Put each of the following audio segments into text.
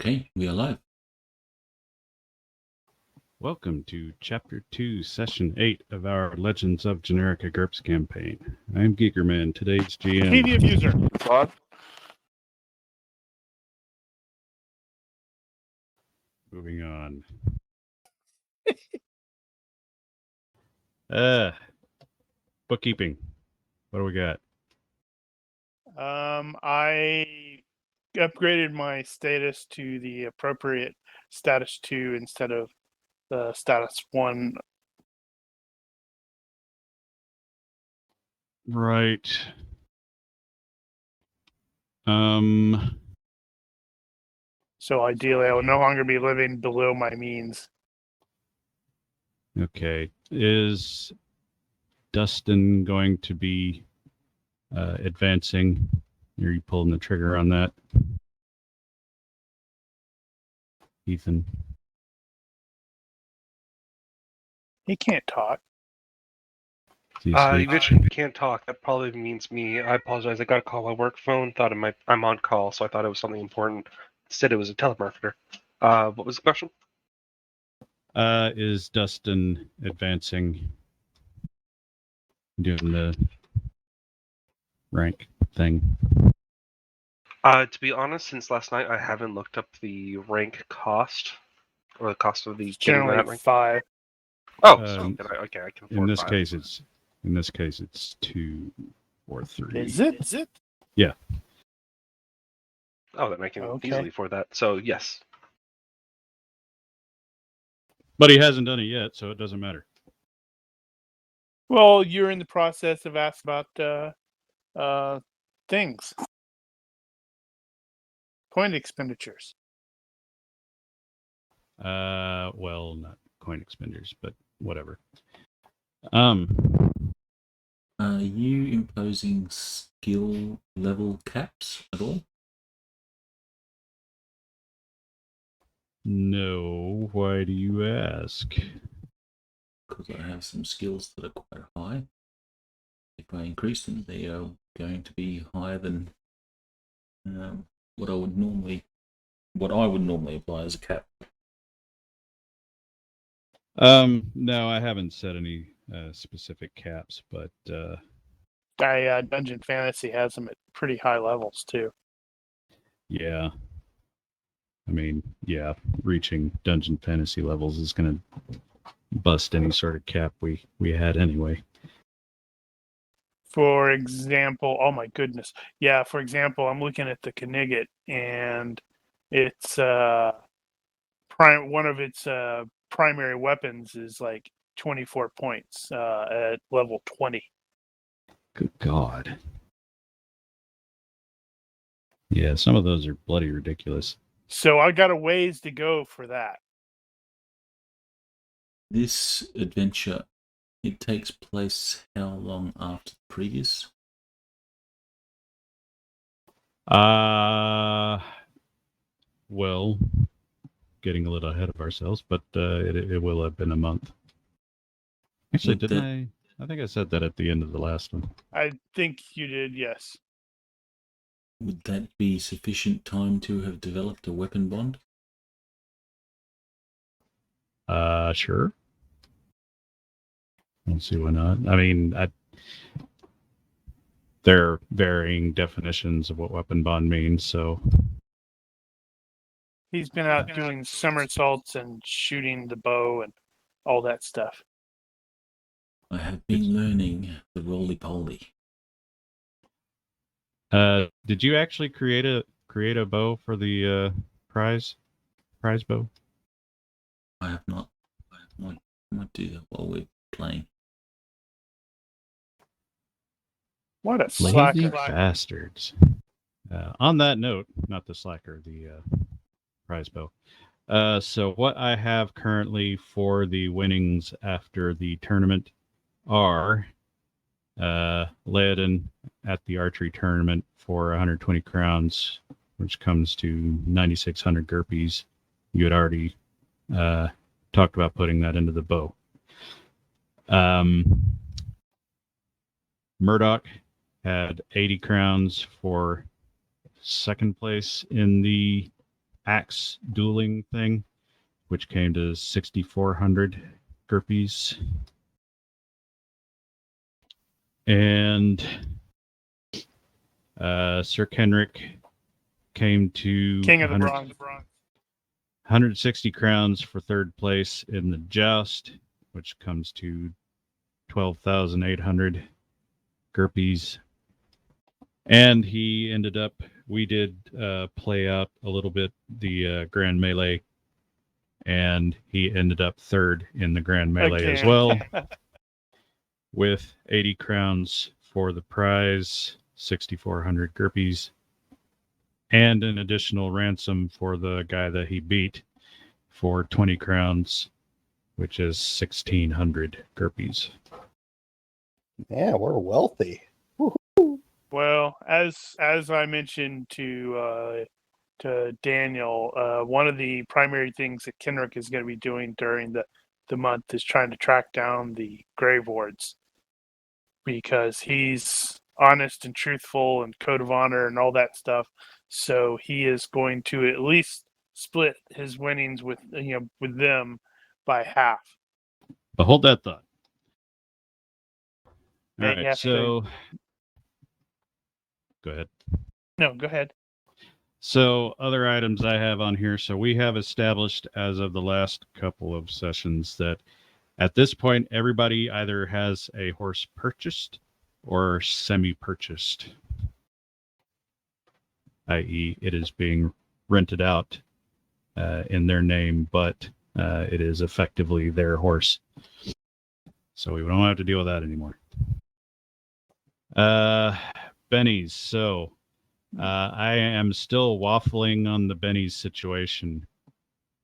Okay, we are live. Welcome to Chapter 2, Session 8 of our Legends of Generica GURPS campaign. I'm Gigermann, today's GM. TV abuser. What? Moving on. Bookkeeping. What do we got? I upgraded my status to the appropriate status 2 instead of the status 1. Right. So ideally, I will no longer be living below my means. Okay. Is Dustin going to be advancing? Are you pulling the trigger on that? Ethan? He can't talk. Do you You speak? mentioned you can't talk. That probably means me. I apologize. I got a call on my work phone. Thought I'm on call, so I thought it was something important. Instead, it was a telemarketer. What was the question? Is Dustin advancing, doing the rank thing? To be honest, since last night, I haven't looked up the rank cost or the cost of the It's getting generally that rank. 5. Oh, so okay, I can afford In this 5. case, it's 2 or 3. Is it? Yeah. Oh, then I can easily afford that. So yes. But he hasn't done it yet, so it doesn't matter. Well, you're in the process of asking about things. Coin expenditures. Well, not coin expenditures, but whatever. Are you imposing skill level caps at all? No, why do you ask? Because I have some skills that are quite high. If I increase them, they are going to be higher than what I would normally apply as a cap. No, I haven't set any specific caps, but Dungeon Fantasy has them at pretty high levels too. yeah. I mean, yeah, reaching Dungeon Fantasy levels is going to bust any sort of cap we had anyway. For example, oh my goodness. Yeah, for example, I'm looking at the Knigget and it's one of its primary weapons is like 24 points at level 20. Good God. Yeah, some of those are bloody ridiculous. So I got a ways to go for that. This adventure, it takes place how long after the previous? Well, getting a little ahead of ourselves, but it will have been a month. Actually, I think I said that at the end of the last one. I think you did, yes. Would that be sufficient time to have developed a weapon bond? Sure. I don't see why not. I mean, there are varying definitions of what weapon bond means, so... He's been out doing somersaults and shooting the bow and all that stuff. I have been learning the roly-poly. Did you actually create a bow for the prize bow? I have not. I might do that while we're playing. What a Lazy slacker. bastards. On that note, not the slacker, the prize bow. So what I have currently for the winnings after the tournament are Leoden at the archery tournament for 120 crowns, which comes to 9,600 GURPS. You had already talked about putting that into the bow. Murdoch had 80 crowns for second place in the axe dueling thing, which came to 6,400 GURPS. And Sir Kenrick came to King of the 100 Bronx. 160 crowns for third place in the joust, which comes to 12,800 GURPS. And he ended up, we did play out a little bit the Grand Melee, and he ended up third in the Grand Melee as Again. well, with 80 crowns for the prize, 6,400 GURPS, and an additional ransom for the guy that he beat for 20 crowns, which is 1,600 GURPS. Yeah, we're wealthy. Well, as I mentioned to Daniel, one of the primary things that Kenrick is going to be doing during the month is trying to track down the grave wards, because he's honest and truthful and code of honor and all that stuff. So he is going to at least split his winnings with them by half. But hold that thought. All They right, have so go ahead. No, go ahead. So other items I have on here. So we have established as of the last couple of sessions that at this point, everybody either has a horse purchased or semi-purchased, i.e. it is being rented out in their name, but it is effectively their horse. So we don't have to deal with that anymore. Bennies. So I am still waffling on the Bennies situation.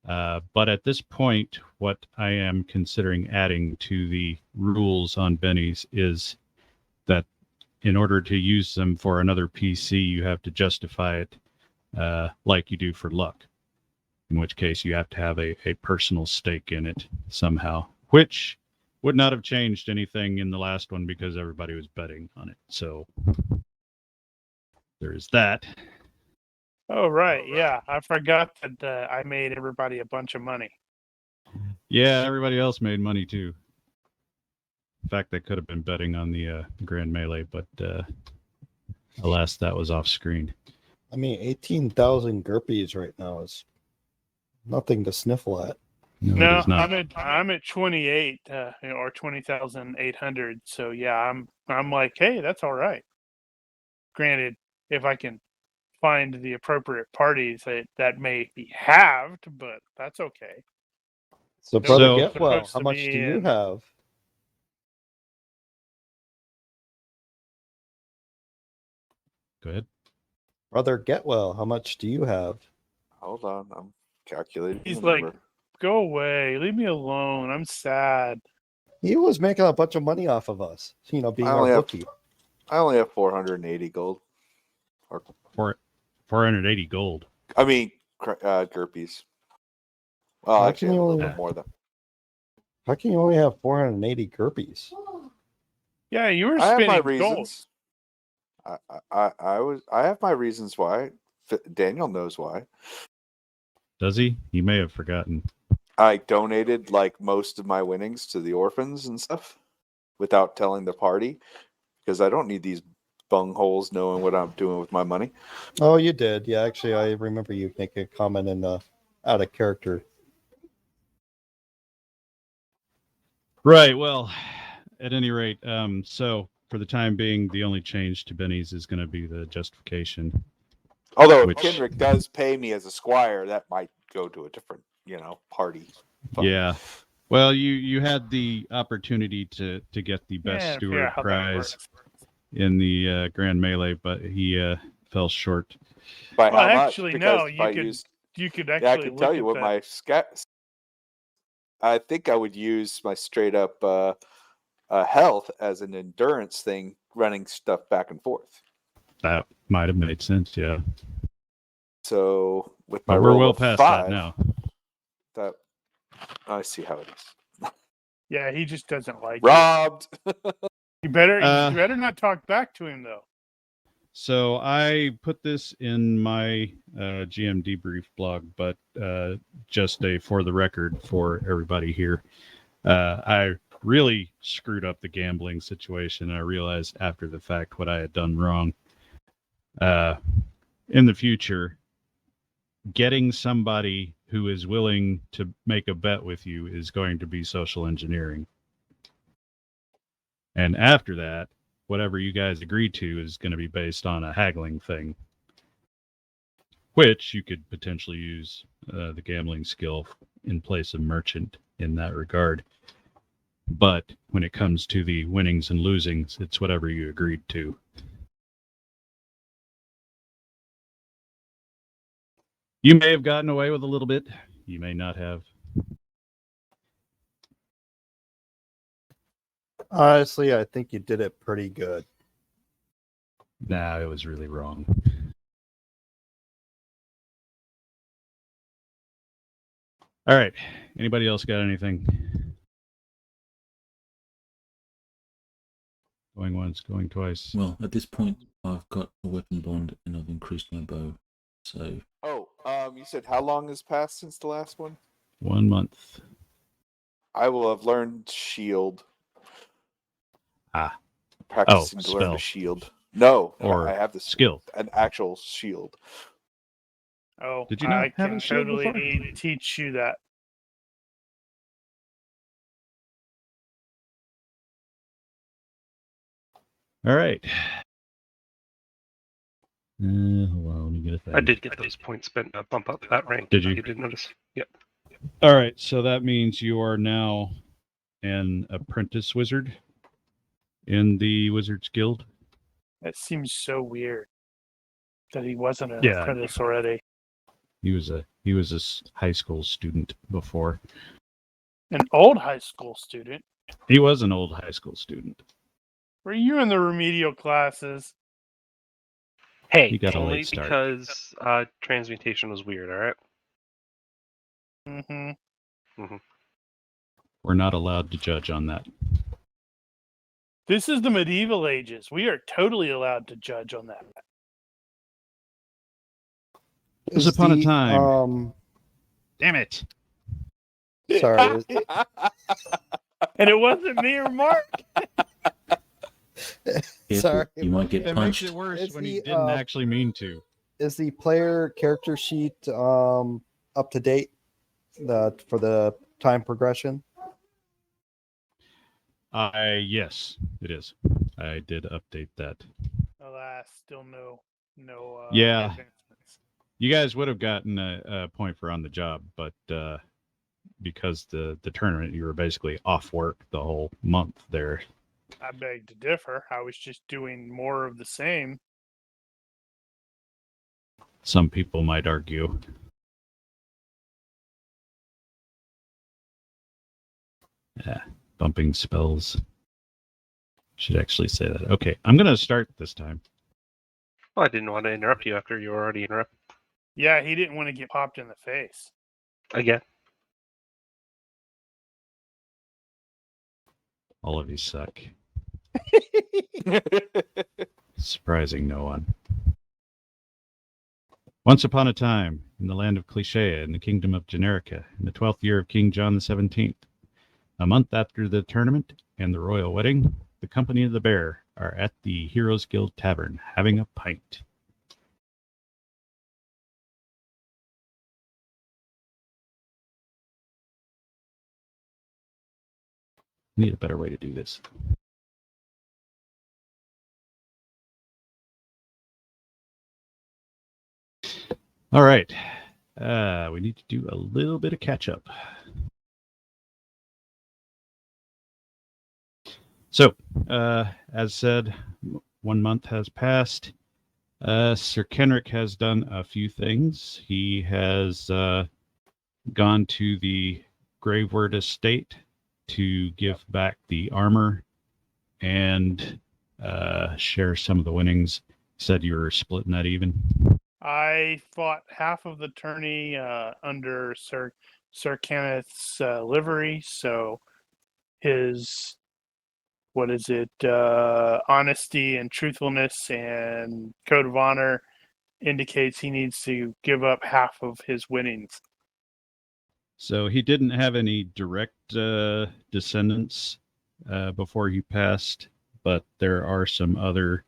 But at this point, what I am considering adding to the rules on Bennies is that in order to use them for another PC, you have to justify it like you do for luck, in which case you have to have a personal stake in it somehow, which would not have changed anything in the last one because everybody was betting on it. So there is that. Oh, right. Yeah. I forgot that I made everybody a bunch of money. Yeah, everybody else made money too. In fact, they could have been betting on the Grand Melee, but alas, that was off screen. I mean, 18,000 GURPS right now is nothing to sniffle at. No, it is not. I'm at 28 or 20,800. So yeah, I'm like, hey, that's all right. Granted, if I can find the appropriate parties, that may be halved, but that's okay. So, They're Brother So- Getwell, supposed how to much be do you in- have? Go ahead. Brother Getwell, how much do you have? Hold on, I'm calculating. He's the like, number. go away, leave me alone. I'm sad. He was making a bunch of money off of us, being I our only have- bookie. I only have 480 gold. 480 gold. I mean, GURPS. Well, How actually, can I have a you little only- bit more than. How can you only have 480 GURPS? Yeah, you were I have my spinning gold. reasons. I have my reasons why. Daniel knows why. Does he? He may have forgotten. I donated like most of my winnings to the orphans and stuff without telling the party because I don't need these bungholes knowing what I'm doing with my money. Oh, you did. Yeah, actually, I remember you making a comment in out of character. Right. Well, at any rate, so for the time being, the only change to Benny's is going to be the justification. Although Which- if Kendrick does pay me as a squire, that might go to a different, party. fund. Yeah. Well, you had the opportunity to get the best Yeah, figure steward out how that prize works. in the Grand Melee, but he fell short. By Well, how much? actually, Because no, if I you could used, You could I actually can tell look you at what that. my I think I would use my straight up health as an endurance thing, running stuff back and forth. That might have made sense, yeah. So with my But we're roll well of past 5, that now. that I see how it is. Yeah, he just doesn't like you. Robbed. You better Uh, you better not talk back to him though. So I put this in my GM debrief blog, but just a for the record for everybody here. I really screwed up the gambling situation. I realized after the fact what I had done wrong. In the future, getting somebody who is willing to make a bet with you is going to be social engineering. And after that, whatever you guys agree to is going to be based on a haggling thing, which you could potentially use the gambling skill in place of merchant in that regard. But when it comes to the winnings and losings, it's whatever you agreed to. You may have gotten away with a little bit. You may not have. Honestly, I think you did it pretty good. Nah, it was really wrong. All right. Anybody else got anything? Going once, going twice. Well, at this point, I've got a weapon bond and I've increased my bow. So, You said how long has passed since the last one? 1 month. I will have learned shield. Ah. Practicing to learn spell. a shield. No, Or I have the skill. an actual shield. Oh, Did you not I have can a shield totally before? teach you that. All right. Hold on, let me get a thing. I did get those points spent to bump up that rank. Did you? You did notice? Yep. All right, so that means you are now an apprentice wizard in the Wizards Guild. That seems so weird that he wasn't an Yeah. apprentice already. He was a high school student before. An old high school student. He was an old high school student. Were you in the remedial classes? Hey, You got a only late start. because transmutation was weird, all right? Mm-hmm. We're not allowed to judge on that. This is the medieval ages. We are totally allowed to judge on that. Once upon a time. Damn it. Sorry. And it wasn't me or Mark. careful, Sorry. you might get It punched. makes it worse Is when he he, didn't actually mean to. Is the player character sheet up to date for the time progression? Yes, it is. I did update that. Alas, still no Yeah. advancements. You guys would have gotten a point for on the job, but because the tournament, you were basically off work the whole month there. I beg to differ. I was just doing more of the same. Some people might argue. Yeah, bumping spells. Should actually say that. Okay, I'm going to start this time. Well, I didn't want to interrupt you after you were already interrupted. Yeah, he didn't want to get popped in the face. Again. All of you suck. Surprising no one. Once upon a time, in the land of Cliché, in the kingdom of Generica, in the 12th year of King John the 17th, a month after the tournament and the royal wedding, the company of the Bere are at the Heroes Guild Tavern having a pint. Need a better way to do this. All right. We need to do a little bit of catch up. So, as said, 1 month has passed. Sir Kenrick has done a few things. He has gone to the Graveward Estate to give back the armor and share some of the winnings. Said you were splitting that even. I fought half of the tourney under Sir Kenneth's livery, so his what is it? Honesty and truthfulness and code of honor indicates he needs to give up half of his winnings. So he didn't have any direct descendants before he passed, but there are some other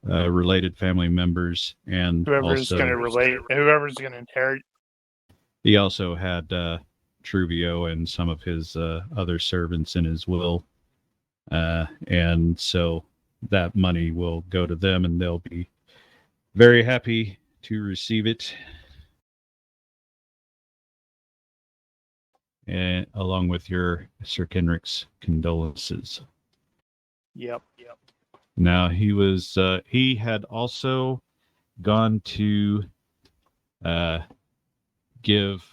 related family members, and Whoever's also going to relate, whoever's going to inherit. he also had Truvio and some of his other servants in his will, and so that money will go to them, and they'll be very happy to receive it. And along with your Sir Kenric's condolences. Yep. Now he had also gone to give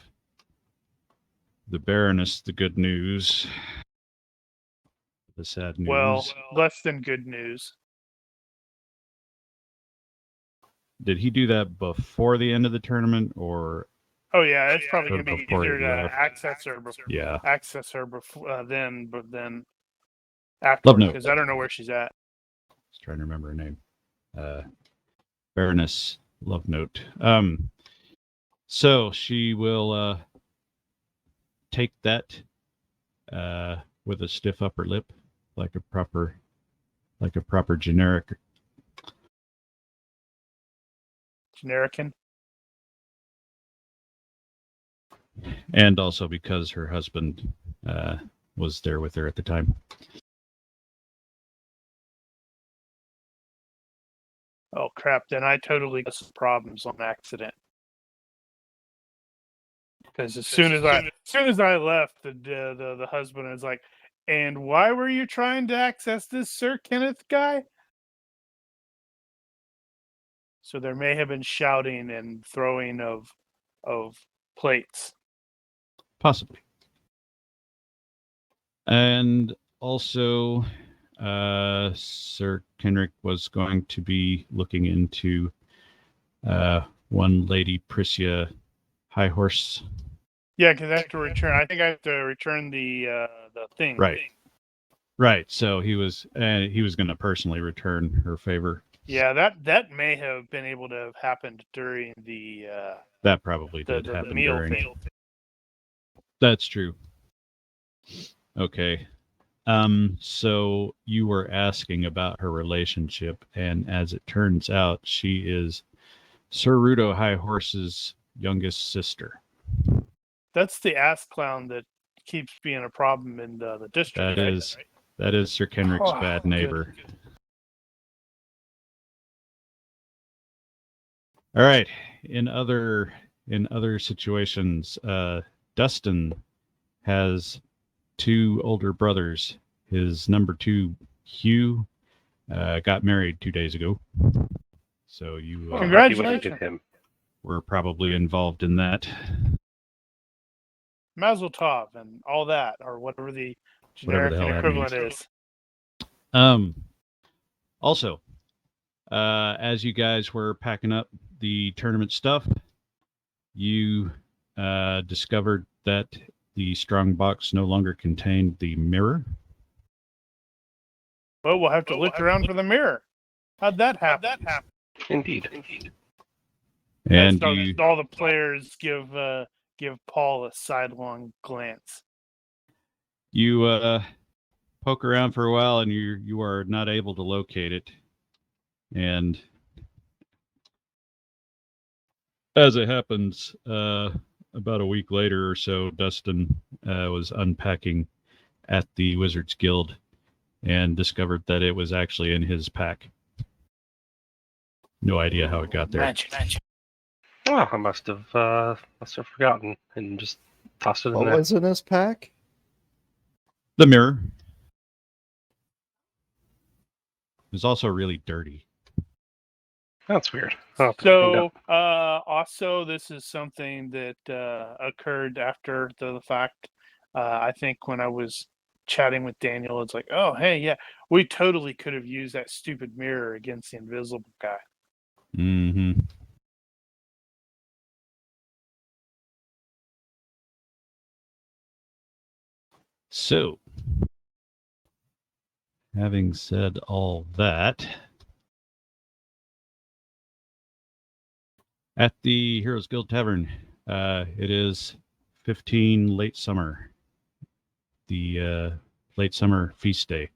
the Baroness the good news, the sad news. Well, less than good news. Did he do that before the end of the tournament, or? Oh yeah, it's probably going to be Before he easier to left. access her before Yeah, then, but then Love afterwards, note. because I don't know where she's at. I was trying to remember her name. Baroness Love Note. So she will take that with a stiff upper lip, like a proper generic. Generican. And also because her husband was there with her at the time. Oh crap! Then I totally got some problems on accident. Because as soon as I left, the husband was like, "And why were you trying to access this Sir Kenneth guy?" So there may have been shouting and throwing of plates. Possibly. And also, Sir Kenric was going to be looking into one Lady Priscia High Horse. Yeah, because I have to return. I think I have to return the thing. Right. So he was going to personally return her favor. Yeah, that may have been able to have happened during the That probably did the happen meal during. thing. That's true. Okay. So you were asking about her relationship, and as it turns out, she is Sir Rudo High Horse's youngest sister. That's the ass clown that keeps being a problem in the district. That is Sir Kenric's Oh, bad neighbor. good. All right. In other situations, Dustin has two older brothers. His number 2, Hugh, got married 2 days ago. So you Congratulations. Him. were probably involved in that. Mazel tov and all that, or whatever the generic hell that equivalent means. is. Also, as you guys were packing up the tournament stuff, you discovered that the strong box no longer contained the mirror. Well, we'll have to look around for the mirror. How'd that happen? Indeed. And all the players give Paul a sidelong glance. you poke around for a while, and you are not able to locate it. And as it happens, about a week later or so, Dustin was unpacking at the Wizards Guild and discovered that it was actually in his pack. No idea how it got there. Magic. Oh, I must have forgotten and just tossed it in What there. was in his pack? The mirror. It was also really dirty. That's weird. So, also, this is something that occurred after the fact. I think when I was chatting with Daniel, it's like, oh, hey, yeah, we totally could have used that stupid mirror against the invisible guy. Mm-hmm. So, having said all that, at the Heroes Guild Tavern, it is 15 late summer, the late summer feast day.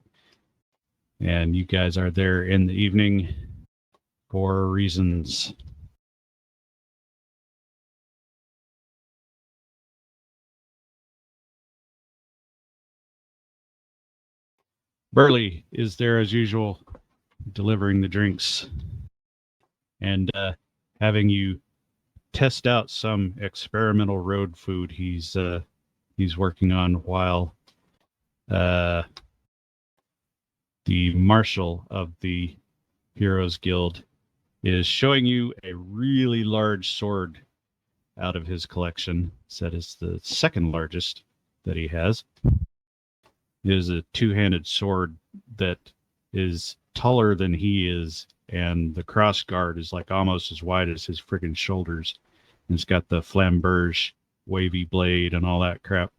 And you guys are there in the evening for reasons. Burley is there as usual, delivering the drinks and having you test out some experimental road food he's working on, while the marshal of the Heroes Guild is showing you a really large sword out of his collection. That is the second largest that he has. It is a two-handed sword that is taller than he is, and the cross guard is like almost as wide as his friggin' shoulders. And it's got the flamberge wavy blade and all that crap.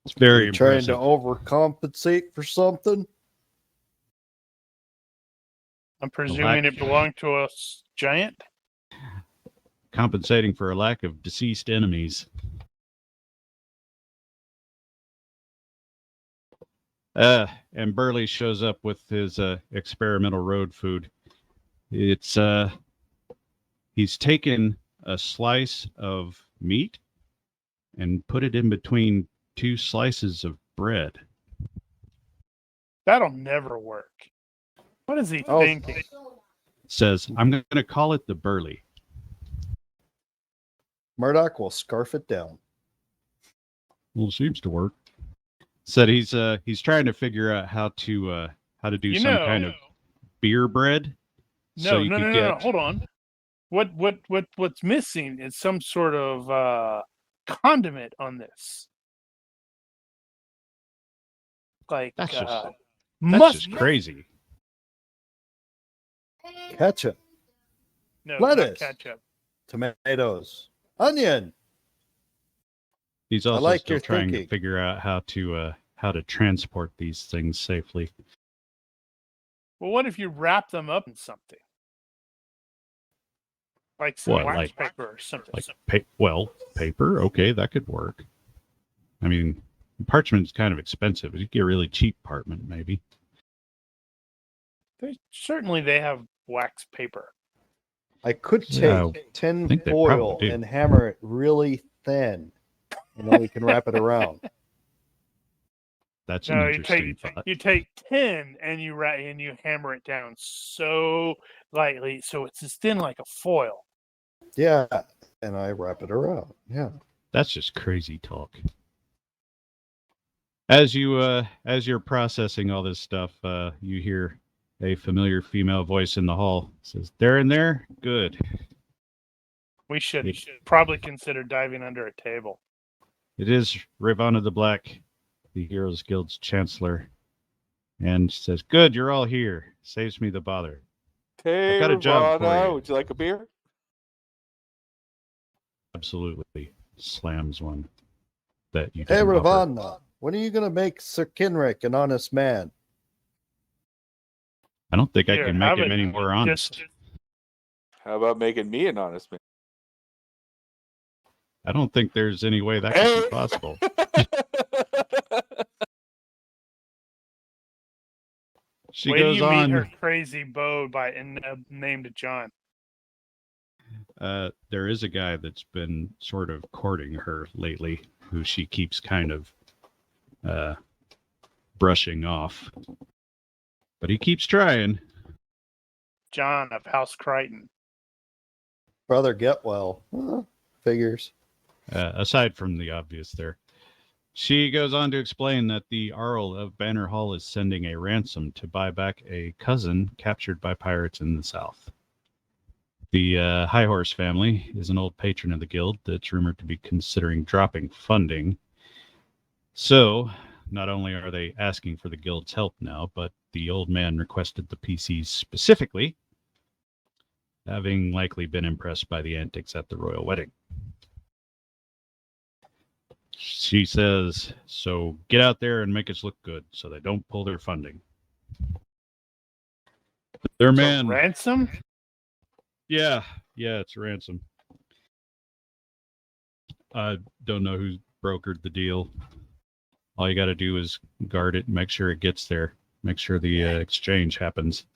It's very You're trying impressive. to overcompensate for something? I'm presuming it belonged to a giant. Compensating for a lack of deceased enemies. And Burley shows up with his experimental road food. It's he's taken a slice of meat and put it in between two slices of bread. That'll never work. What is he thinking? Says, I'm going to call it the Burley. Murdoch will scarf it down. Well, it seems to work. Said he's trying to figure out how to do some kind of beer bread. No. Hold on. What's missing is some sort of condiment on this. Like That's just mustard. crazy. Ketchup, No, lettuce, not ketchup. tomatoes, onion. He's also like still your trying thinking. to figure out how to transport these things safely. Well, what if you wrap them up in something? Like some What, wax paper or something. Paper. Okay, that could work. I mean, parchment's kind of expensive. You get really cheap parchment, maybe. Certainly, they have wax paper. I could take Yeah, tin think they foil probably do. and hammer it really thin, and then we can wrap it around. That's No, an interesting thought. you take tin and you hammer it down so lightly, so it's as thin like a foil. Yeah, and I wrap it around. Yeah. That's just crazy talk. As you're processing all this stuff, you hear a familiar female voice in the hall. It says, "They're in there? Good." We should probably consider diving under a table. It is Ravana the Black, the Heroes Guild's chancellor, and says, "Good, you're all here. Saves me the bother. Hey, I've got a job for Ravana, you." would you like a beer? Absolutely slams one that you Hey, didn't offer. Ravana, when are you going to make Sir Kenrick an honest man? I don't think I Here, can make have him it. any more honest. Just- How about making me an honest man? I don't think there's any way that could be possible. She Wait till goes you meet on. her crazy beau named John. There is a guy that's been sort of courting her lately, who she keeps kind of brushing off. But he keeps trying. John of House Crichton. Brother Getwell. Figures. Aside from the obvious there. She goes on to explain that the Arl of Banner Hall is sending a ransom to buy back a cousin captured by pirates in the south. The High Horse family is an old patron of the guild that's rumored to be considering dropping funding. So, not only are they asking for the guild's help now, but the old man requested the PCs specifically, having likely been impressed by the antics at the royal wedding. She says, so get out there and make us look good so they don't pull their funding. Their So man. ransom? Yeah, it's a ransom. I don't know who brokered the deal. All you got to do is guard it, make sure it gets there, make sure the exchange happens.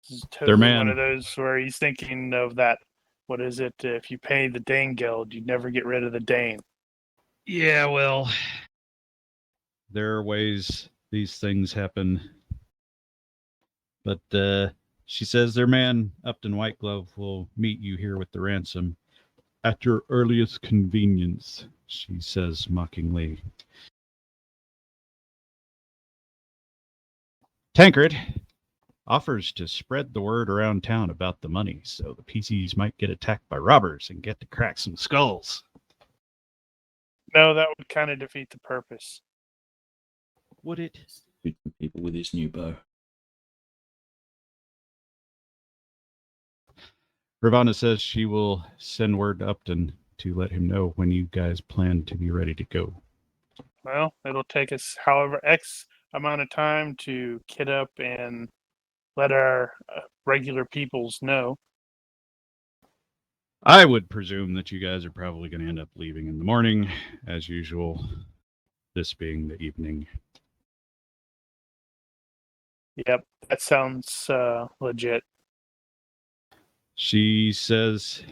This is Their totally man. one of those where he's thinking of that. What is it? If you pay the Dane Guild, you never get rid of the Dane. Yeah, well, there are ways these things happen. But she says their man, Upton White Glove, will meet you here with the ransom at your earliest convenience, she says mockingly. Tancred offers to spread the word around town about the money so the PCs might get attacked by robbers and get to crack some skulls. No, that would kind of defeat the purpose. Would it? Shoot some people with his new bow. Ravana says she will send word to Upton to let him know when you guys plan to be ready to go. Well, it'll take us however X amount of time to kit up and let our regular peoples know. I would presume that you guys are probably going to end up leaving in the morning, as usual, this being the evening. Yep, that sounds legit. She says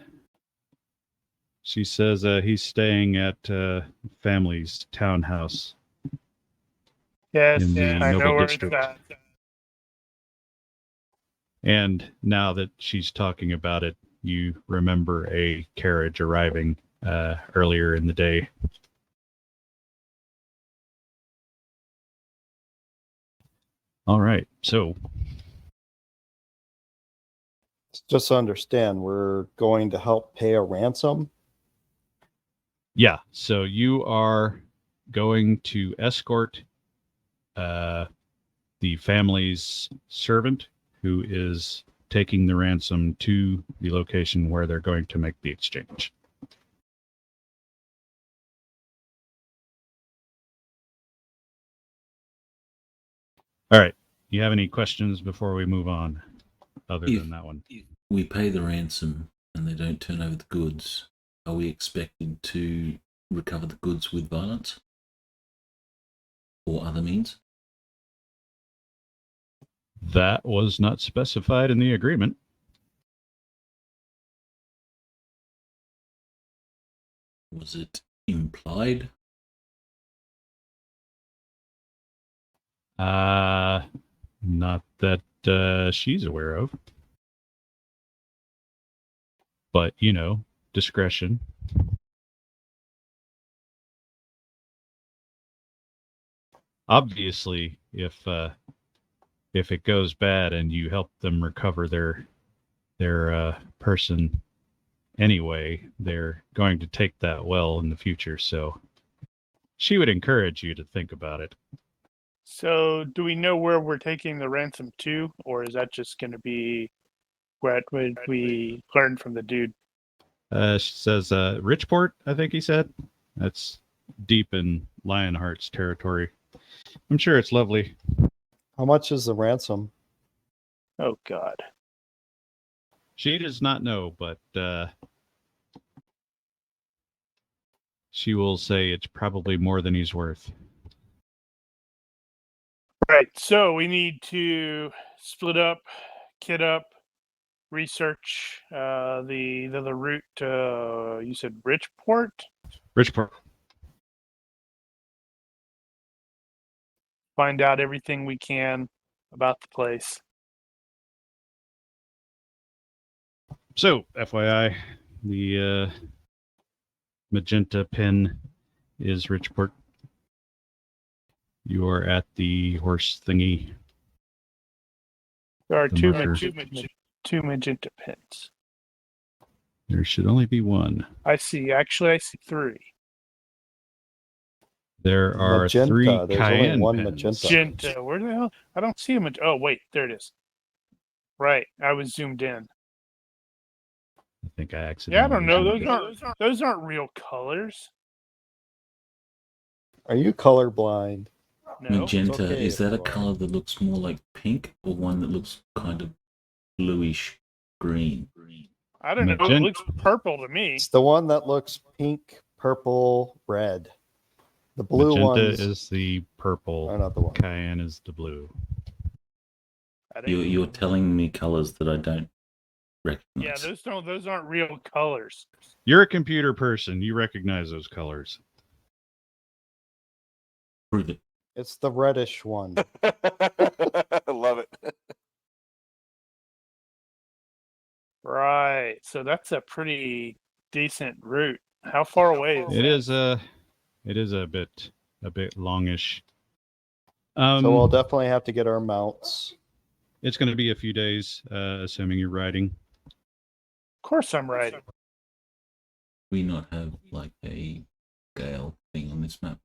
he's staying at family's townhouse. Yes, In the I know Noble where District. it's at. And now that she's talking about it, you remember a carriage arriving earlier in the day. All right, so Just to understand, we're going to help pay a ransom. yeah, so you are going to escort the family's servant who is taking the ransom to the location where they're going to make the exchange. All right. You have any questions before we move on, other than that one? If we pay the ransom and they don't turn over the goods, are we expected to recover the goods with violence or other means? That was not specified in the agreement. Was it implied? Not that she's aware of. But, discretion. Obviously, if it goes bad and you help them recover their person anyway, they're going to take that well in the future. So she would encourage you to think about it. So, do we know where we're taking the ransom to, or is that just going to be what we learned from the dude? She says, Richport, I think he said. That's deep in Lionheart's territory. I'm sure it's lovely. How much is the ransom? Oh, God. She does not know, but she will say it's probably more than he's worth. Right. So, we need to split up, kit up, research the route to, you said Richport? Richport. Find out everything we can about the place. So, FYI, the magenta pin is Richport. You are at the horse thingy. There are The two marker. magenta pins. There should only be one. I see 3. There are Magenta. 3 There's cayenne only one pins. Magenta. Where the hell? I don't see a magenta. Oh, wait, there it is. Right, I was zoomed in. I think I accidentally. Yeah, I don't know. Those aren't real colors. Are you colorblind? No. Magenta, okay is if that a you are. color that looks more like pink or one that looks kind of bluish green? I don't know. It Magenta. looks purple to me. It's the one that looks pink, purple, red. The blue Magenta ones is the purple. are not the one. Cayenne is the blue. I think- You're telling me colors that I don't yeah, recognize. those aren't real colors. You're a computer person. You recognize those colors. Prove it. It's the reddish one. I love it. Right. So that's a pretty decent route. How far away is It is a bit longish. So we'll definitely have to get our mounts. It's going to be a few days, assuming you're riding. Of course I'm right. We not have like a gale thing on this map.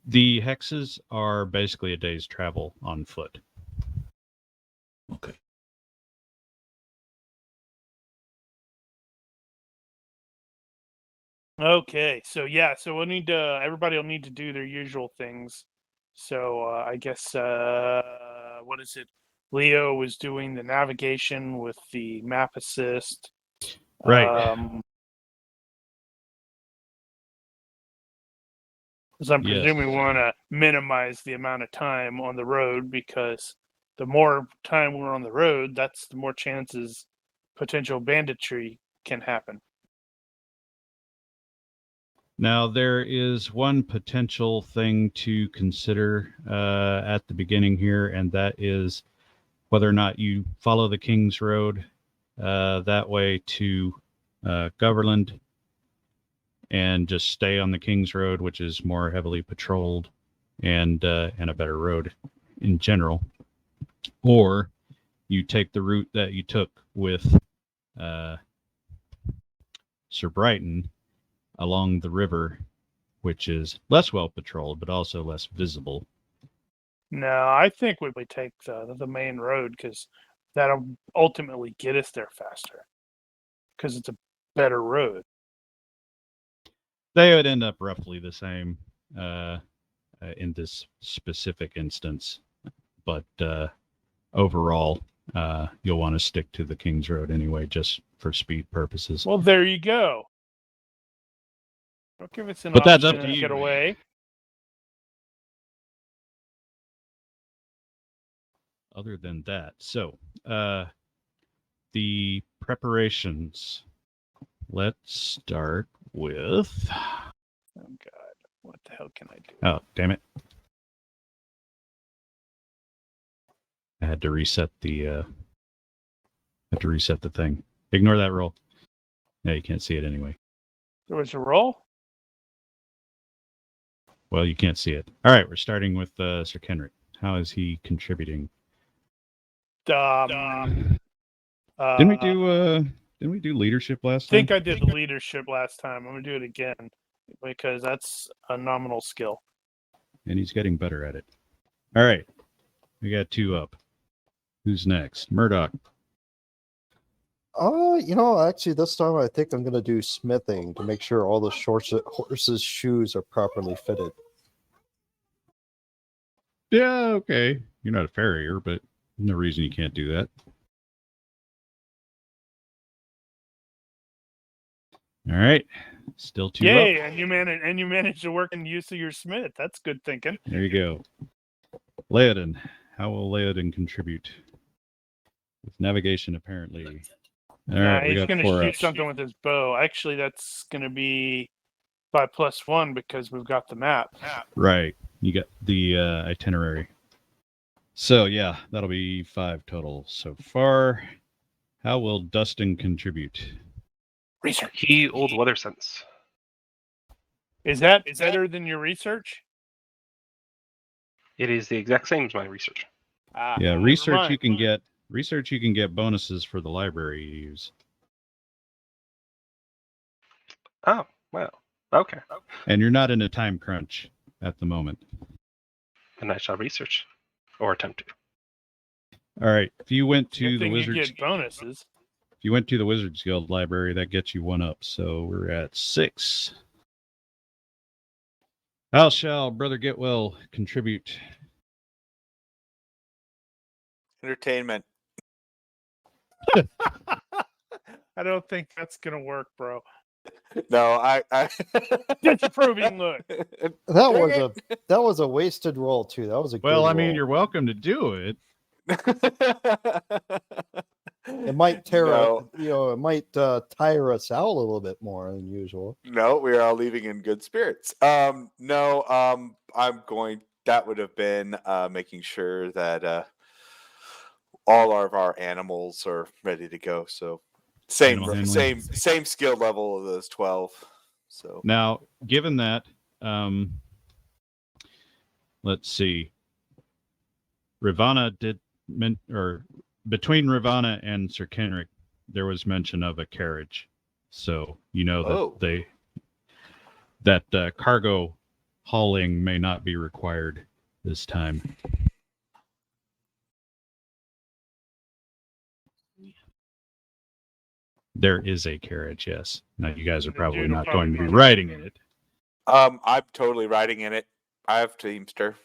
The hexes are basically a day's travel on foot. Okay. Okay. So yeah, so we'll need to everybody will need to do their usual things. So I guess what is it? Leo was doing the navigation with the map assist. Right. Because I'm Yes. presuming we want to minimize the amount of time on the road, because the more time we're on the road, that's the more chances potential banditry can happen. Now, there is one potential thing to consider at the beginning here, and that is whether or not you follow the King's Road that way to Goverland and just stay on the King's Road, which is more heavily patrolled and a better road in general, or you take the route that you took with Sir Brighton along the river, which is less well patrolled but also less visible. No, I think we would take the main road, because that'll ultimately get us there faster, because it's a better road. They would end up roughly the same in this specific instance, but overall, you'll want to stick to the King's Road anyway, just for speed purposes. Well, there you go. Don't give us an But that's option up to you. get away. Other than that, so the preparations. Let's start with. Oh God, what the hell can I do? Oh, damn it! I had to reset the. Thing. Ignore that roll. Yeah, you can't see it anyway. There was a roll. Well, you can't see it. All right, we're starting with Sir Kenrick. How is he contributing? Didn't Didn't we do leadership last I think time? I did leadership last time. I'm gonna do it again, because that's a nominal skill. And he's getting better at it. All right, we got 2 up. Who's next? Murdoch. Actually this time I think I'm gonna do smithing to make sure all the horses' shoes are properly fitted. Yeah, okay. You're not a farrier, but no reason you can't do that. All right, still 2 Yay! up. And you managed to work in use of your smith. That's good thinking. There you go. Leodin. How will Leodin contribute? With navigation, apparently. All right, we he's got gonna 4 shoot ups. something with his bow. Actually, that's gonna be by +1 because we've got the map. Right. You got the itinerary. So, yeah, that'll be 5 total so far. How will Dustin contribute? Research. He old weather sense. Is that better than your research? It is the exact same as my research. Yeah, Never research mind. you can get bonuses for the library you use. Oh, well. Okay. And you're not in a time crunch at the moment. And I shall research. Or attempt to. All right. If you went to Good the thing you Wizards get bonuses. If you went to the Wizards Guild library, that gets you 1 up. So we're at 6. How shall Brother Getwell contribute? Entertainment. I don't think that's gonna work, bro. No, I Disapproving look. That was a wasted roll too. That was a Well, good I mean, roll. you're welcome to do it. It might No. it might tire us out a little bit more than usual. No, we're all leaving in good spirits. No, I'm going. That would have been making sure that all of our animals are ready to go. So same Animal handling. same skill level of those 12. So Now, given that, let's see. Ravana between Ravana and Sir Kenrick, there was mention of a carriage. So you know that cargo hauling may not be required this time. There is a carriage, yes. Now you guys are probably not going to be riding in it. I'm totally riding in it. I have Teamster.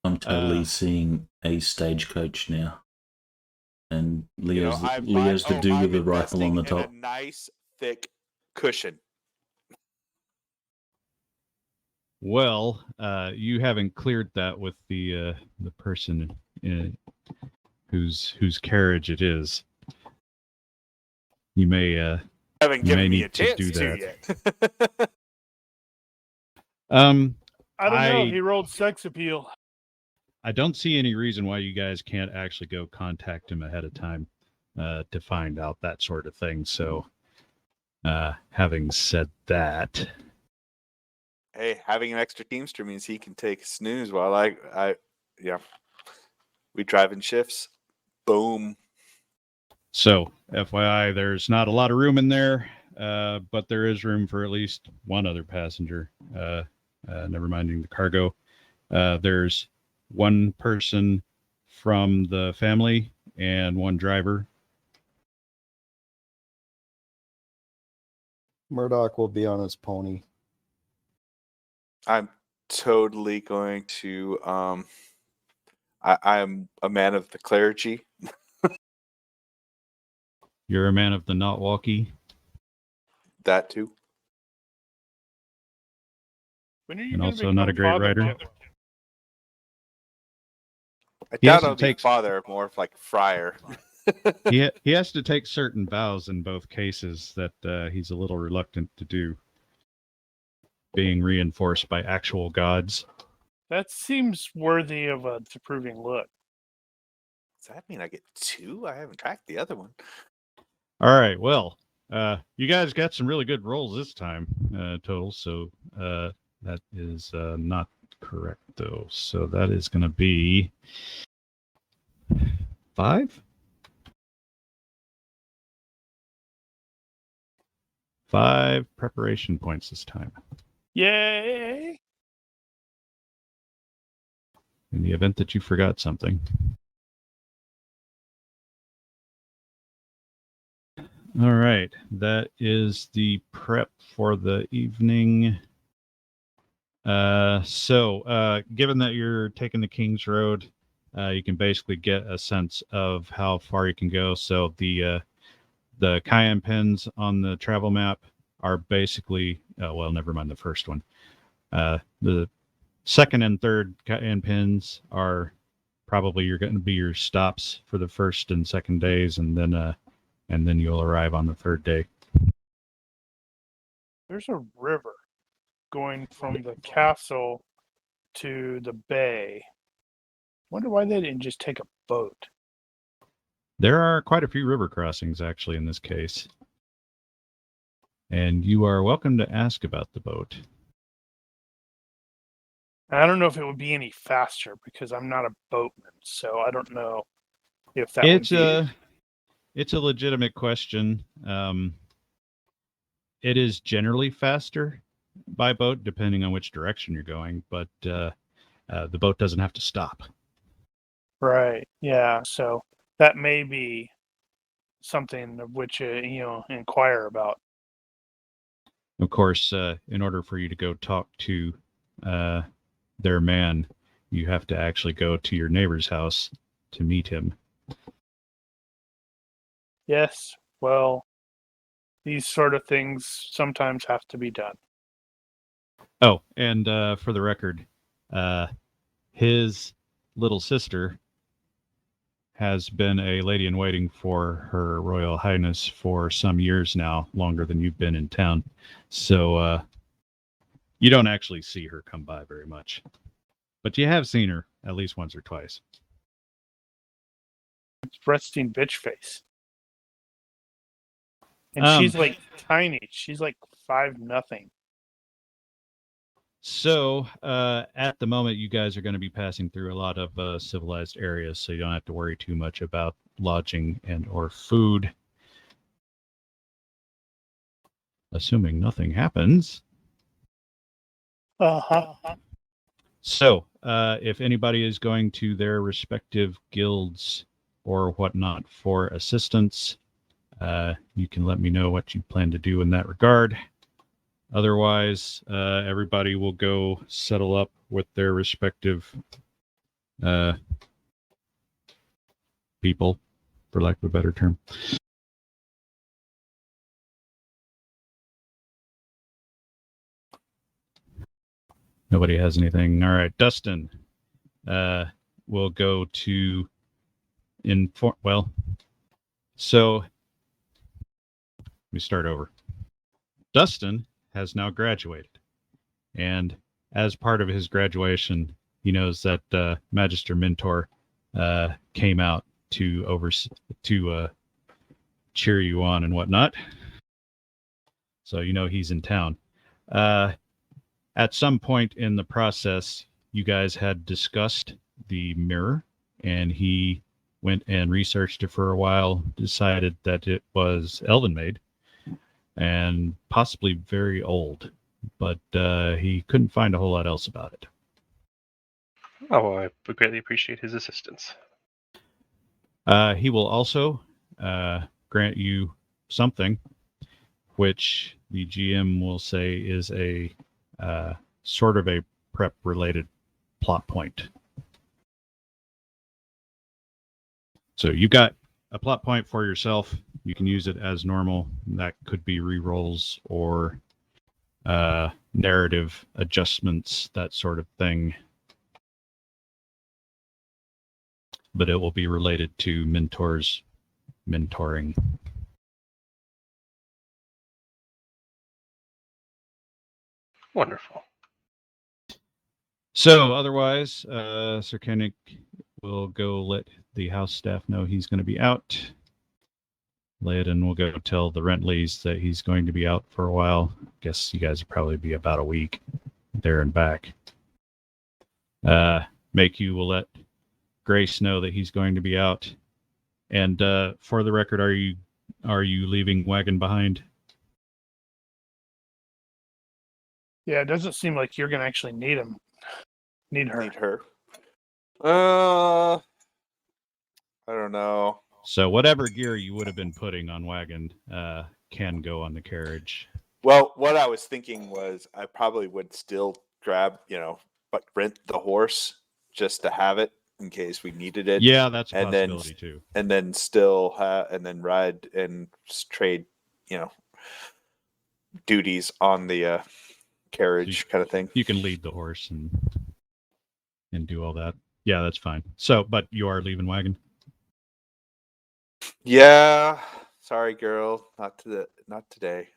I'm totally seeing a stagecoach now. And Leo's the dude with the rifle on the top. A nice thick cushion. Well, you haven't cleared that with the person whose carriage it is. You may Haven't given me a need to chance do to that. yet. I don't know. He rolled sex appeal. I don't see any reason why you guys can't actually go contact him ahead of time to find out that sort of thing. So, having said that, Hey, having an extra Teamster means he can take a snooze while we drive in shifts. Boom. So, FYI, there's not a lot of room in there, but there is room for at least one other passenger. Never minding the cargo. There's one person from the family and one driver. Murdoch will be on his pony. I'm totally going to. I am a man of the clergy. You're a man of the not walkie. That too. When are you And gonna also not a become great father? writer. I He doubt has to I'll be take- father, more of like friar. He has to take certain vows in both cases that he's a little reluctant to do, being reinforced by actual gods. That seems worthy of a disapproving look. Does that mean I get 2? I haven't tracked the other one. All right, well, you guys got some really good rolls this time total, so that is not correct though. So that is going to be 5. 5 preparation points this time. Yay! In the event that you forgot something. All right, that is the prep for the evening. So given that you're taking the King's Road, you can basically get a sense of how far you can go. So the cayenne pins on the travel map are basically, well, never mind the first one. The second and third cayenne pins are probably going to be your stops for the first and second days, and then you'll arrive on the third day. There's a river going from the castle to the bay. Wonder why they didn't just take a boat. There are quite a few river crossings actually in this case. And you are welcome to ask about the boat. I don't know if it would be any faster because I'm not a boatman, so I don't know if that It's a legitimate question. It is generally faster by boat, depending on which direction you're going, but the boat doesn't have to stop. Right. Yeah. So that may be something of which inquire about. Of course, in order for you to go talk to their man, you have to actually go to your neighbor's house to meet him. Yes, well, these sort of things sometimes have to be done. Oh, and for the record, his little sister has been a lady in waiting for Her Royal Highness for some years now, longer than you've been in town. So you don't actually see her come by very much. But you have seen her at least once or twice. It's resting bitch face. And Um, she's like tiny. She's like 5'0". So at the moment, you guys are going to be passing through a lot of civilized areas, so you don't have to worry too much about lodging and or food. Assuming nothing happens. Uh-huh. So if anybody is going to their respective guilds or whatnot for assistance, you can let me know what you plan to do in that regard. Otherwise, everybody will go settle up with their respective people, for lack of a better term. Nobody has anything. All right, Dustin will go to inform. Well, so let me start over. Dustin has now graduated, and as part of his graduation, he knows that Magister Mentor came out to cheer you on and whatnot. So you know he's in town. At some point in the process, you guys had discussed the mirror, and he went and researched it for a while, decided that it was elven made and possibly very old, but he couldn't find a whole lot else about it. Oh, I would greatly appreciate his assistance. He will also grant you something, which the GM will say is a sort of a prep-related plot point. So you got a plot point for yourself. You can use it as normal. That could be rerolls or narrative adjustments, that sort of thing. But it will be related to mentors mentoring. Wonderful. So otherwise, Sir Koenig will go let the house staff know he's going to be out. Laodin will go tell the Rentleys that he's going to be out for a while. Guess you guys will probably be about a week there and back. Makyu will let Grace know that he's going to be out. And for the record, are you leaving Wagon behind? Yeah, it doesn't seem like you're gonna actually need him. Need her. Need her. I don't know. So whatever gear you would have been putting on Wagon can go on the carriage. Well, what I was thinking was I probably would still grab, but rent the horse just to have it in case we needed it. Yeah, that's a and possibility then, too. And then still and then ride and trade, duties on the carriage kind of thing. You can lead the horse and do all that. Yeah, that's fine. So, but you are leaving Wagon? Yeah. Sorry, girl. Not today.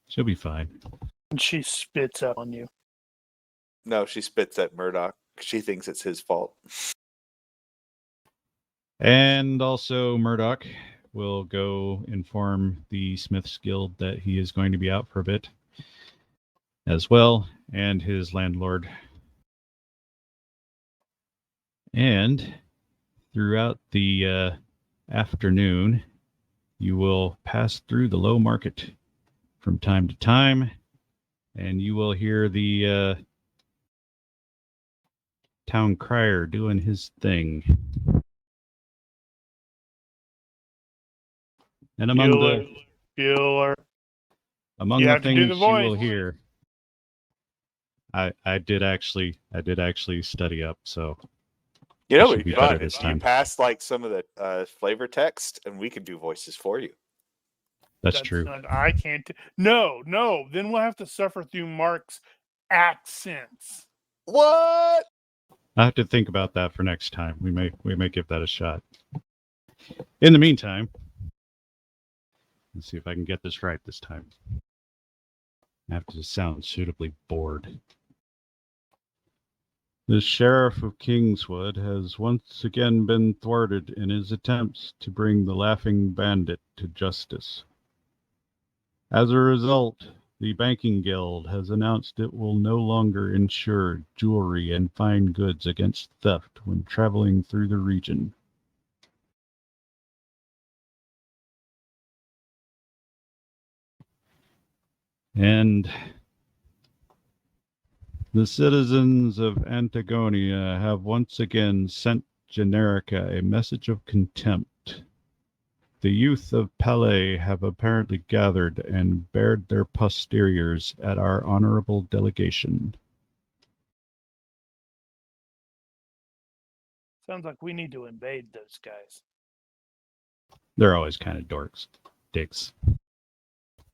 She'll be fine. And she spits up on you. No, she spits at Murdoch. She thinks it's his fault. And also Murdoch will go inform the Smith's Guild that he is going to be out for a bit as well, and his landlord. And throughout the afternoon, you will pass through the low market from time to time, and you will hear the town crier doing his thing. And among Bueller. Among You the have to do things the you will voice. hear, I did actually study up, so You know, should it'd be be better fun. this You time. pass like some of the flavor text, and we can do voices for you. that's true. Not, I can't. No. Then we'll have to suffer through Mark's accents. What? I have to think about that for next time. We may give that a shot. In the meantime, let's see if I can get this right this time. I have to sound suitably bored. The Sheriff of Kingswood has once again been thwarted in his attempts to bring the Laughing Bandit to justice. As a result, the Banking Guild has announced it will no longer insure jewelry and fine goods against theft when traveling through the region. And the citizens of Antagonia have once again sent Generica a message of contempt. The youth of Palais have apparently gathered and bared their posteriors at our honorable delegation. Sounds like we need to invade those guys. They're always kind of dorks, dicks,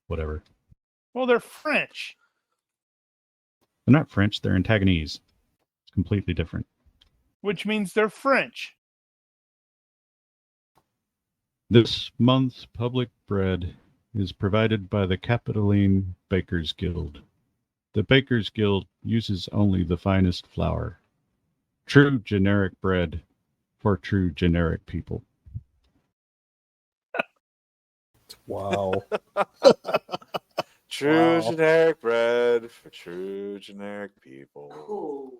whatever. Well, they're French. They're not French, they're Antagonese. It's completely different. Which means they're French. This month's public bread is provided by the Capitoline Bakers Guild. The Bakers Guild uses only the finest flour. True generic bread for true generic people. Wow. True Wow. generic bread for true generic people.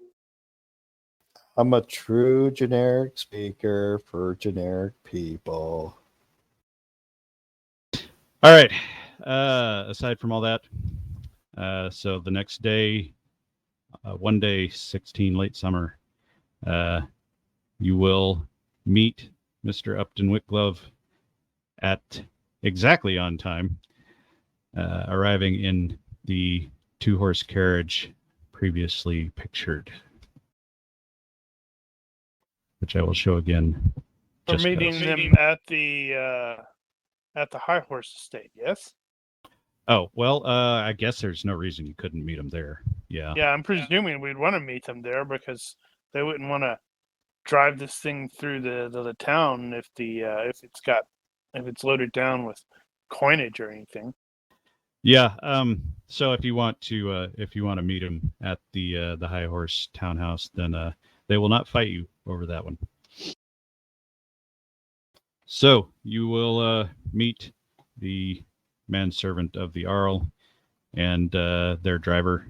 I'm a true generic speaker for generic people. All right. Aside from all that, so the next day, one day, 16 late summer, you will meet Mr. Upton Whitglove at exactly on time, arriving in the 2-horse carriage previously pictured, which I will show again. We're just meeting because. them at the High Horse Estate. Yes. Oh, well, I guess there's no reason you couldn't meet him there. Yeah. Yeah, I'm presuming we'd want to meet them there because they wouldn't want to drive this thing through the town if it's loaded down with coinage or anything. Yeah. So if you want to meet him at the High Horse Townhouse, then they will not fight you over that one. So you will meet the manservant of the Arl and their driver.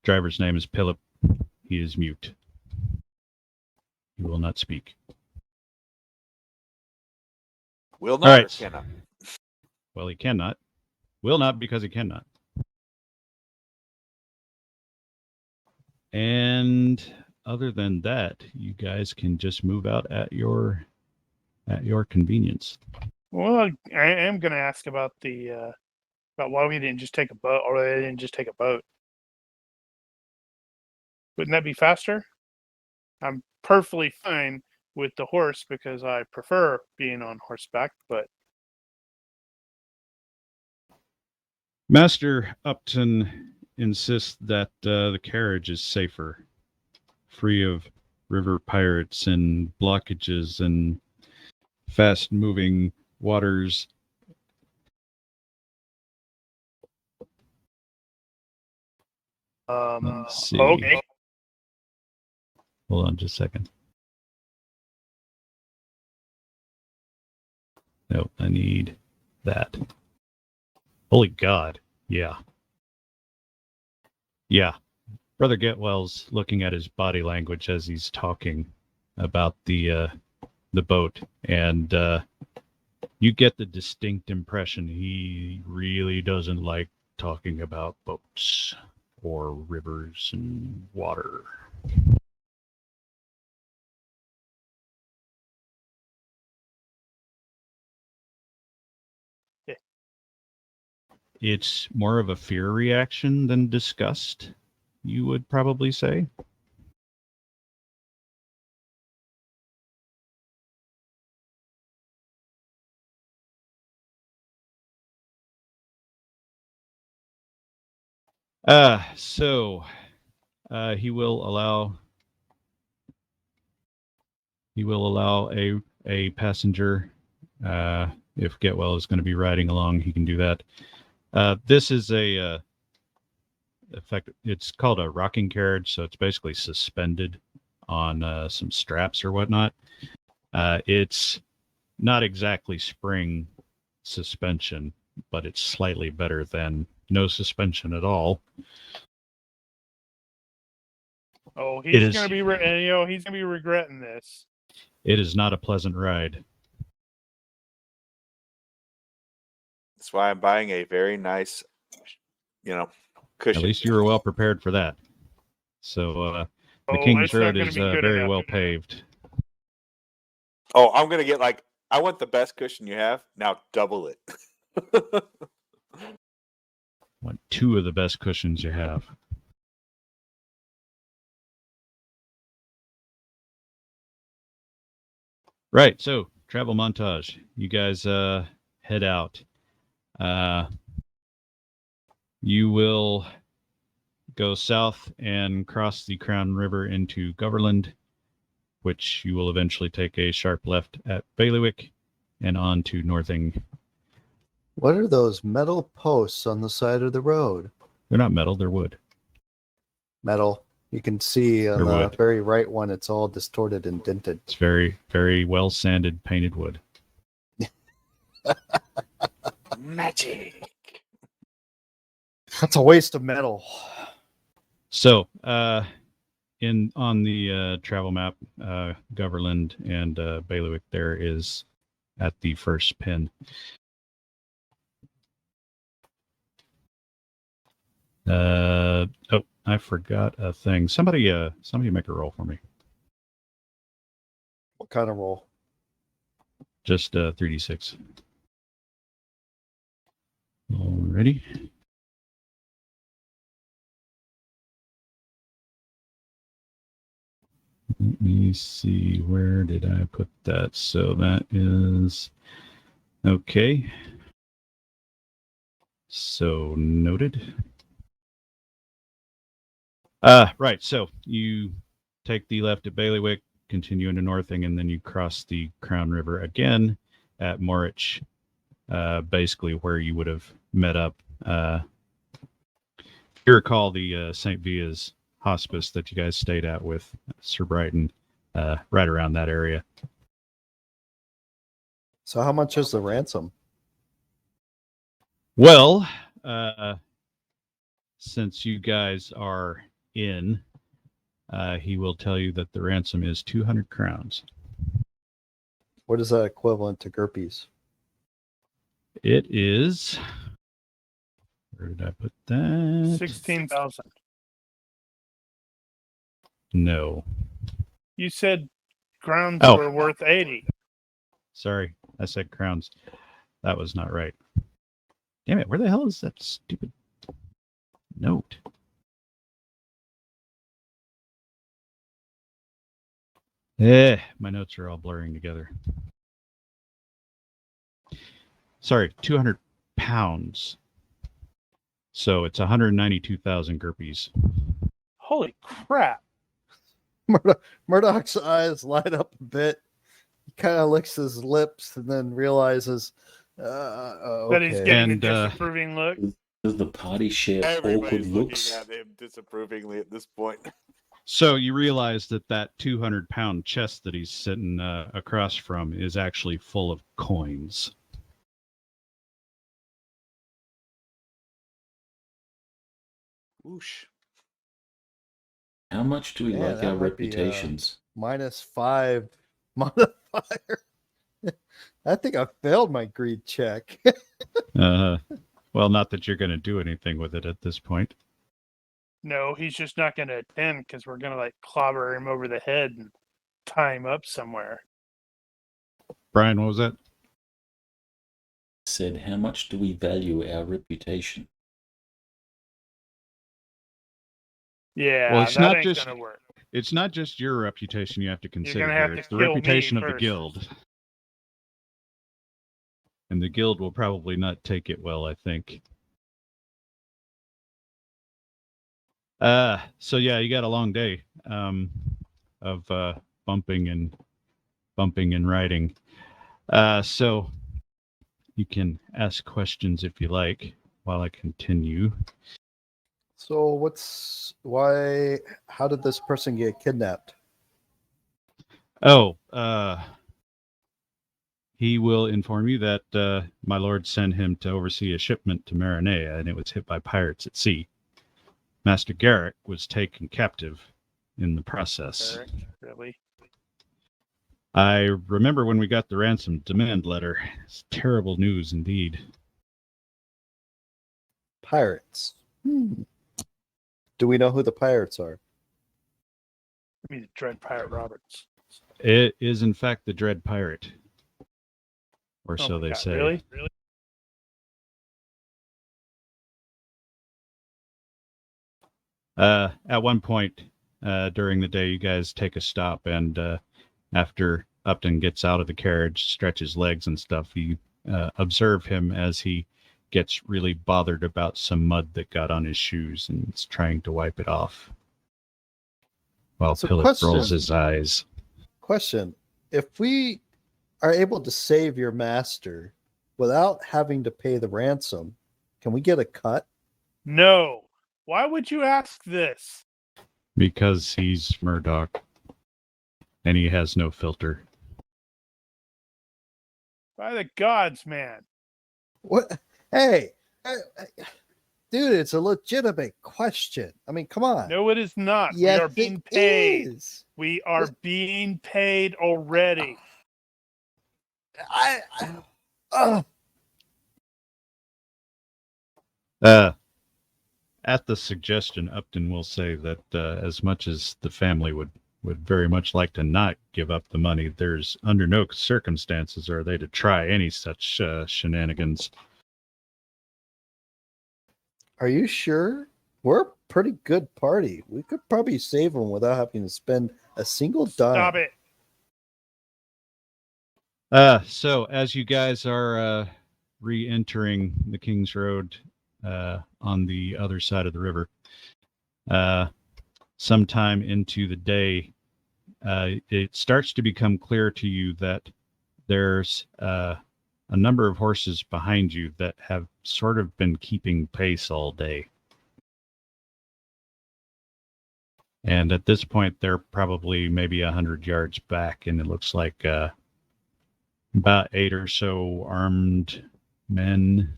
Driver's name is Philip. He is mute. He will not speak. Will not All right. or cannot? Well, he cannot. Will not because he cannot. And other than that, you guys can just move out at your convenience. Well, I am going to ask about about why we didn't just take a boat, or they didn't just take a boat. Wouldn't that be faster? I'm perfectly fine with the horse because I prefer being on horseback, but Master Upton insists that the carriage is safer, free of river pirates and blockages and fast-moving waters. Let's see. okay. Hold on just a second. Nope, I need that. Holy God. Yeah. Yeah. Brother Getwell's looking at his body language as he's talking about the boat, and you get the distinct impression he really doesn't like talking about boats or rivers and water. It's more of a fear reaction than disgust, you would probably say. So he will allow a passenger, if Getwell is going to be riding along, he can do that. This is a effect. It's called a rocking carriage, so it's basically suspended on some straps or whatnot. It's not exactly spring suspension, but it's slightly better than no suspension at all. Oh, It he's is- gonna be he's gonna be regretting this. It is not a pleasant ride. That's why I'm buying a very nice, cushion. At least you were well prepared for that. So the Oh, King's it's not Road gonna is be good very enough. well paved. Oh, I'm gonna get I want the best cushion you have. Now double it. Want 2 of the best cushions you have. Right, so travel montage. You guys head out. You will go south and cross the Crown River into Goverland, which you will eventually take a sharp left at Bailiwick and on to Northing. What are those metal posts on the side of the road? They're not metal, they're wood. Metal. You can see on They're the wood. very right one, it's all distorted and dented. It's very, very well sanded, painted wood. Magic. That's a waste of metal. So, on the travel map, Goverland and Bailiwick there is at the first pin. Oh, I forgot a thing. Somebody make a roll for me. What kind of roll? Just 3d6. Alrighty. Let me see, where did I put that? So that is okay. So noted. Right. So you take the left at Bailiwick, continue into Northing, and then you cross the Crown River again at Morich, basically where you would have met up. If you recall the St. Via's hospice that you guys stayed at with Sir Brighton, right around that area. So how much is the ransom? Well, since you guys are in, he will tell you that the ransom is 200 crowns. What is that equivalent to GURPS? It is. Where did I put that? 16,000. No. You said grounds Oh. were worth 80. Sorry, I said crowns. That was not right. Damn it, where the hell is that stupid note? My notes are all blurring together. Sorry, 200 pounds. So it's 192,000 GURPS. Holy crap. Murdoch's eyes light up a bit. He kind of licks his lips and then realizes That he's okay. getting And, a disapproving look. Does the party share awkward Everybody's looks? looking at him disapprovingly at this point. So you realize that 200-pound chest that he's sitting across from is actually full of coins. Whoosh. How much do we Man, like that our might be, reputations? -5 modifier. I think I failed my greed check. Well, not that you're going to do anything with it at this point. No, he's just not going to attend because we're going to clobber him over the head and tie him up somewhere. Brian, what was that? said, how much do we value our reputation? Yeah, Well, it's that not ain't just gonna work. it's not just your reputation you have to consider gonna have here. to It's the kill me reputation of the first. guild. And the guild will probably not take it well, I think. So yeah, you got a long day of bumping and riding. So you can ask questions if you like while I continue. So how did this person get kidnapped? Oh, he will inform you that my lord sent him to oversee a shipment to Marinea, and it was hit by pirates at sea. Master Garrick was taken captive in the process. Eric, really? I remember when we got the ransom demand letter. It's terrible news indeed. Pirates. Do we know who the pirates are? I mean, Dread Pirate Roberts. It is, in fact, the Dread Pirate. Or Oh so my they God, say. Really? At one point during the day, you guys take a stop, and after Upton gets out of the carriage, stretches legs and stuff, you observe him as he gets really bothered about some mud that got on his shoes and is trying to wipe it off. While So Pilip question. rolls his eyes. Question. If we are able to save your master without having to pay the ransom, can we get a cut? No. Why would you ask this? Because he's Murdoch. And he has no filter. By the gods, man. What? Hey, dude, it's a legitimate question. I mean, come on. No, it is not. Yes, we are being it paid. is. We are being paid already. At the suggestion, Upton will say that as much as the family would very much like to not give up the money, there's under no circumstances are they to try any such shenanigans. Are you sure? We're a pretty good party. We could probably save them without having to spend a single dime. Stop it. So as you guys are re-entering the King's Road on the other side of the river, sometime into the day, it starts to become clear to you that there's a number of horses behind you that have sort of been keeping pace all day. And at this point, they're probably maybe 100 yards back, and it looks like about 8 or so armed men.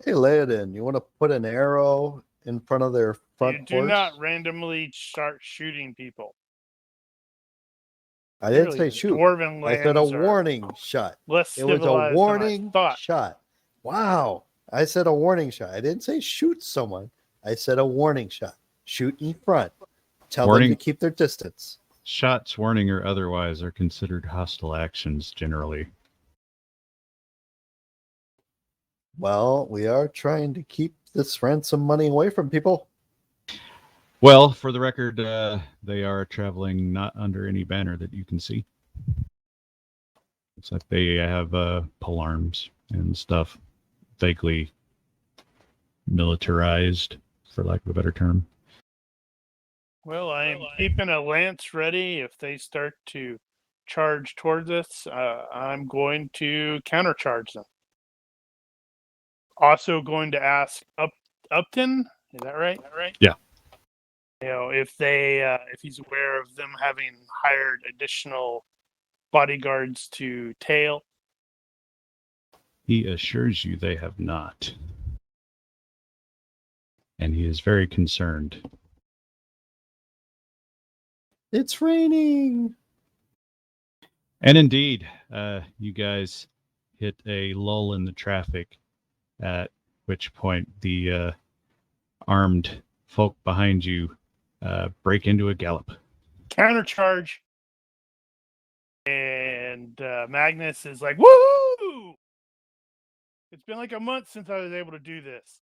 Hey, Laodin, you want to put an arrow in front of their front You do horse? not randomly start shooting people. I didn't Clearly, say shoot. Dwarven I said a lands are warning shot. Less It was a civilized warning than I thought. shot. Wow. I said a warning shot. I didn't say shoot someone. I said a warning shot. Shoot in front. Tell Warning. them to keep their distance. Shots, warning, or otherwise, are considered hostile actions generally. Well, we are trying to keep this ransom money away from people. Well, for the record, they are traveling not under any banner that you can see. Looks like they have pole arms and stuff, vaguely militarized, for lack of a better term. Well, I am keeping a lance ready. If they start to charge towards us, I'm going to countercharge them. Also going to ask Upton, is that right? Yeah. You know, if he's aware of them having hired additional bodyguards to tail. He assures you they have not. And he is very concerned. It's raining. And indeed, you guys hit a lull in the traffic, at which point the armed folk behind you break into a gallop. Countercharge. Magnus is like, woo! It's been like a month since I was able to do this.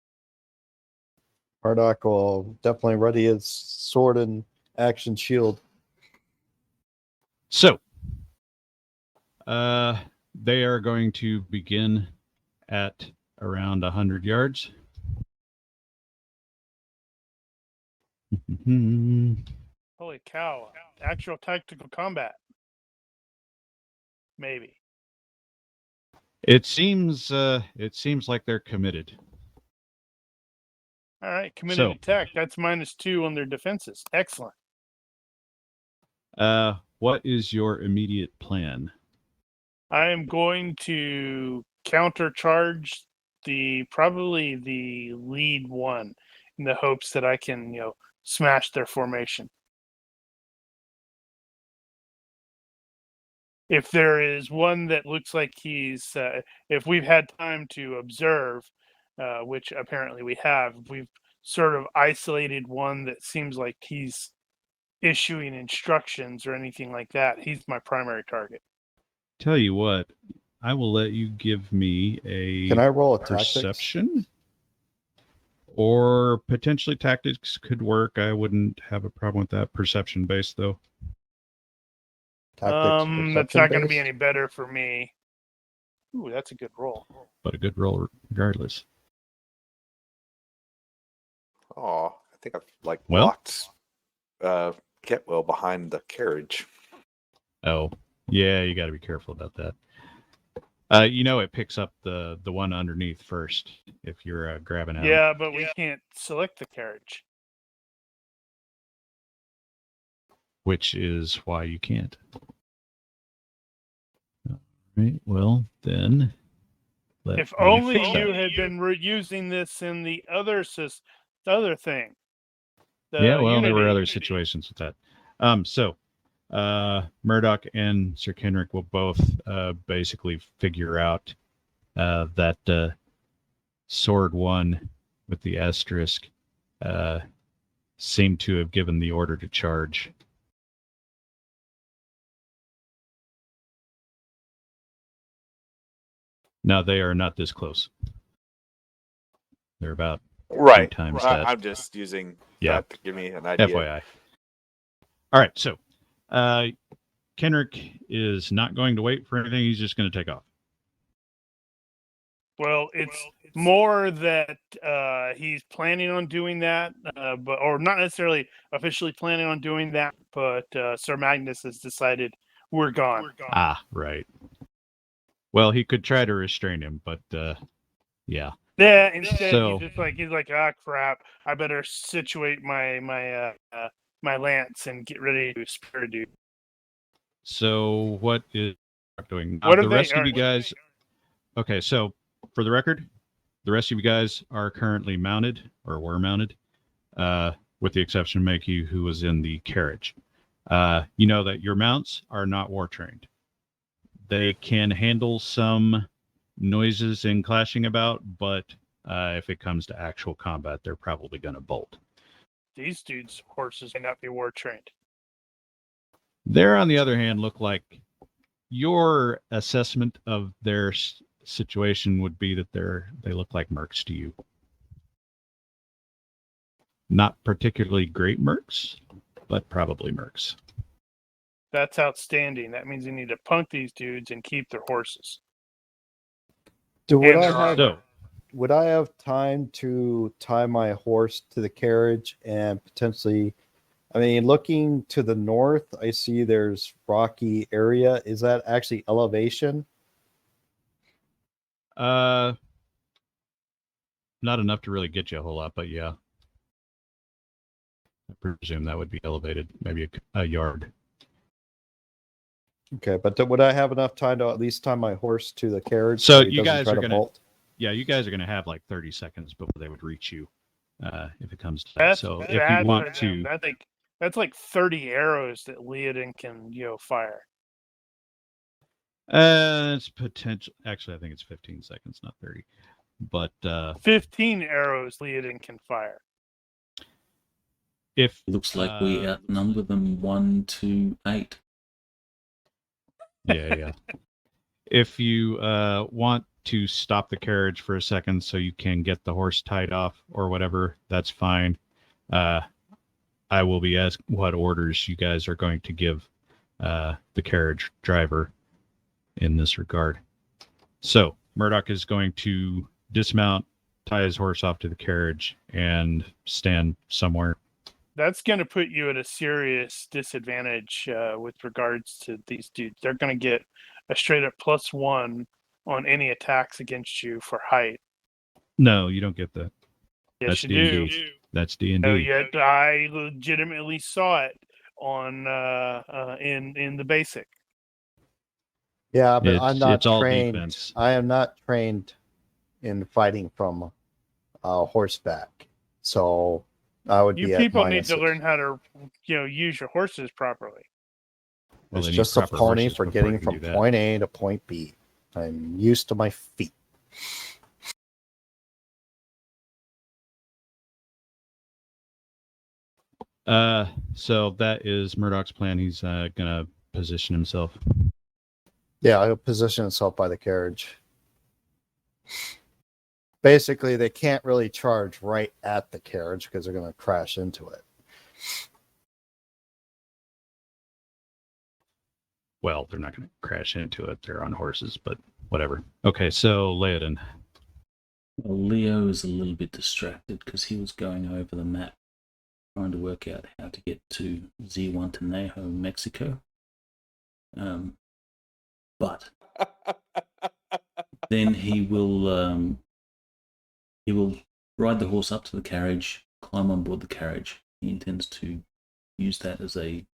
Murdoch will definitely ready his sword and action shield. So, they are going to begin at around 100 yards. Holy cow. Actual tactical combat. Maybe. It seems like they're committed. All right, committed So- attack. That's -2 on their defenses. Excellent. What is your immediate plan? I am going to countercharge probably the lead one in the hopes that I can, smash their formation. If there is one that looks like he's, if we've had time to observe, which apparently we have, we've sort of isolated one that seems like he's issuing instructions or anything like that. He's my primary target. Tell you what, I will let you give me a Can I roll a tactics? perception, or potentially tactics could work. I wouldn't have a problem with that. Perception based though. Tactics, That's not going to be perception-based? any better for me. Ooh, that's a good roll. But a good roll regardless. Oh, I think I've Well? locked Getwell behind the carriage. Oh, yeah, you got to be careful about that. It picks up the one underneath first if you're grabbing out. Yeah, but we can't select the carriage. Which is why you can't. All right. Well, then. If only you had been using this in the other the other thing. There were Unity. other situations with that. So Murdoch and Sir Kenrick will both basically figure out that sword one with the asterisk seemed to have given the order to charge. Now they are not this close. They're about Right. times that. I'm just using Yeah. that to give me an idea. FYI. All right, so Kenrick is not going to wait for anything. He's just going to take off. Well, it's more that he's planning on doing that, or not necessarily officially planning on doing that, but Sir Magnus has decided we're gone. Ah, right. Well, he could try to restrain him, but yeah. Yeah, instead So- he's like, ah, crap! I better situate my lance and get ready to spear a dude. So what is doing? What are The they- rest of are- you guys. Okay, so for the record, the rest of you guys are currently mounted or were mounted, with the exception of Makey, who was in the carriage. You know that your mounts are not war trained. They can handle some noises and clashing about, but if it comes to actual combat, they're probably going to bolt. These dudes' horses may not be war trained. There, on the other hand, look like your assessment of their situation would be that they look like mercs to you. Not particularly great mercs, but probably mercs. That's outstanding. That means you need to punk these dudes and keep their horses. Would I have time to tie my horse to the carriage and potentially, looking to the north, I see there's rocky area. Is that actually elevation? Not enough to really get you a whole lot, but yeah. I presume that would be elevated, maybe a yard. Okay, but would I have enough time to at least tie my horse to the carriage? So he you doesn't guys try are to gonna, bolt? yeah, you guys are gonna have like 30 seconds before they would reach you, if it comes to that. So if bad you for want them. to, That's like 30 arrows that Leodin can fire. it's potential. Actually, I think it's 15 seconds, not 30. But 15 arrows Leodin can fire. if Looks like we outnumber them 1 to 8. yeah. If you want to stop the carriage for a second so you can get the horse tied off or whatever, that's fine. I will be asked what orders you guys are going to give the carriage driver in this regard. So Murdoch is going to dismount, tie his horse off to the carriage, and stand somewhere. That's going to put you at a serious disadvantage with regards to these dudes. They're going to get a straight up +1 on any attacks against you for height. No, you don't get that. Yes, That's you D&D. do. That's D&D. Oh, yet I legitimately saw it on in the basic. Yeah, but I'm not it's all trained. defense. I am not trained in fighting from horseback, so I would You be at people need to minuses. learn how to, use your horses properly. Well, It's they need just a proper pony horses for before you getting can from do that. point A to point B. I'm used to my feet. So that is Murdoch's plan. He's gonna position himself. Yeah, he'll position himself by the carriage. Basically, they can't really charge right at the carriage because they're going to crash into it. Well, they're not going to crash into it. They're on horses, but whatever. Okay, so Laodin. Well, Leo is a little bit distracted because he was going over the map, trying to work out how to get to Zihuatanejo, Mexico. But then he will ride the horse up to the carriage, climb on board the carriage. He intends to use that as a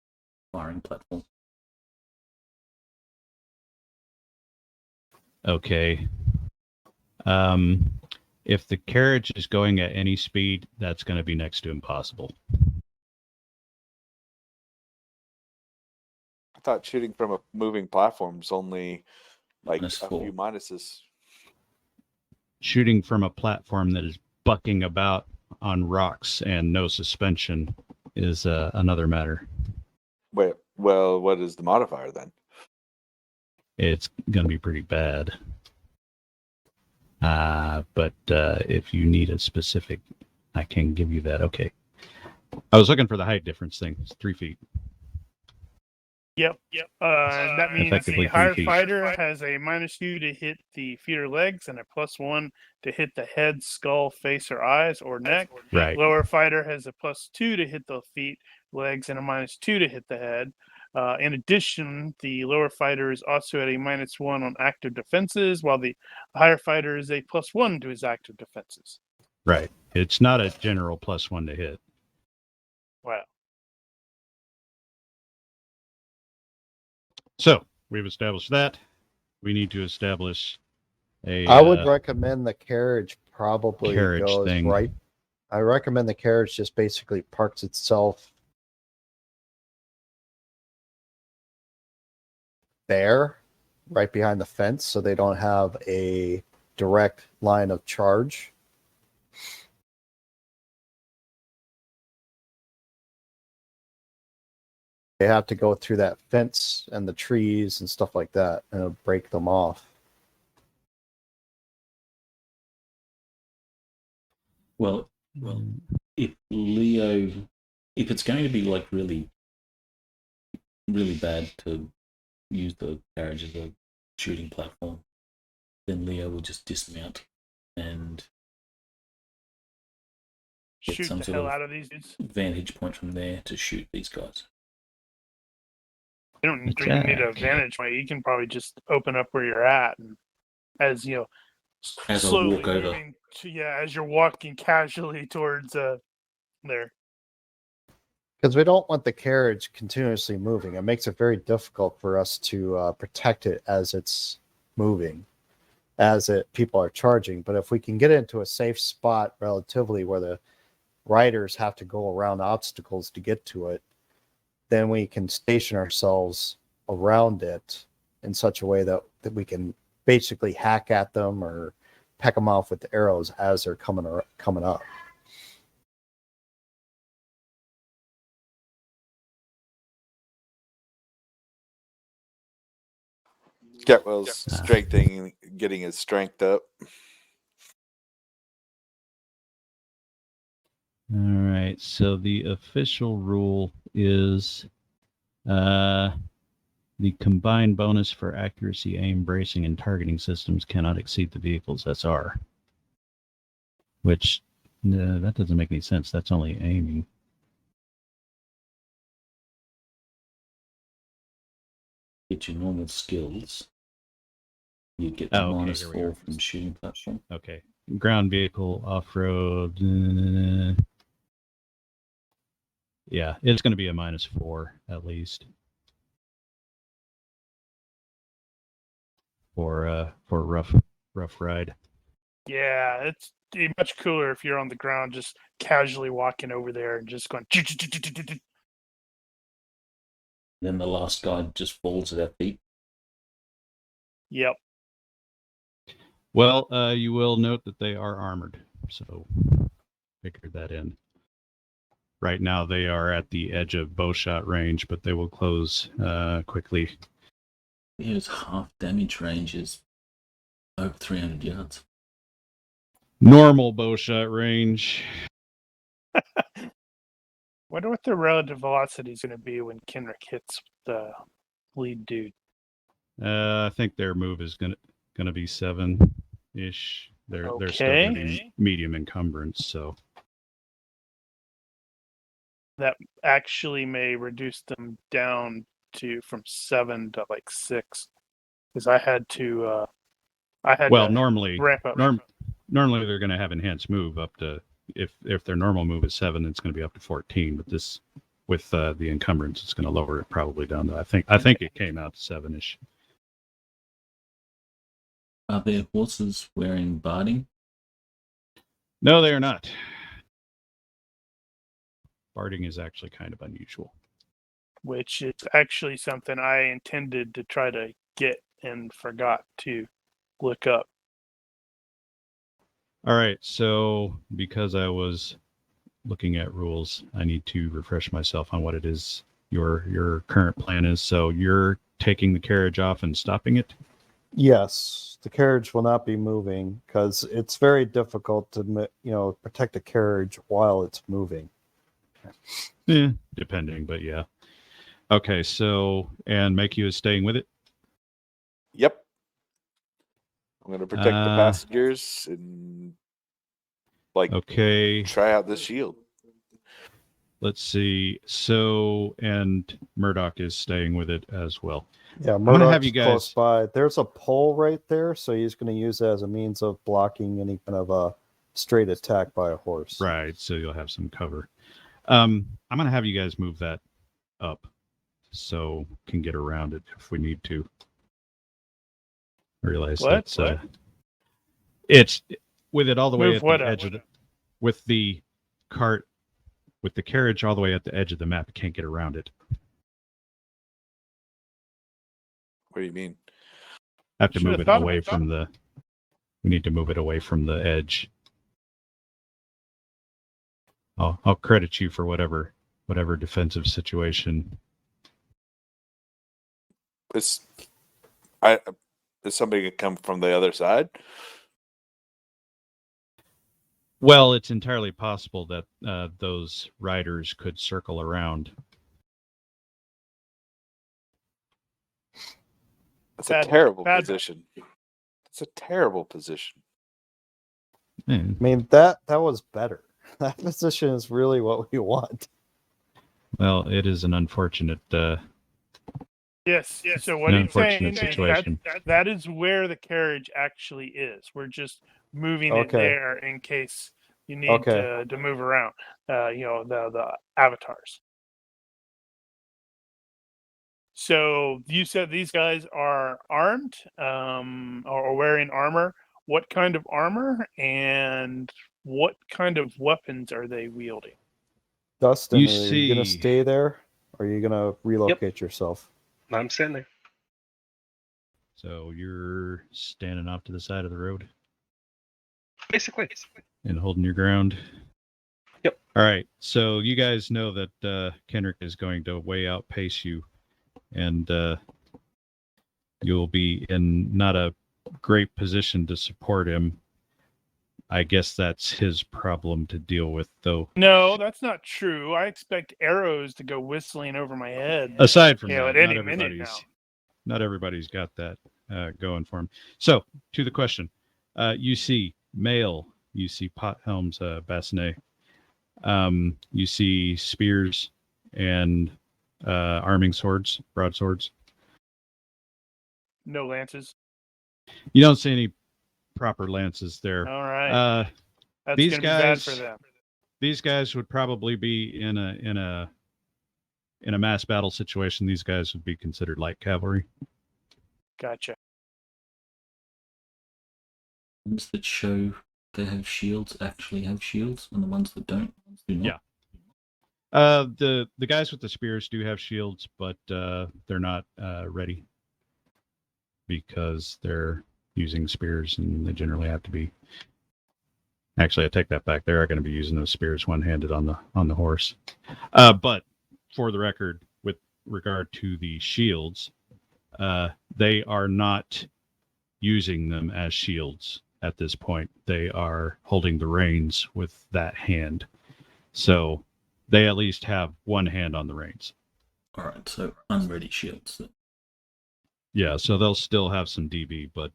firing platform. Okay. If the carriage is going at any speed, that's going to be next to impossible. I thought shooting from a moving platform is only like a -4. few minuses. Shooting from a platform that is bucking about on rocks and no suspension is another matter. Wait, well, what is the modifier then? It's going to be pretty bad. But if you need a specific, I can give you that. Okay. I was looking for the height difference thing. It's 3 feet. Yep. That means Effectively the higher 3 feet. fighter has a -2 to hit the feet or legs and a +1 to hit the head, skull, face, or eyes or neck. Right. Lower fighter has a +2 to hit the feet, legs, and a -2 to hit the head. In addition, the lower fighter is also at a -1 on active defenses, while the higher fighter is a +1 to his active defenses. Right. It's not a general +1 to hit. Wow. So we've established that. We need to establish a I would recommend the carriage probably carriage goes thing. right. I recommend the carriage just basically parks itself there, right behind the fence, so they don't have a direct line of charge. They have to go through that fence and the trees and stuff like that, and it'll break them off. Well, if it's going to be like really, really bad to use the carriage as a shooting platform, then Leo will just dismount and get Shoot some the sort hell of out of these dudes. vantage point from there to shoot these guys. You don't even need a vantage point. You can probably just open up where you're at, and as you know, As I slowly walk over. moving as you're walking casually towards there. Because we don't want the carriage continuously moving. It makes it very difficult for us to protect it as it's moving, people are charging. But if we can get it into a safe spot relatively where the riders have to go around obstacles to get to it, then we can station ourselves around it in such a way that we can basically hack at them or peck them off with the arrows as they're coming up. Getwell's strengthening, getting his strength up. All right. So the official rule is the combined bonus for accuracy, aim, bracing, and targeting systems cannot exceed the vehicle's SR. Which, that doesn't make any sense. That's only aiming. Get your normal skills. You get the Oh, okay, minus here we 4 are. from shooting platform. Okay. Ground vehicle, off-road. Yeah, it's going to be a -4 at least for rough ride. Yeah, it's much cooler if you're on the ground, just casually walking over there and just going. Then the last guy just falls at our feet. Yep. Well, you will note that they are armored, so figure that in. Right now, they are at the edge of bowshot range, but they will close quickly. His half damage range is over 300 yards. Normal bowshot range. Wonder what the relative velocity is going to be when Kenrick hits the lead dude. I think their move is gonna be 7-ish. They're still going to be medium encumbrance, so That actually may reduce them down from 7 to like 6, because I had to normally ramp up. Normally they're going to have enhanced move up to, if their normal move is 7, it's going to be up to 14. But this, with the encumbrance, it's going to lower it probably down to, I think it came out to 7-ish. Are their horses wearing barding? No, they are not. Barding is actually kind of unusual. Which is actually something I intended to try to get and forgot to look up. All right, so because I was looking at rules, I need to refresh myself on what it is your current plan is. So you're taking the carriage off and stopping it? Yes, the carriage will not be moving because it's very difficult to, protect a carriage while it's moving. Yeah, depending, but yeah. Okay, so, and Makyu is staying with it? Yep. I'm going to protect the passengers and try out the shield. Let's see. So, and Murdoch is staying with it as well. Yeah, Murdoch's close by. There's a pole right there, so he's going to use it as a means of blocking any kind of a straight attack by a horse. Right, so you'll have some cover. I'm going to have you guys move that up so can get around it if we need to. I realize that's it's with it all the way at the edge of the, with the cart, with the carriage all the way at the edge of the map. You can't get around it. What do you mean? I have to move it away from the. We need to move it away from the edge. I'll credit you for whatever defensive situation. Is somebody gonna come from the other side? Well, it's entirely possible that those riders could circle around. That's a terrible position. It's a terrible position. I mean, that was better. That position is really what we want. Well, it is an unfortunate. Yes. So what he's saying situation. That is where the carriage actually is. We're just moving it there in case you need to move around. The avatars. So you said these guys are armed, or wearing armor. What kind of armor and what kind of weapons are they wielding? Dustin, are you going to stay there, or are you going to relocate yourself? I'm standing. So you're standing off to the side of the road? Basically. And holding your ground? Yep. All right. So you guys know that Kenrick is going to way outpace you. And you'll be in not a great position to support him. I guess that's his problem to deal with, though. No, that's not true. I expect arrows to go whistling over my head. Aside from You know, that, at any minute now. not everybody's got that going for him. So, to the question, you see male, you see pot helms, bassinet, you see spears and arming swords, broadswords. No lances. You don't see any proper lances there. All right. That's these gonna be bad guys- for them. These guys would probably be in a mass battle situation. These guys would be considered light cavalry. Gotcha. Ones that show they have shields actually have shields, and the ones that don't do not. Yeah. The guys with the spears do have shields, but they're not ready because they're using spears, and they generally have to be. Actually, I take that back. They are going to be using those spears one-handed on the horse. But for the record, with regard to the shields, they are not using them as shields at this point. They are holding the reins with that hand. So they at least have one hand on the reins. All right, so unready shields. Yeah, so they'll still have some DB, but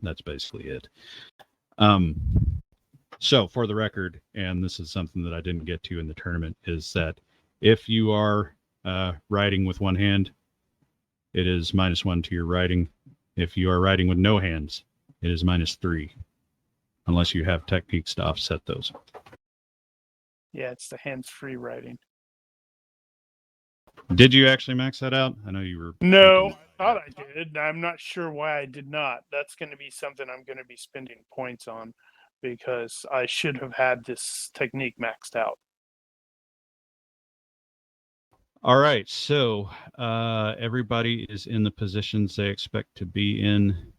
that's basically it. So for the record, and this is something that I didn't get to in the tournament, is that if you are riding with one hand, it is -1 to your riding. If you are riding with no hands, it is -3, unless you have techniques to offset those. Yeah, it's the hands-free writing. Did you actually max that out? I know you were. No, thinking- I thought I did. I'm not sure why I did not. That's going to be something I'm going to be spending points on because I should have had this technique maxed out. All right, so everybody is in the positions they expect to be in.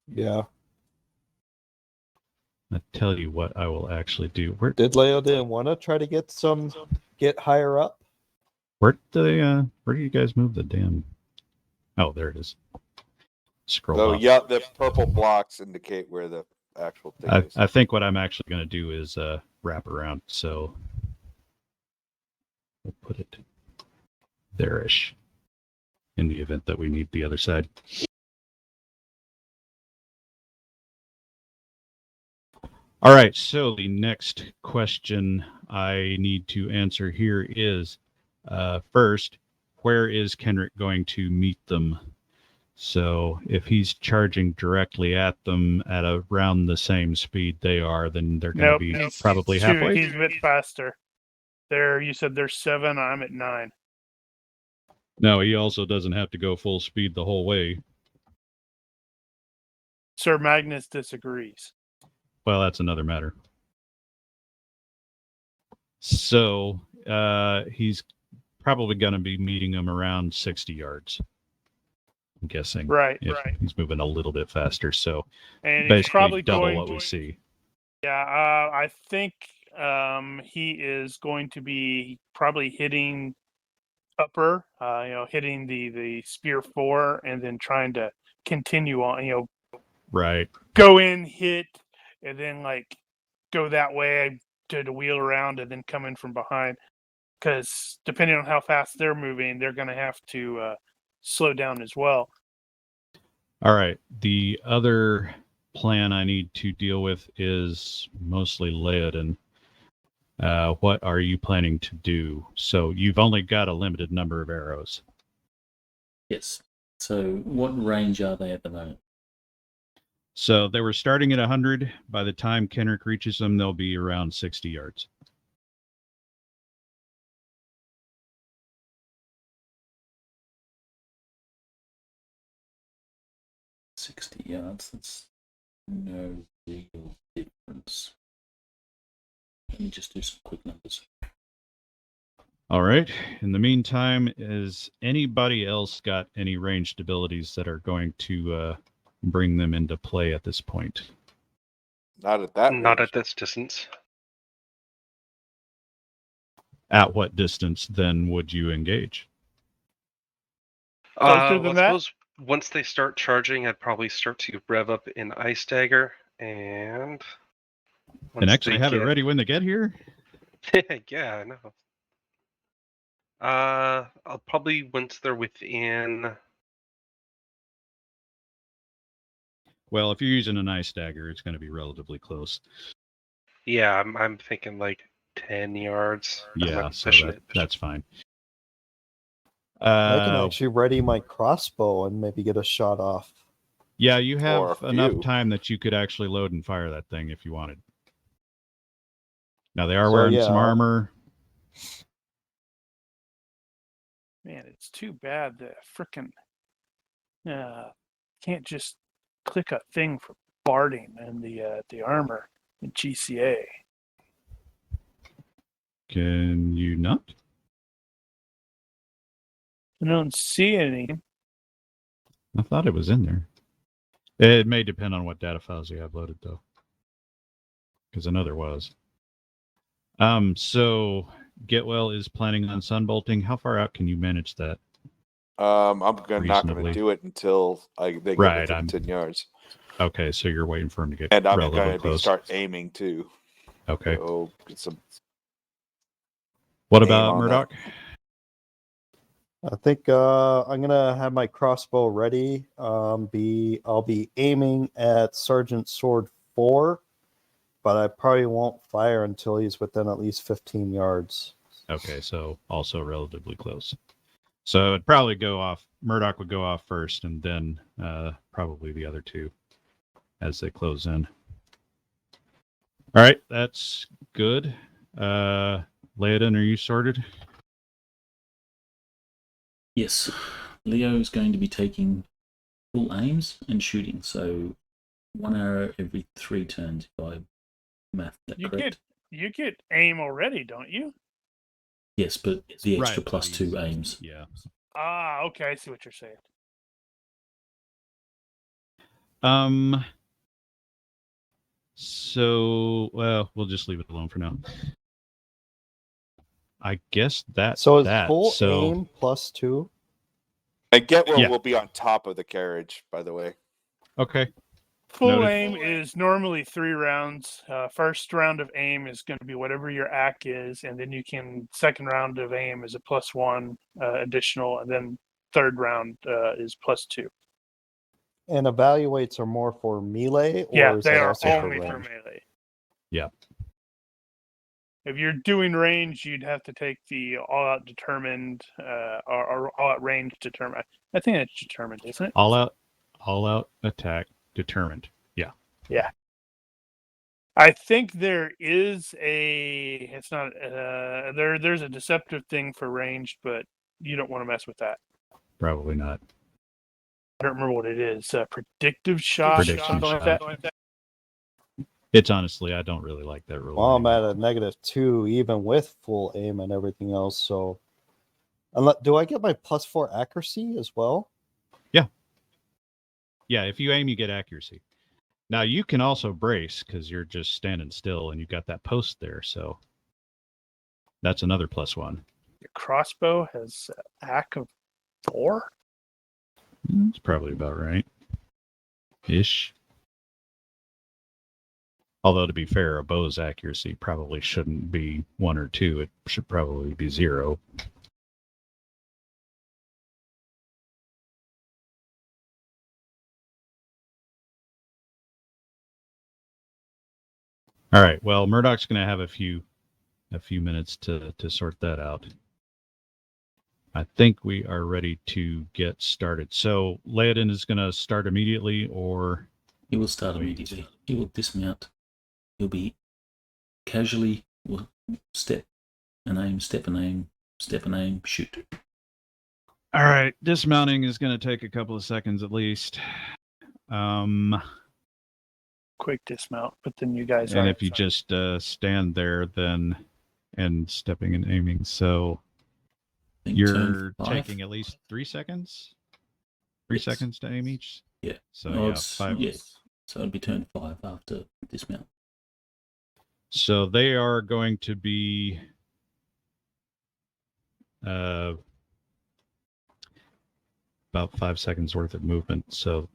Yeah. I tell you what I will actually do. Did Leo didn't want to try to get higher up? Where do you guys move the damn? Oh, there it is. Scroll So up. yeah, the purple blocks indicate where the actual thing is. I think what I'm actually going to do is wrap around. So we'll put it there-ish in the event that we need the other side. All right, so the next question I need to answer here is, first, where is Kenrick going to meet them? So if he's charging directly at them at around the same speed they are, then they're going to be probably halfway. He's a bit faster. There, you said there's 7. I'm at 9. No, he also doesn't have to go full speed the whole way. Sir Magnus disagrees. Well, that's another matter. So he's probably going to be meeting them around 60 yards. I'm guessing. Right. He's moving a little bit faster, so And he's basically probably double going what we see. Yeah, I think he is going to be probably hitting upper, hitting the spear 4, and then trying to continue on, Right. go in, hit, and then go that way to wheel around and then come in from behind. Because depending on how fast they're moving, they're going to have to slow down as well. All right. The other plan I need to deal with is mostly Leoden. What are you planning to do? So you've only got a limited number of arrows. Yes. So what range are they at the moment? So they were starting at 100. By the time Kenrick reaches them, they'll be around 60 yards. $60 yards. That's no real difference. Let me just do some quick numbers. All right. In the meantime, has anybody else got any ranged abilities that are going to bring them into play at this point? Not at that. Not range. at this distance. At what distance then would you engage? Closer than I that? suppose once they start charging, I'd probably start to rev up in Ice Dagger, and And once actually they have it get- ready when they get here. yeah, I know. I'll probably once they're within. Well, if you're using an ice dagger, it's going to be relatively close. Yeah, I'm thinking like 10 yards. I'm Yeah, not so pushing it. that's fine. I can actually ready my crossbow and maybe get a shot off. Yeah, you Or have a enough few. time that you could actually load and fire that thing if you wanted. Now they are So, wearing yeah, some armor. Man, it's too bad that frickin' can't just click a thing for barding and the armor in GCA. Can you not? I don't see any. I thought it was in there. It may depend on what data files you uploaded, though, because I know there was. So Getwell is planning on sunbolting. How far out can you manage that? I'm not going Reasonably. to do it until they get Right, within I'm- 10 yards. Okay, so you're waiting for him to get And I'm relatively going to close. start aiming too. Okay. So get some. What aim about on that. Murdoch? I think I'm gonna have my crossbow ready. I'll be aiming at Sergeant Sword 4, but I probably won't fire until he's within at least 15 yards. Okay, so also relatively close. So it'd probably go off. Murdoch would go off first, and then probably the other two as they close in. All right, that's good. Laodin, are you sorted? Yes, Leo is going to be taking full aims and shooting, so 1 arrow every 3 turns, if I math that You correct. get aim already, don't you? Yes, but the extra Right, plus but 2 he's- aims. Yeah. Ah, okay, I see what you're saying. So, well, we'll just leave it alone for now. I guess that's So is that. full So, aim plus 2? And Getwell Yeah. will be on top of the carriage, by the way. okay. Full Noted. aim is normally 3 rounds. First round of aim is going to be whatever your AC is, and then you can second round of aim is a +1 additional, and then third round is +2. And evaluates are more for melee, or Yeah, is they that are also only for for range? melee. Yeah. If you're doing range, you'd have to take the all-out determined or all-out range determined. I think that's determined, isn't it? All out attack determined. Yeah. Yeah. I think there is a. It's not. There's a deceptive thing for ranged, but you don't want to mess with that. Probably not. I don't remember what it is. Predictive shot, Prediction something shot. like that. It's honestly, I don't really like that rule. Well, I'm anymore. at a -2, even with full aim and everything else. So, do I get my +4 accuracy as well? Yeah, if you aim, you get accuracy. Now you can also brace because you're just standing still and you've got that post there. So that's another +1. Your crossbow has AC of 4. It's probably about right. Ish. Although to be fair, a bow's accuracy probably shouldn't be 1 or 2. It should probably be 0. All right. Well, Murdoch's going to have a few minutes to sort that out. I think we are ready to get started. So Laodin is going to start immediately, or He will start Wait. immediately. He will dismount. He'll be casually will step and aim, step and aim, step and aim, shoot. all right. Dismounting is going to take a couple of seconds at least. Quick dismount, but then you guys And are. if you just stand there, then and stepping and aiming, so I think you're turn 5. taking at least 3 seconds. 3 Yes. seconds to aim each. Yeah. So Oh, yeah, it's- 5. yeah. So it'll be turn 5 after dismount. So they are going to be about 5 seconds worth of movement. So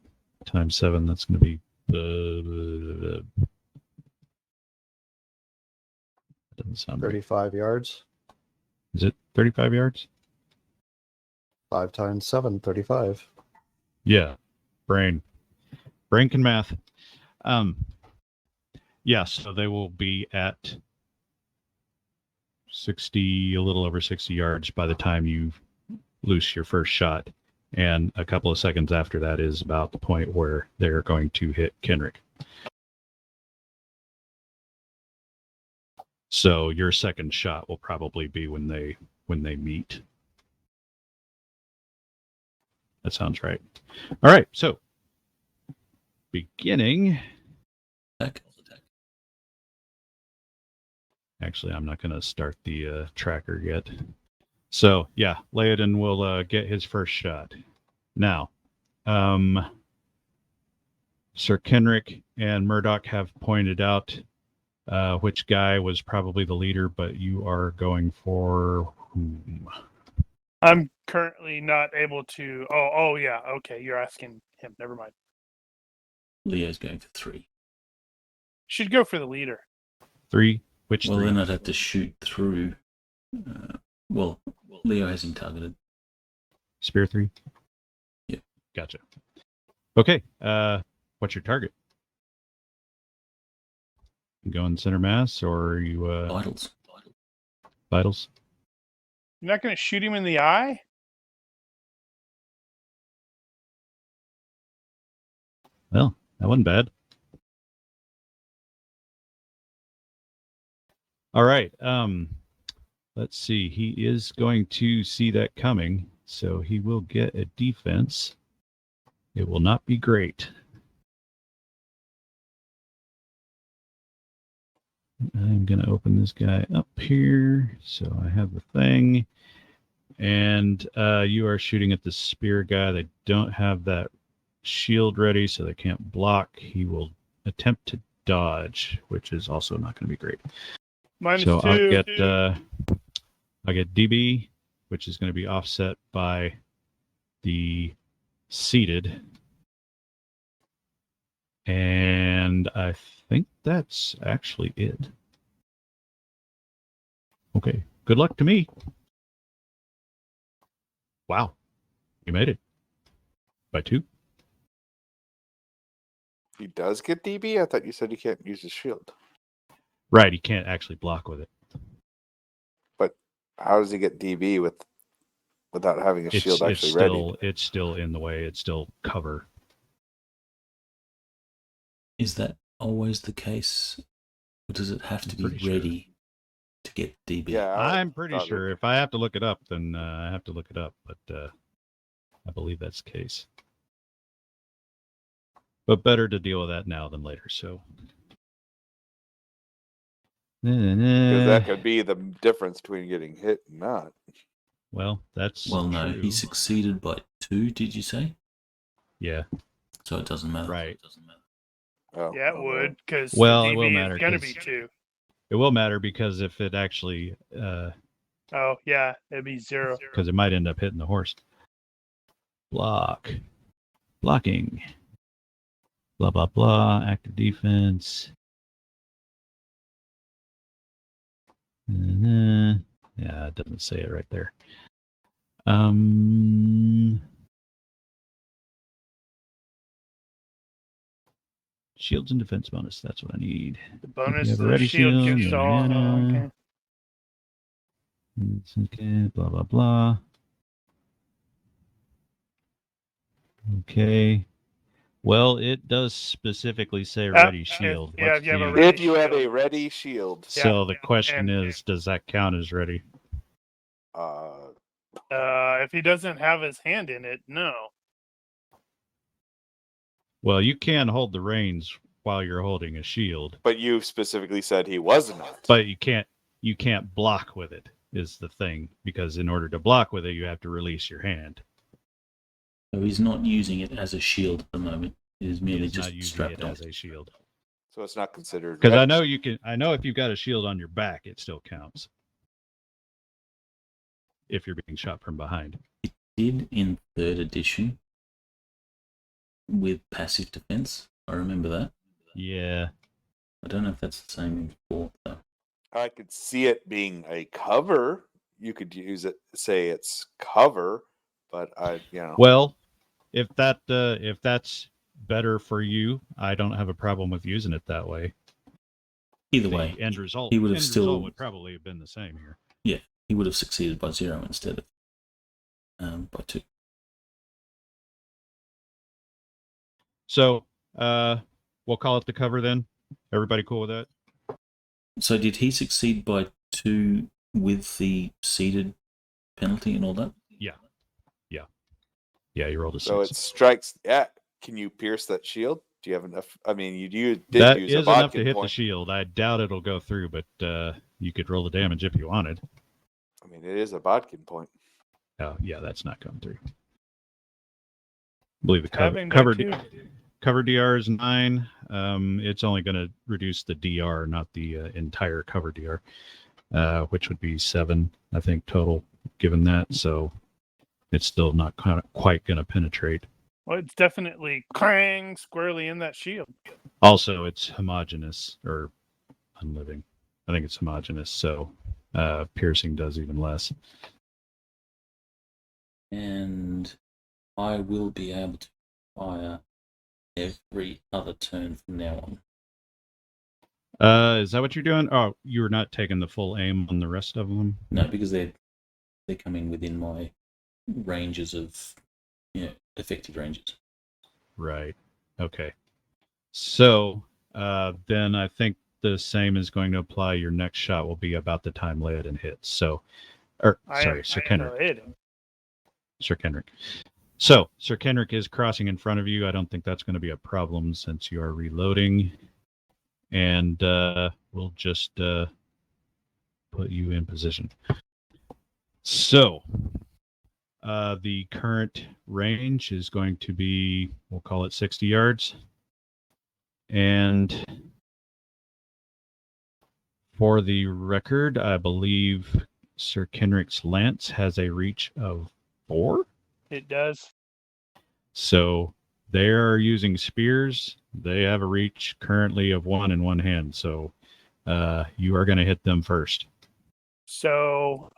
times 7, that's going to be. That doesn't sound right. 35 yards. Is it 35 yards? 5 times 7, 35. Yeah. Brain can math. Yeah, so they will be at 60, a little over 60 yards by the time you loose your first shot. And a couple of seconds after that is about the point where they're going to hit Kenrick. So your second shot will probably be when they meet. That sounds right. All right, so beginning. Attack. Actually, I'm not going to start the tracker yet. So yeah, Laodin will get his first shot. Now, Sir Kenrick and Murdoch have pointed out which guy was probably the leader, but you are going for whom? I'm currently not able to. Oh yeah. Okay, you're asking him. Never mind. Leo's going for 3. Should go for the leader. 3? Which Well, 3? then I'd have to shoot through. Well, Leo has him targeted. Spear 3? Yeah. Gotcha. Okay. What's your target? You going center mass, or are you Vitals. vitals? You're not going to shoot him in the eye? Well, that wasn't bad. All right. Let's see. He is going to see that coming, so he will get a defense. It will not be great. I'm going to open this guy up here, so I have the thing. And you are shooting at the spear guy. They don't have that shield ready, so they can't block. He will attempt to dodge, which is also not going to be great. -2. I'll get DB, which is going to be offset by the seated. And I think that's actually it. Okay. Good luck to me. Wow. You made it. By 2. He does get DB? I thought you said he can't use his shield. Right. He can't actually block with it. But how does he get DB without having a shield actually ready? It's still in the way. It's still cover. Is that always the case? Or does it have to be Pretty sure. ready to get DB? Yeah, I'm pretty sure. If I have to look it up, then I have to look it up. But I believe that's the case. But better to deal with that now than later. So. because that could be the difference between getting hit and not. Well, that's Well, no, true. he succeeded by 2, did you say? Yeah. So it doesn't matter. Right. It doesn't matter. Oh, Yeah, it would, because Well, it DB will matter, is going to 'cause- be 2. It will matter because if it actually, Oh, yeah, it'd be 0. because it might end up hitting the horse. Blocking. Blah blah blah. Active defense. Yeah, it doesn't say it right there. Shields and defense bonus. That's what I need. The bonus You to have a the ready shield shield, kicks yeah, off. yeah. Okay. It's okay. Blah blah blah. Okay. Well, it does specifically say ready shield. yeah, if you have a the- ready if you have a shield. ready shield, So the question and- is, does that count as ready? If he doesn't have his hand in it, no. Well, you can hold the reins while you're holding a shield, but you specifically said he was not. but you can't block with it is the thing, because in order to block with it, you have to release your hand. So he's not using it as a shield at the moment. It is merely He's just not using strapped it on. as a shield. So it's not considered. Because ready. I know if you've got a shield on your back, it still counts. If you're being shot from behind. did in 3rd edition with passive defense. I remember that. Yeah. I don't know if that's the same in 4th, though. I could see it being a cover. You could use it, say it's cover, but Well, if that's better for you, I don't have a problem with using it that way. Either The way, end result, he would have result would probably have been the same here. Yeah, he would have succeeded by 0 instead of by 2. So, we'll call it the cover then. Everybody cool with that? So did he succeed by 2 with the seeded penalty and all that? Yeah, you rolled a 6. So it strikes. Yeah, can you pierce that shield? Do you have enough? I mean, you did That use a is enough to bodkin hit the point. shield. I doubt it'll go through, but you could roll the damage if you wanted. I mean, it is a bodkin point. Oh, yeah, that's not going through. I believe the Having cover that too. cover DR is 9. It's only going to reduce the DR, not the entire cover DR, which would be 7, I think, total, given that. So it's still not quite going to penetrate. Well, it's definitely clang squarely in that shield. Also, it's homogeneous or unliving. I think it's homogeneous, so piercing does even less. And I will be able to fire every other turn from now on. Is that what you're doing? Oh, you're not taking the full aim on the rest of them? No, because they're coming within my ranges of affected ranges. Right. Okay. So then I think the same is going to apply. Your next shot will be about the time Laodin hits. So, Sir Kenrick. Sir Kenrick. So, Sir Kenrick is crossing in front of you. I don't think that's going to be a problem since you are reloading. And we'll just put you in position. So, the current range is going to be, we'll call it 60 yards. And for the record, I believe Sir Kenrick's lance has a reach of 4. It does. So they are using spears. They have a reach currently of 1 in one hand. So you are going to hit them first. So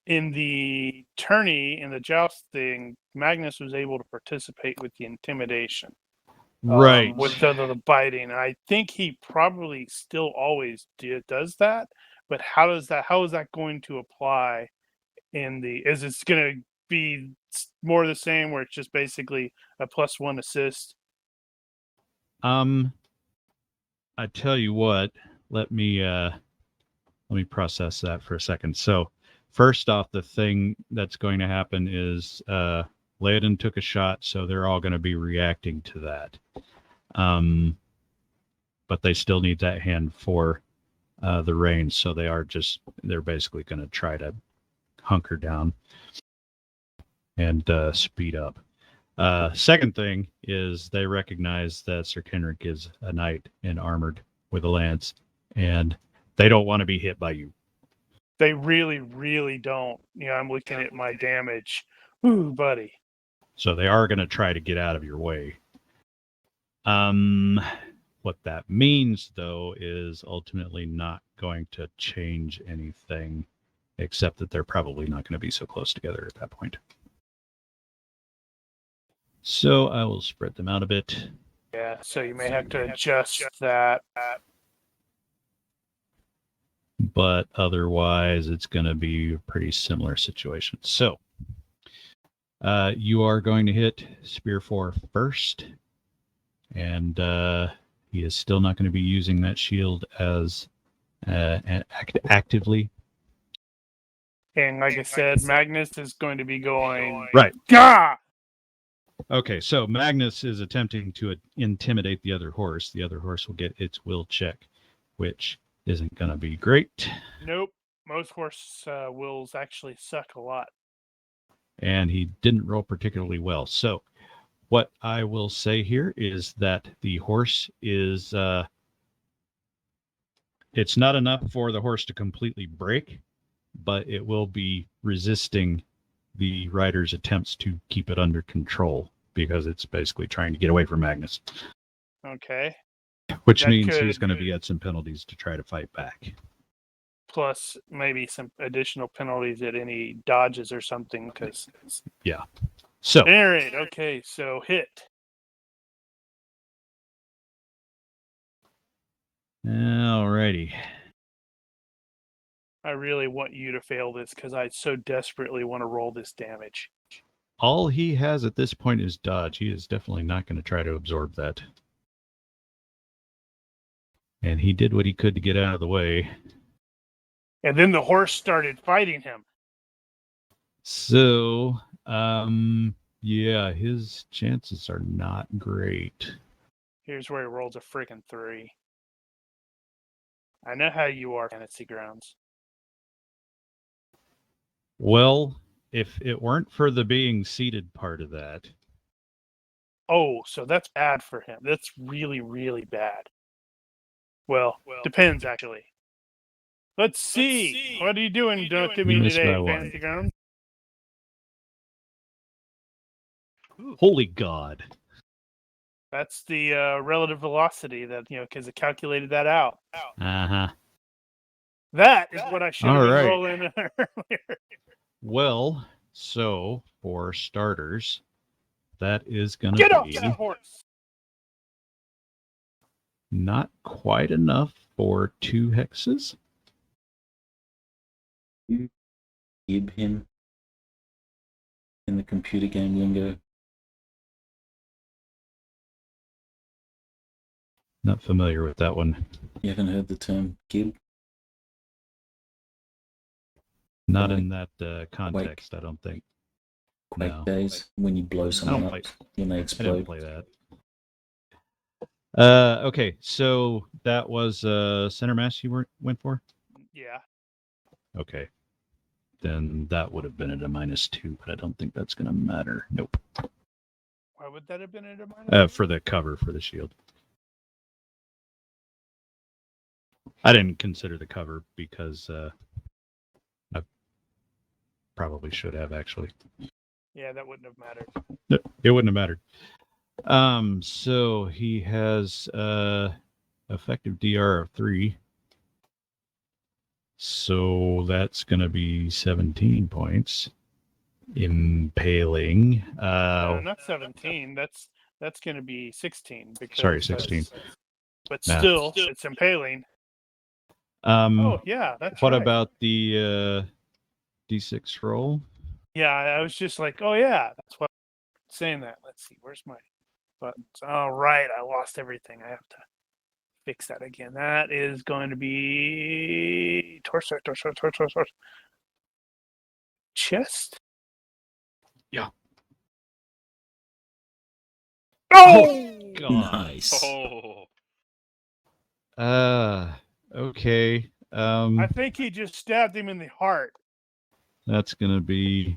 in the tourney, in the joust thing, Magnus was able to participate with the intimidation. Right. With the biting. I think he probably still always does that. But how is that going to apply is it going to be more the same where it's just basically a +1 assist? I tell you what, let me process that for a second. So first off, the thing that's going to happen is Laodin took a shot, so they're all going to be reacting to that. But they still need that hand for the range, so they're basically going to try to hunker down and speed up. Second thing is they recognize that Sir Kenrick is a knight and armored with a lance, and they don't want to be hit by you. They really, really don't. I'm looking at my damage. Ooh, buddy. So they are going to try to get out of your way. What that means, though, is ultimately not going to change anything, except that they're probably not going to be so close together at that point. So I will spread them out a bit. Yeah, so you may have to adjust that. But otherwise, it's going to be a pretty similar situation. So you are going to hit Spear 4 first. And he is still not going to be using that shield as actively. And like I said, Magnus is going to be going... Right. Gah! Okay, so Magnus is attempting to intimidate the other horse. The other horse will get its will check, which isn't going to be great. Nope. Most horse wills actually suck a lot. And he didn't roll particularly well. So what I will say here is that the horse is, it's not enough for the horse to completely break, but it will be resisting the rider's attempts to keep it under control, because it's basically trying to get away from Magnus. Okay. Which That means could- he's going to be at some penalties to try to fight back. Plus maybe some additional penalties at any dodges or something. Because So, Alright, okay, so hit. alrighty. I really want you to fail this because I so desperately want to roll this damage. All he has at this point is dodge. He is definitely not going to try to absorb that. And he did what he could to get out of the way. And then the horse started fighting him. So, yeah, his chances are not great. Here's where he rolls a freaking 3. I know how you are, Fantasy Grounds. Well, if it weren't for the being seated part of that, Oh, so that's bad for him. That's really, really bad. Well, depends actually. Let's see. What are you doing to You me missed today, by one. Fantasy Grounds? holy God. That's the relative velocity that, because it calculated that out. Uh-huh. That is what I should have All been right. rolling earlier. Well, so for starters, that is going Get to off be that horse! not quite enough for 2 hexes. Give him in the computer game lingo. Not familiar with that one. You haven't heard the term gib? Not Quake. in that context, I don't think. Quake No. days when you blow someone up play- when they I didn't explode. play that. Okay, so that was center mass you went for? Yeah. Okay. Then that would have been at a -2, but I don't think that's going to matter. Nope. Why would that have been at a minus? For the cover for the shield. I didn't consider the cover because I probably should have actually. Yeah, that wouldn't have mattered. No, it wouldn't have mattered. So he has effective DR of 3. So that's going to be 17 points. Impaling. No, not 17. That's going to be 16. Because Sorry, 16. But Math. still, it's impaling. Oh, yeah, that's what right. about the D6 roll? Yeah, I was just like, oh yeah, that's what I'm saying that. Let's see, where's my buttons? All right, I lost everything. I have to fix that again. That is going to be torso. Chest? Yeah. Oh! God. Nice. Okay. I think he just stabbed him in the heart. That's going to be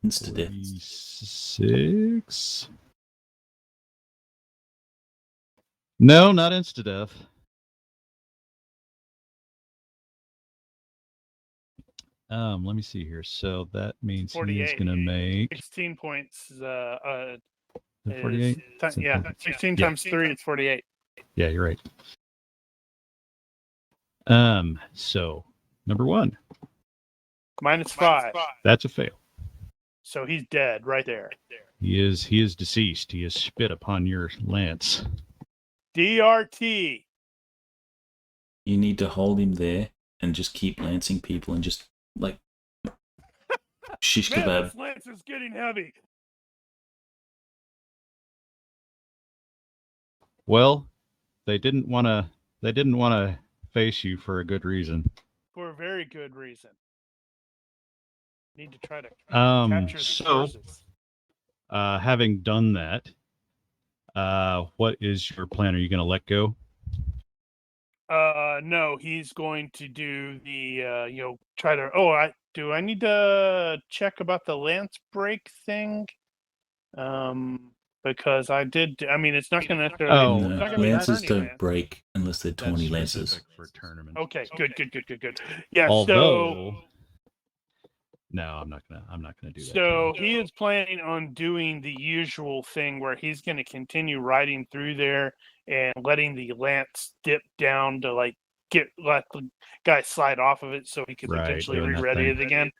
Insta death. 46. No, not insta death. Let me see here. So that means he is 48. going to make 16 points. 48. Yeah, 16 Yeah. times 3 is 48. Yeah, you're right. So number 1, -5. that's a fail. So he's dead right there. He is deceased. He is spit upon your lance. DRT. You need to hold him there and just keep lancing people and just like shish Man, kebab. this lance is getting heavy. Well, they didn't want to face you for a good reason. For a very good reason. Need to try to capture the So horses. having done that, what is your plan? Are you going to let go? No, he's going to do the try to. Oh, I need to check about the lance break thing? Because I did. I mean, it's not going to necessarily. Oh, it's No, not gonna be lances turning don't lance. break unless they're tawny lances. specific for tournaments. Okay, good. Yeah, Although No, I'm not gonna do that. So he is planning on doing the usual thing where he's going to continue riding through there and letting the lance dip down to let the guy slide off of it so he could Right, eventually doing that re-ready thing. it again.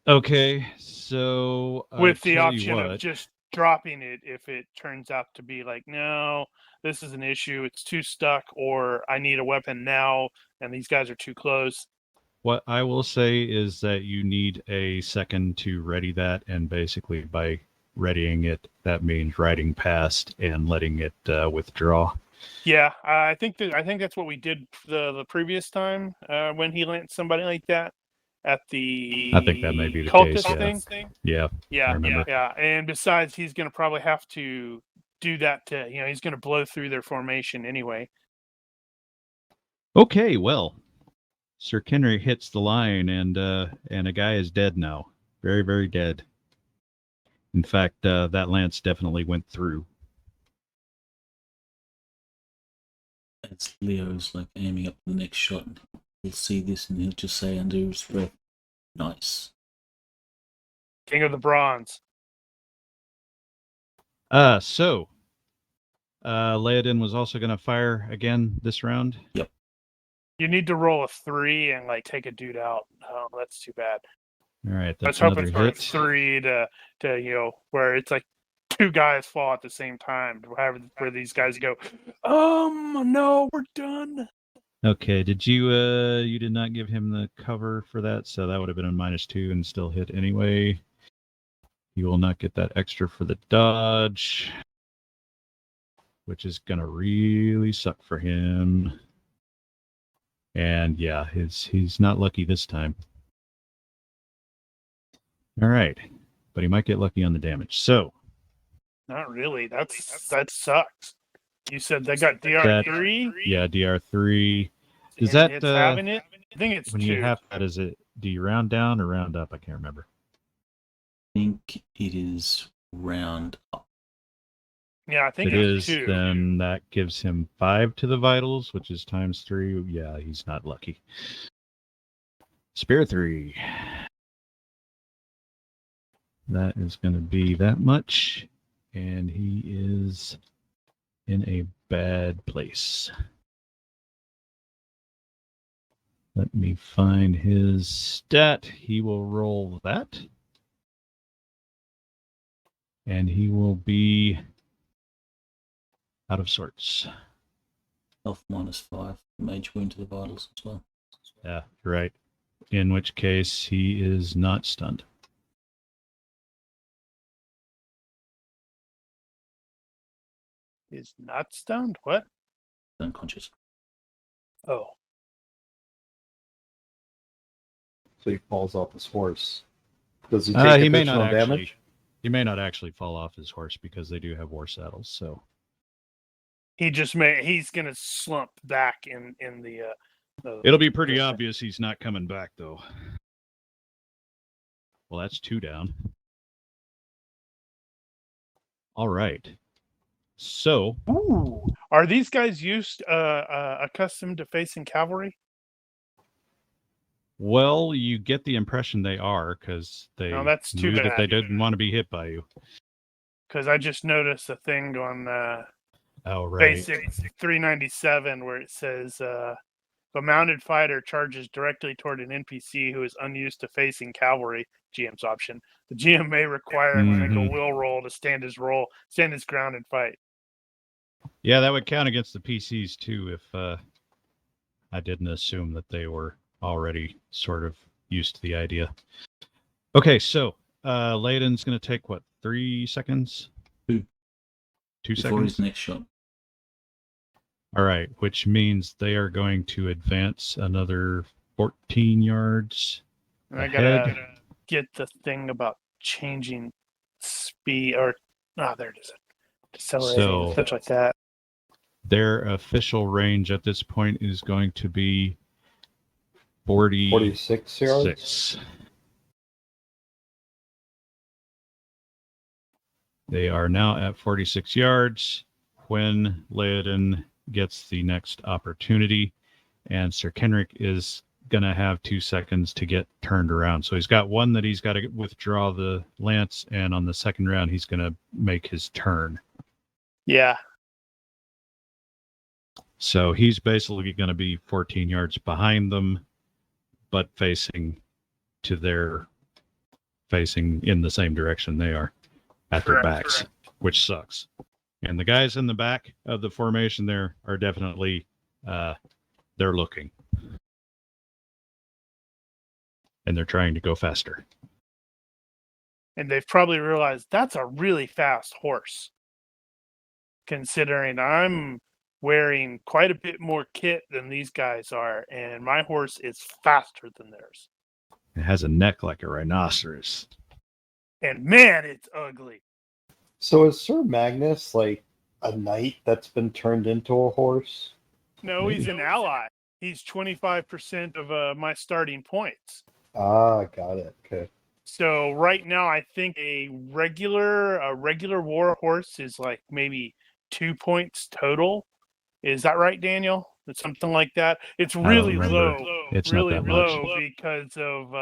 Okay, so With the tell you option of what, just dropping it if it turns out to be like, no, this is an issue, it's too stuck, or I need a weapon now and these guys are too close. what I will say is that you need a second to ready that, and basically by readying it, that means riding past and letting it withdraw. Yeah, I think that's what we did the previous time when he landed somebody like that at the I think that may be the cultist case. thing. Yeah, Yeah, I remember. yeah. And besides, he's going to probably have to do that to, he's going to blow through their formation anyway. Okay, well, Sir Kenry hits the line, and a guy is dead now, very, very dead. In fact, that lance definitely went through. As Leo's like aiming up the next shot, he'll see this and he'll just say under his breath, "Nice." King of the Bronze. So Laodin was also going to fire again this round. Yep. You need to roll a 3 and like take a dude out. Oh, that's too bad. All right, I was that's hoping another for a hit. 3 to where it's like 2 guys fall at the same time. Where these guys go, no, we're done. Okay, did you did not give him the cover for that, so that would have been a -2 and still hit anyway. You will not get that extra for the dodge, which is gonna really suck for him. And yeah, he's not lucky this time. All right, but he might get lucky on the damage. So Not really. That sucks. You said they got DR3. yeah, DR3. Does and that it's having it? I think it's when 2. you have that, is it? Do you round down or round up? I can't remember. I think it is round up. Yeah, I think If it it's is, 2. then that gives him 5 to the vitals, which is ×3. Yeah, he's not lucky. Spear 3. That is going to be that much, and he is in a bad place. Let me find his stat. He will roll that, and he will be out of sorts. Health -5. Mage wound to the vitals as well. Yeah, you're right. In which case, he is not stunned. Is not stunned? What? Unconscious. Oh. So he falls off his horse. Does he take He may not additional actually. damage? He may not actually fall off his horse because they do have war saddles. So He's gonna slump back in the it'll be pretty obvious he's not coming back, though. Well, that's 2 down. All right. So, Ooh. Are these guys accustomed to facing cavalry? well, you get the impression they are because they No, that's too knew that bad. they didn't want to be hit by you. Because I just noticed a thing on Oh, right. Basic 397 where it says if a mounted fighter charges directly toward an NPC who is unused to facing cavalry, GM's option, the GM may require him to make a will roll to stand his ground and fight. Yeah, that would count against the PCs too if I didn't assume that they were already sort of used to the idea. Okay, so Layden's going to take what, 3 seconds? 2. 2 Before his seconds? next shot. All right, which means they are going to advance another 14 yards. And I ahead. gotta get the thing about changing speed there it is. Decelerating, So- such like that. Their official range at this point is going to be 46 yards. 46. They are now at 46 yards when Laodin gets the next opportunity, and Sir Kenric is going to have 2 seconds to get turned around. So he's got one that he's got to withdraw the lance, and on the second round, he's going to make his turn. Yeah. So he's basically going to be 14 yards behind them, but facing in the same direction they are at their backs, which sucks. And the guys in the back of the formation there are definitely, they're looking. And they're trying to go faster. And they've probably realized that's a really fast horse. Considering I'm wearing quite a bit more kit than these guys are, and my horse is faster than theirs. It has a neck like a rhinoceros. And man, it's ugly. So is Sir Magnus like a knight that's been turned into a horse? No, he's an ally. He's 25% of my starting points. Ah, got it. Okay. So right now, I think a regular war horse is like maybe 2 points total. Is that right, Daniel? It's something like that. It's really low. It's really not that low much. because of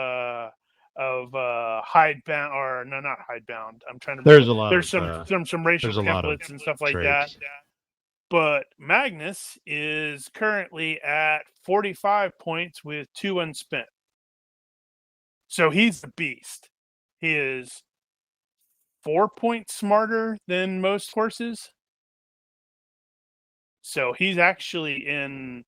hidebound, or no, not hidebound. I'm trying to. There's a lot. There's of, some racial there's a lot of templates and stuff like traits. that. But Magnus is currently at 45 points with 2 unspent. So he's a beast. He is 4 points smarter than most horses. So he's actually in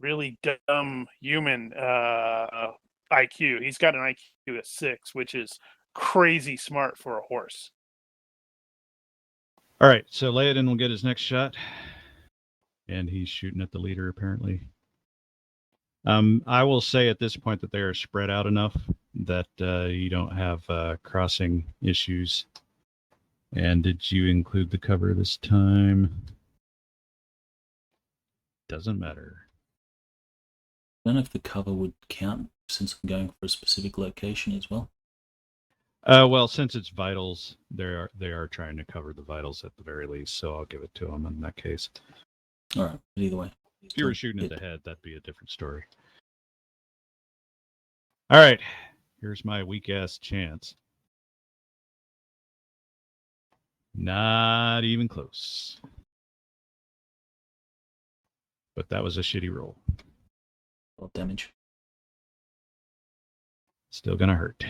really dumb human IQ. He's got an IQ of 6, which is crazy smart for a horse. All right, so Laodin will get his next shot. And he's shooting at the leader, apparently. I will say at this point that they are spread out enough that you don't have crossing issues. And did you include the cover this time? Doesn't matter. I don't know if the cover would count since I'm going for a specific location as well. Well, since it's vitals, they are trying to cover the vitals at the very least, so I'll give it to them in that case. All right, but either way. If you were shooting at the head, that'd be a different story. All right, here's my weak-ass chance. Not even close. But that was a shitty roll. Well, damage. Still gonna hurt.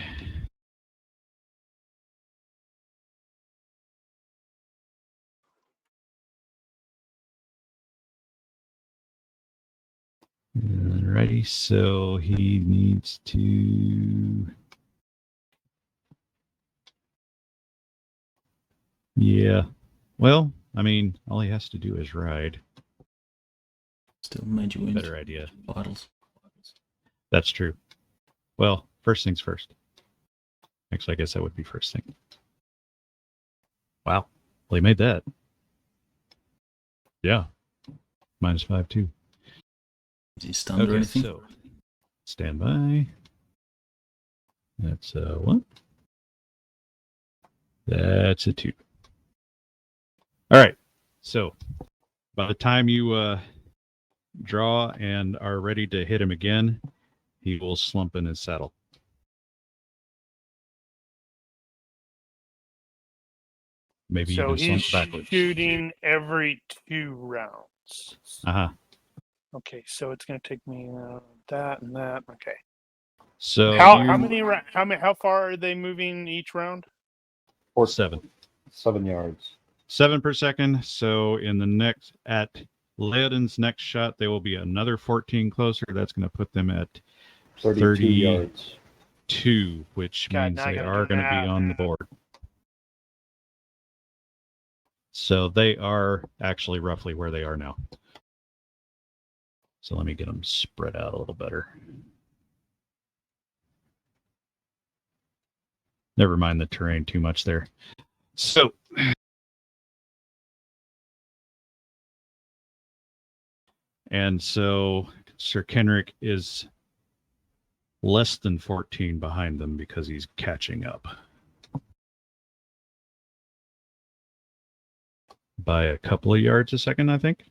Alrighty, so he needs to... Yeah. Well, I mean, all he has to do is ride. Still major wounds. Better idea. Vitals. That's true. Well, first things first. Actually, I guess that would be first thing. Wow. Well, he made that. Yeah. -5 too. Is he stunned or anything? So stand by. That's a 1. That's a 2. All right. So by the time you draw and are ready to hit him again, he will slump in his saddle. Maybe so even he's slump backwards. shooting every 2 rounds. Uh-huh. Okay, so it's going to take me that and that. Okay. So how far are they moving each round? 7 yards. 7 per second. So in the next, at Laodin's next shot, they will be another 14 closer. That's going to put them at 32 yards. 2, which means they are going to be on the board. So they are actually roughly where they are now. So let me get them spread out a little better. Never mind the terrain too much there. So and so Sir Kenrick is less than 14 behind them because he's catching up by a couple of yards a second, I think.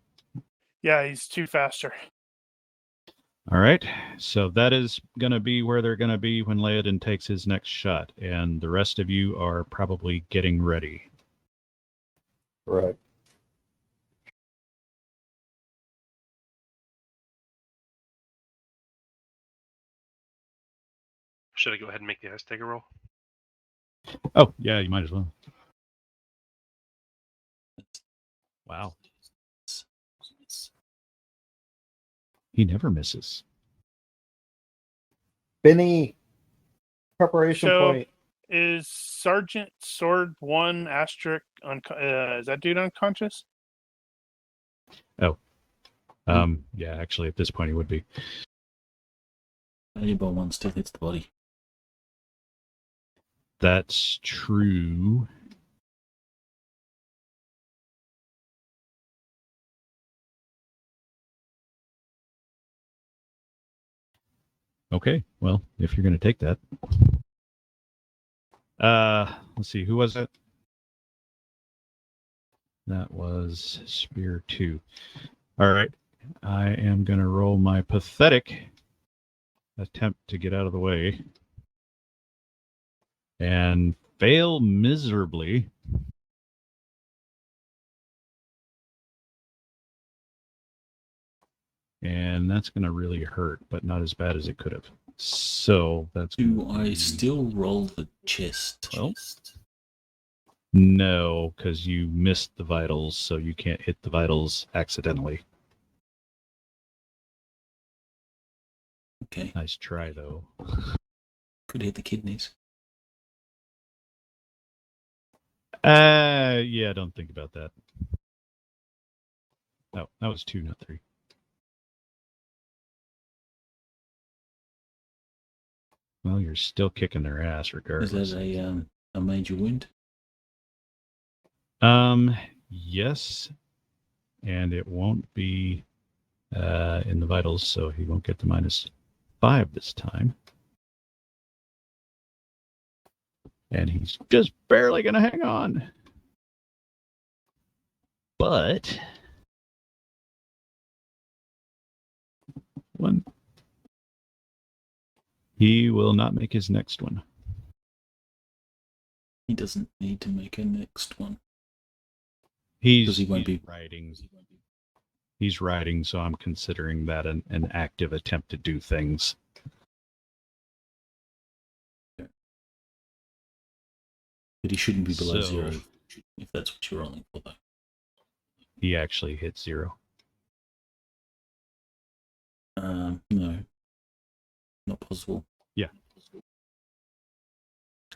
Yeah, he's 2 faster. All right. So that is going to be where they're going to be when Laodin takes his next shot. And the rest of you are probably getting ready. Right. Should I go ahead and make the ice tiger roll? Oh, yeah, you might as well. Wow. He never misses. Benny, preparation So- point. Is Sergeant Sword 1 asterisk is that dude unconscious? Yeah, actually, at this point, he would be. Valuable one still hits the body. That's true. Okay, well, if you're going to take that. Let's see, who was it? That was Spear 2. All right, I am going to roll my pathetic attempt to get out of the way and fail miserably. And that's going to really hurt, but not as bad as it could have. So that's. Do I still roll the chest? Well, no, because you missed the vitals, so you can't hit the vitals accidentally. Okay. Nice try, though. Could hit the kidneys. Yeah, don't think about that. No, that was 2, not 3. Well, you're still kicking their ass regardless. Is that a major wound? Yes, and it won't be in the vitals, so he won't get the -5 this time. And he's just barely going to hang on. But he will not make his next one. He doesn't need to make a next one. He's won't be riding. He's riding, so I'm considering that an active attempt to do things. But he shouldn't be below So- 0, if that's what you're rolling for, though. He actually hit 0. No. Not possible. Yeah.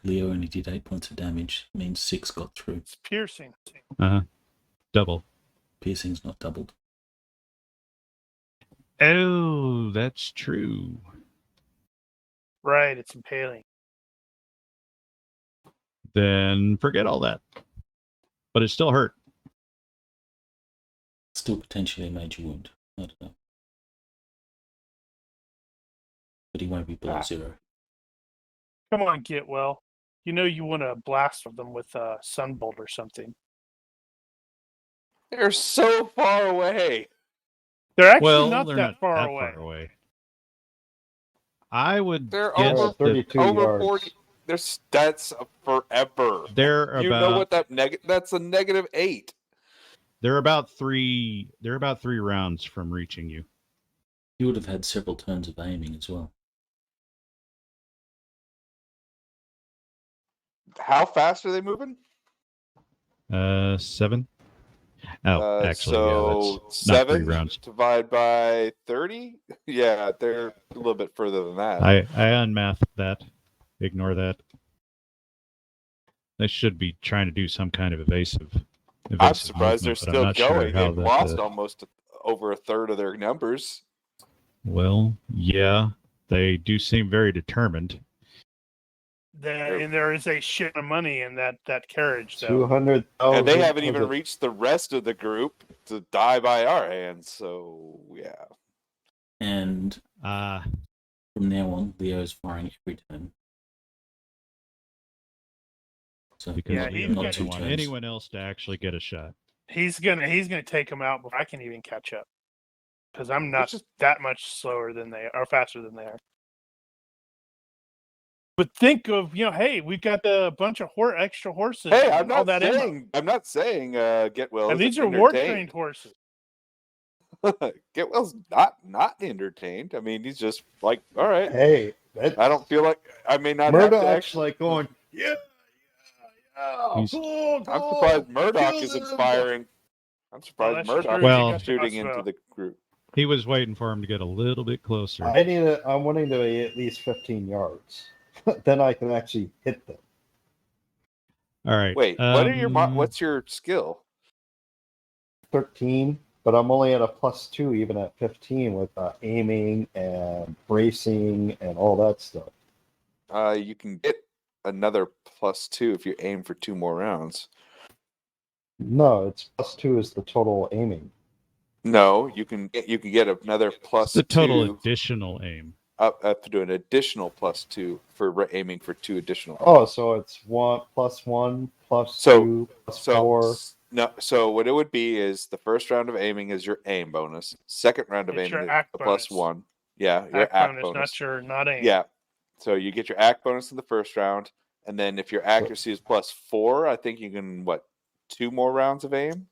Leo only did 8 points of damage. Means 6 got through. It's piercing. Double. Piercing's not doubled. Oh, that's true. Right, it's impaling. Then forget all that. But it still hurt. Still potentially a major wound. I don't know. But he won't be below 0. Come on, get well. You know you want to blast them with a sunbolt or something. They're so far away. They're actually Well, not they're that not far that away. far away. I would They're guess over that 32 over yards. 40. That's forever. they're You know what that that's a -8. They're about 3 rounds from reaching you. He would have had several turns of aiming as well. How fast are they moving? 7. Oh, actually, so that's not 3 7 rounds. divided by 30. Yeah, they're a little bit further than that. I unmathed that. Ignore that. They should be trying to do some kind of evasive I'm surprised they're movement, but I'm still not sure going. how They've lost almost over a third of their numbers. Well, yeah, they do seem very determined. And there is a shit of money in that carriage, though. 200,000. And they haven't even reached the rest of the group to die by our hands. So, yeah. And from now on, Leo's firing every turn. So Because Yeah, we he's don't got two want turns. anyone else to actually get a shot. He's gonna take him out before I can even catch up. because I'm not that much slower than they are, or faster than they are. But think of, hey, we've got a bunch of extra horses. Hey, and all that ammo. I'm not saying get well. And these are war trained horses. Getwell's not entertained. I mean, he's just like, all right. Hey, I don't feel like I may not Murdoch's have to actually. like going, yeah, He's- cool, I'm surprised Murdoch kill is them." inspiring. I'm surprised that's Murdoch true. Well- is shooting into the group. He was waiting for him to get a little bit closer. I'm wanting to be at least 15 yards. Then I can actually hit them. All right. Wait, what's your skill? 13, but I'm only at a +2 even at 15 with aiming and bracing and all that stuff. You can get another +2 if you aim for 2 more rounds. No, it's +2 is the total aiming. No, you can get another +2. the total additional aim. Up to an additional +2 for aiming for 2 additional. Oh, so it's 1 +1 +2 +4. No, so what it would be is the first round of aiming is your aim bonus. Second round of It's aiming your is act a bonus. +1. Yeah, your act bonus. Not aim. Yeah. So you get your act bonus in the first round, and then if your accuracy is +4, I think you can 2 more rounds of aim?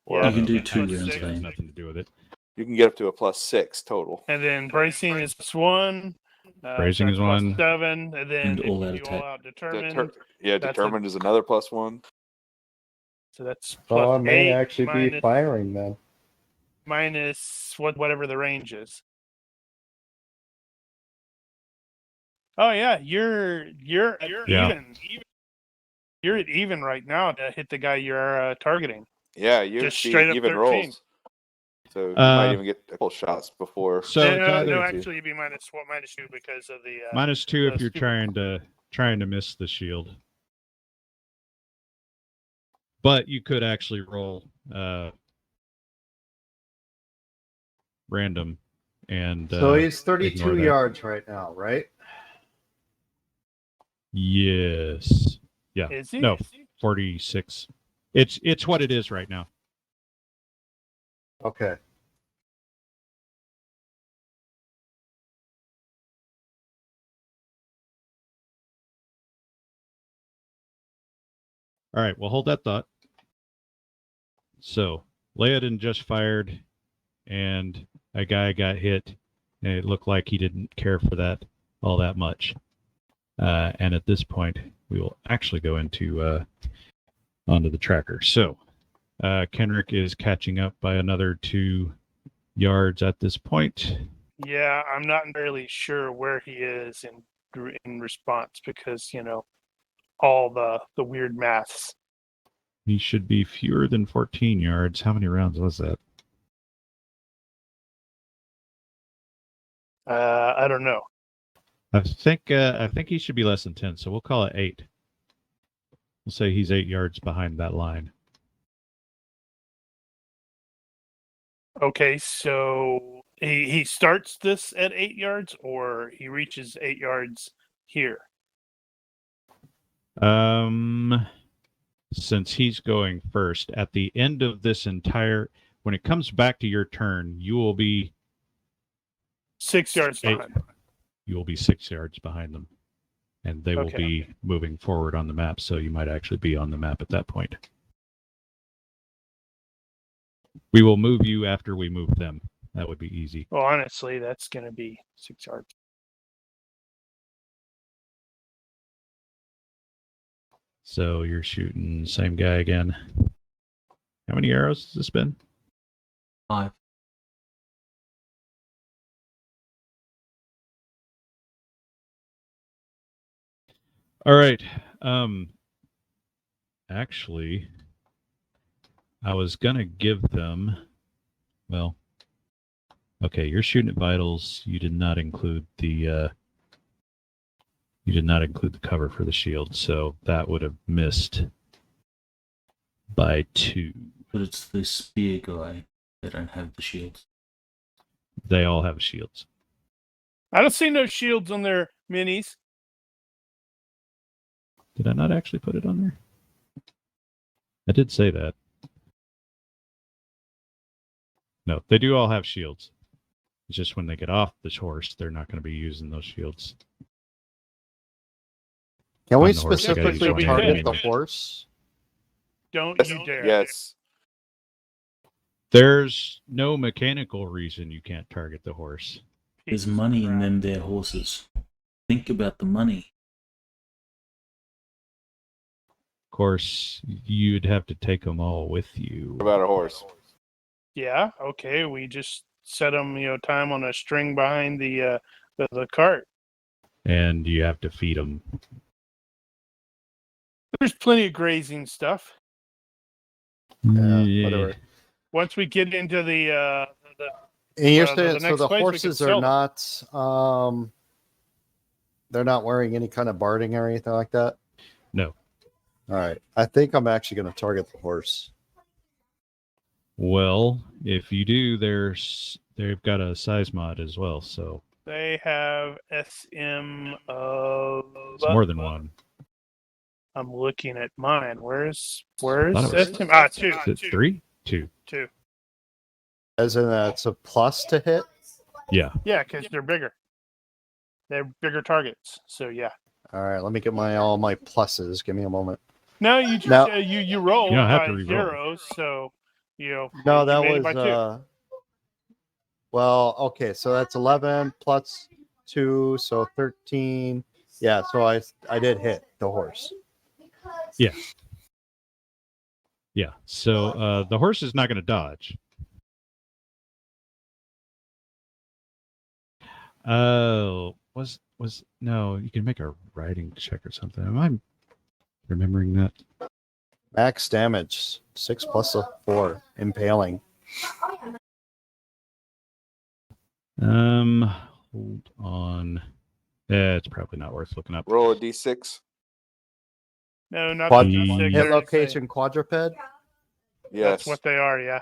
Yeah, You can do +6. 2 rounds of Has aim. nothing to do with it. You can get up to a +6 total. And then bracing is +1. Bracing is 1. +7, and then And if all you out do attack. all out determined. That's Determined is another +1. So that's So I may +8 actually be minus- firing then. minus whatever the range is. Oh yeah, you're Yeah. even. You're at even right now to hit the guy you're targeting. Yeah, you Just see straight up even 13. rolls. So you might even get a couple shots before. So it's no, either actually, you'd be -2 because of the -2 if you're stupid- trying to miss the shield. But you could actually roll random and So he's ignore 32 that. yards right now, right? Yes. Yeah. Is he? No, 46. It's what it is right now. Okay. All right, well, hold that thought. So, Leodin just fired, and a guy got hit, and it looked like he didn't care for that all that much. And at this point, we will actually go into onto the tracker. So, Kenrick is catching up by another 2 yards at this point. Yeah, I'm not entirely sure where he is in response because all the weird maths. He should be fewer than 14 yards. How many rounds was that? I don't know. I think he should be less than 10, so we'll call it 8. We'll say he's 8 yards behind that line. Okay, so he starts this at 8 yards, or he reaches 8 yards here. Since he's going first, at the end of this when it comes back to your turn, you will be 6 yards behind. You will be 6 yards behind them, and they will Okay. be moving forward on the map. So you might actually be on the map at that point. We will move you after we move them. That would be easy. Well, honestly, that's going to be 6 yards. So you're shooting same guy again. How many arrows has this been? 5. All right. Actually, I was gonna give them. Well, okay. You're shooting at vitals. You did not include the. You did not include the cover for the shield, so that would have missed by 2. But it's the spear guy. They don't have the shields. They all have shields. I don't see no shields on their minis. Did I not actually put it on there? I did say that. No, they do all have shields. It's just when they get off the horse, they're not going to be using those shields. Can we On the horse, you gotta use specifically one target anyway. the horse? Don't Yes, you dare. yes. There's no mechanical reason you can't target the horse. There's Piece of money in crap. them there horses. Think about the money. Of course, you'd have to take them all with you. What about a horse? Yeah, okay. We just set them, tie them on a string behind the cart. And you have to feed them. There's plenty of grazing stuff. Yeah, whatever. Once we get into the And you're the saying so next the place we can horses sell are them. not they're not wearing any kind of barding or anything like that? No. All right. I think I'm actually going to target the horse. Well, if you do, they've got a size mod as well, so they have SM of it's more than one. I'm looking at mine. Where's thought it was- SM? Two. Is it 3? 2. Two. As in it's a plus to hit? Yeah. Yeah, because they're bigger. They're bigger targets. So yeah. All right, let me get all my pluses. Give me a moment. No, you just No. you roll You don't have by to re-roll. zeros, so No, you that made it was by two. well, okay, so that's 11 plus 2, so 13. Yeah, so I did hit the horse. Yeah. So the horse is not going to dodge. Oh, no, you can make a riding check or something. Am I remembering that? Max damage 6 plus a 4 impaling. Hold on. It's probably not worth looking up. Roll a d6. No, not Quad- the D6. hit Hit they're the location same. quadruped. That's Yes. what they are. Yeah.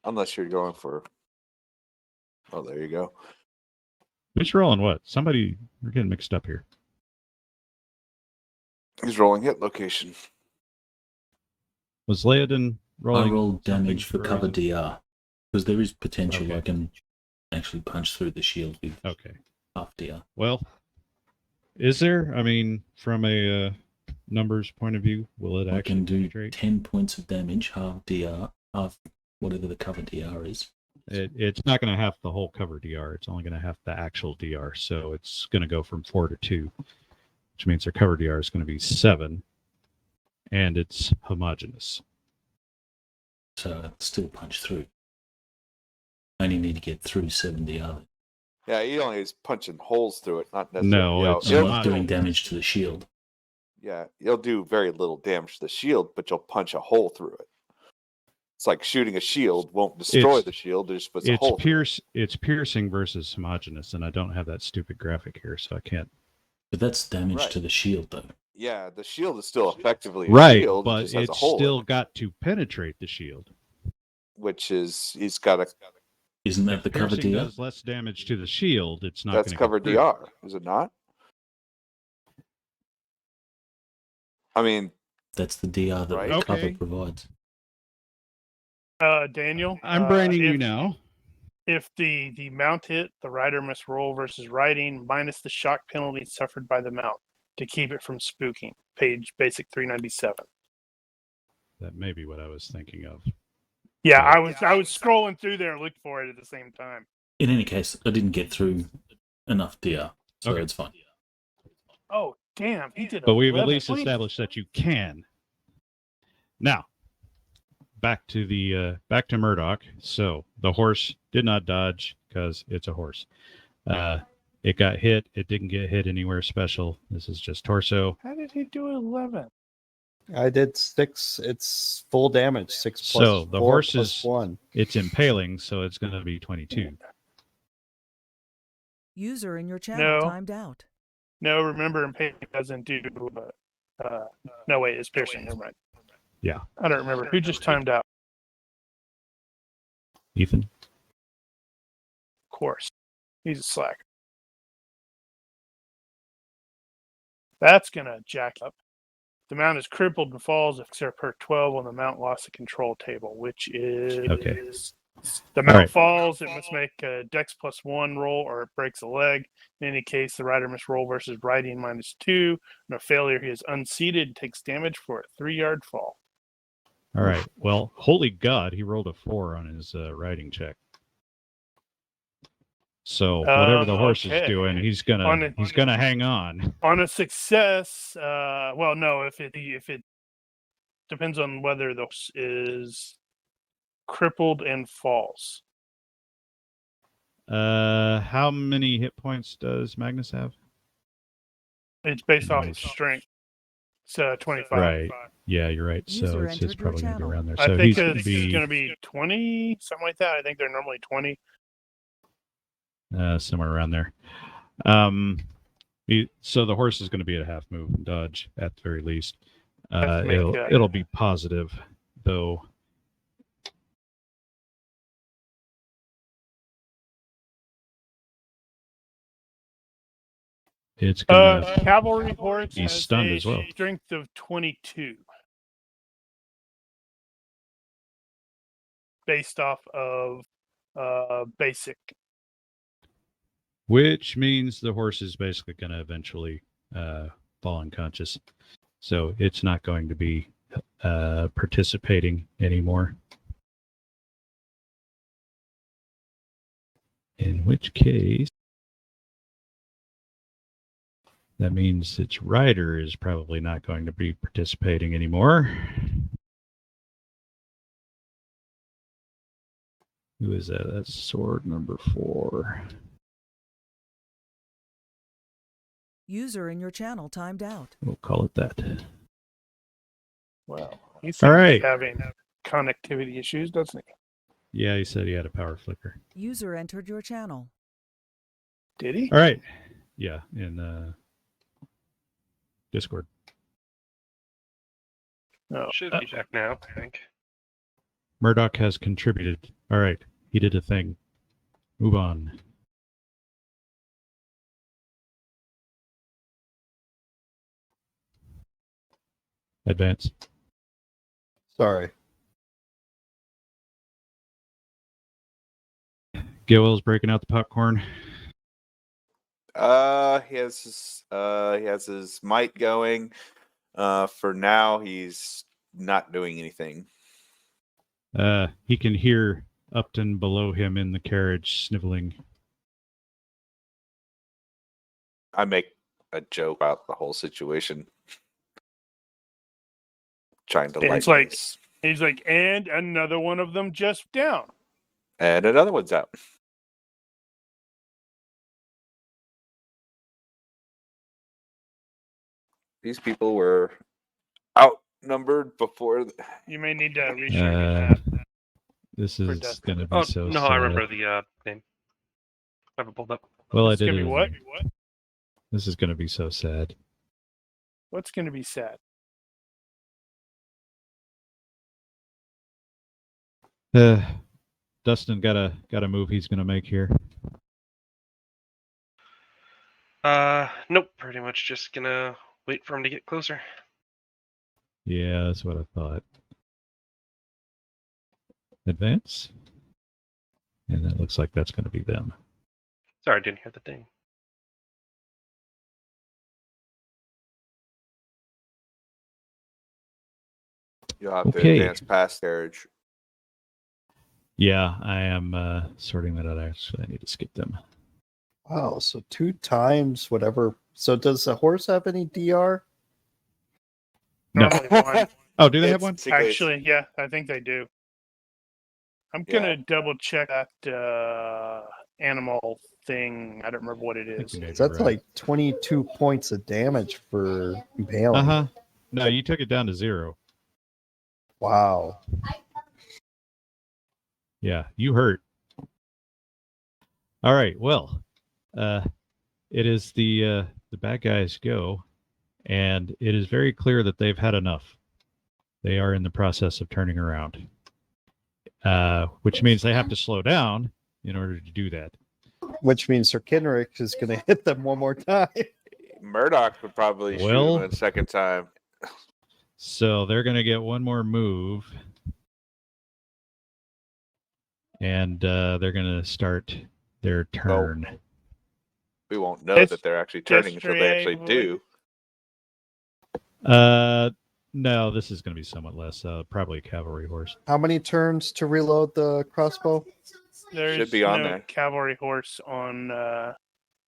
Unless you're going for. Oh, there you go. Who's rolling what? We're getting mixed up here. He's rolling hit location. Was Leodin rolling? I rolled damage for something cover a reason? DR. Because there is potential Okay. I can actually punch through the shield with Okay. half DR. Well, is there? I mean, from a numbers point of view, will it I actually can do penetrate? 10 points of damage, half DR, half whatever the cover DR is. It's not going to have the whole cover DR. It's only going to have the actual DR. So it's going to go from 4 to 2, which means their cover DR is going to be 7, and it's homogeneous. So I still punch through. I only need to get through 7 DR. Yeah, he only is punching holes through it, not necessarily. No, it's I'm You'll- not doing damage to the shield. Yeah, you'll do very little damage to the shield, but you'll punch a hole through it. It's like shooting a shield won't destroy It's- the shield; it just puts a It's hole. through it. It's piercing versus homogeneous, and I don't have that stupid graphic here, so I can't. But that's damage Right. to the shield, though. Yeah, the shield is still effectively a Right, shield. but it just has a it's hole in still it, got to penetrate the shield. which is he's got a. Isn't that the cover Piercing DR? does less damage to the shield. It's not. That's gonna cover go through. DR, is it not? I mean, That's the DR that Right. the cover Okay. provides. Daniel. I'm braining you if- now. If the mount hit, the rider must roll versus riding minus the shock penalty suffered by the mount to keep it from spooking. Page basic 397. That may be what I was thinking of. Yeah, Yeah. I was scrolling through there and looking for it at the same time. In any case, I didn't get through enough DR, so Okay. it's fine. Oh, damn, he did. But we've at 11 least points. established that you can. Now, back to Murdoch. So the horse did not dodge because it's a horse. It got hit. It didn't get hit anywhere special. This is just torso. How did he do 11? I did 6. It's full damage. 6 plus So the 4 horse plus is 1. It's impaling, so it's going to be 22. User in your channel No. timed out. No, remember, impaling doesn't do. No, wait, it's piercing. Never mind. Yeah. I don't remember. Who just timed out? Ethan. Of course. He's a slacker. That's going to jack up. The mount is crippled and falls if they're per 12 on the mount loss of control table, which is Okay. the mount right. falls. It must make a Dex +1 roll, or it breaks a leg. In any case, the rider must roll versus riding -2. On a failure, he is unseated and takes damage for a 3-yard fall. All right. Well, holy God, he rolled a 4 on his riding check. So whatever the horse is doing, he's gonna hang on. On a success, well, no, if it depends on whether the horse is crippled and falls. How many hit points does Magnus have? It's based off of Nice. strength. It's 25. Right. Yeah, you're right. So User it's entered your probably going to be channel. around there. I So think he's going to it's be going to be 20, something like that. I think they're normally 20. somewhere around there. So the horse is going to be at a half move and dodge at the very least. It'll be positive though. It's gonna Cavalry horse he's has stunned a as well. strength of 22. Based off of basic. Which means the horse is basically going to eventually fall unconscious. So it's not going to be participating anymore. In which case, that means its rider is probably not going to be participating anymore. Who is that? That's sword number 4. User in your channel timed out. We'll call it that. Well, he's All right. having connectivity issues, doesn't he? Yeah, he said he had a power flicker. User entered your channel. Did he? All right. Yeah, in Discord. No. Should be back now, I think. Murdoch has contributed. All right. He did a thing. Move on. Advance. Sorry. Gilwell's breaking out the popcorn. He has his might going. For now, he's not doing anything. He can hear Upton below him in the carriage sniveling. I make a joke about the whole situation. Trying to And lighten it's like- this. He's like, and another one of them just down. And another one's out. These people were outnumbered before. You may need to reshare your map. This For is Dustin. going to be Oh, so no, sad. I remember the name. I have it pulled up. Well, I It's did gonna it. be what? This is going to be so sad. What's going to be sad? Dustin got a move he's going to make here. Nope. Pretty much just gonna wait for him to get closer. Yeah, that's what I thought. Advance. And that looks like that's going to be them. Sorry, I didn't hear the thing. You'll have to Okay. advance past carriage. Yeah, I am sorting that out. Actually, I need to skip them. Wow, so 2 times whatever. So does the horse have any DR? No. Normally one. Oh, do they have one? Actually, yeah, I think they do. I'm gonna double check that animal thing. I don't remember what it is. That's like 22 points of damage for impaling. Uh-huh. No, you took it down to 0. Wow. Yeah, you hurt. All right, well, it is the bad guys go, and it is very clear that they've had enough. They are in the process of turning around, which means they have to slow down in order to do that. Which means Sir Kenrick is going to hit them one more time. Murdoch would probably shoot him a second time. So they're going to get one more move. And they're going to start their turn. We won't know It's that they're actually turning until they actually do. No, this is going to be somewhat less. Probably a cavalry horse. How many turns to reload the crossbow? There's Should be on no there. cavalry horse on What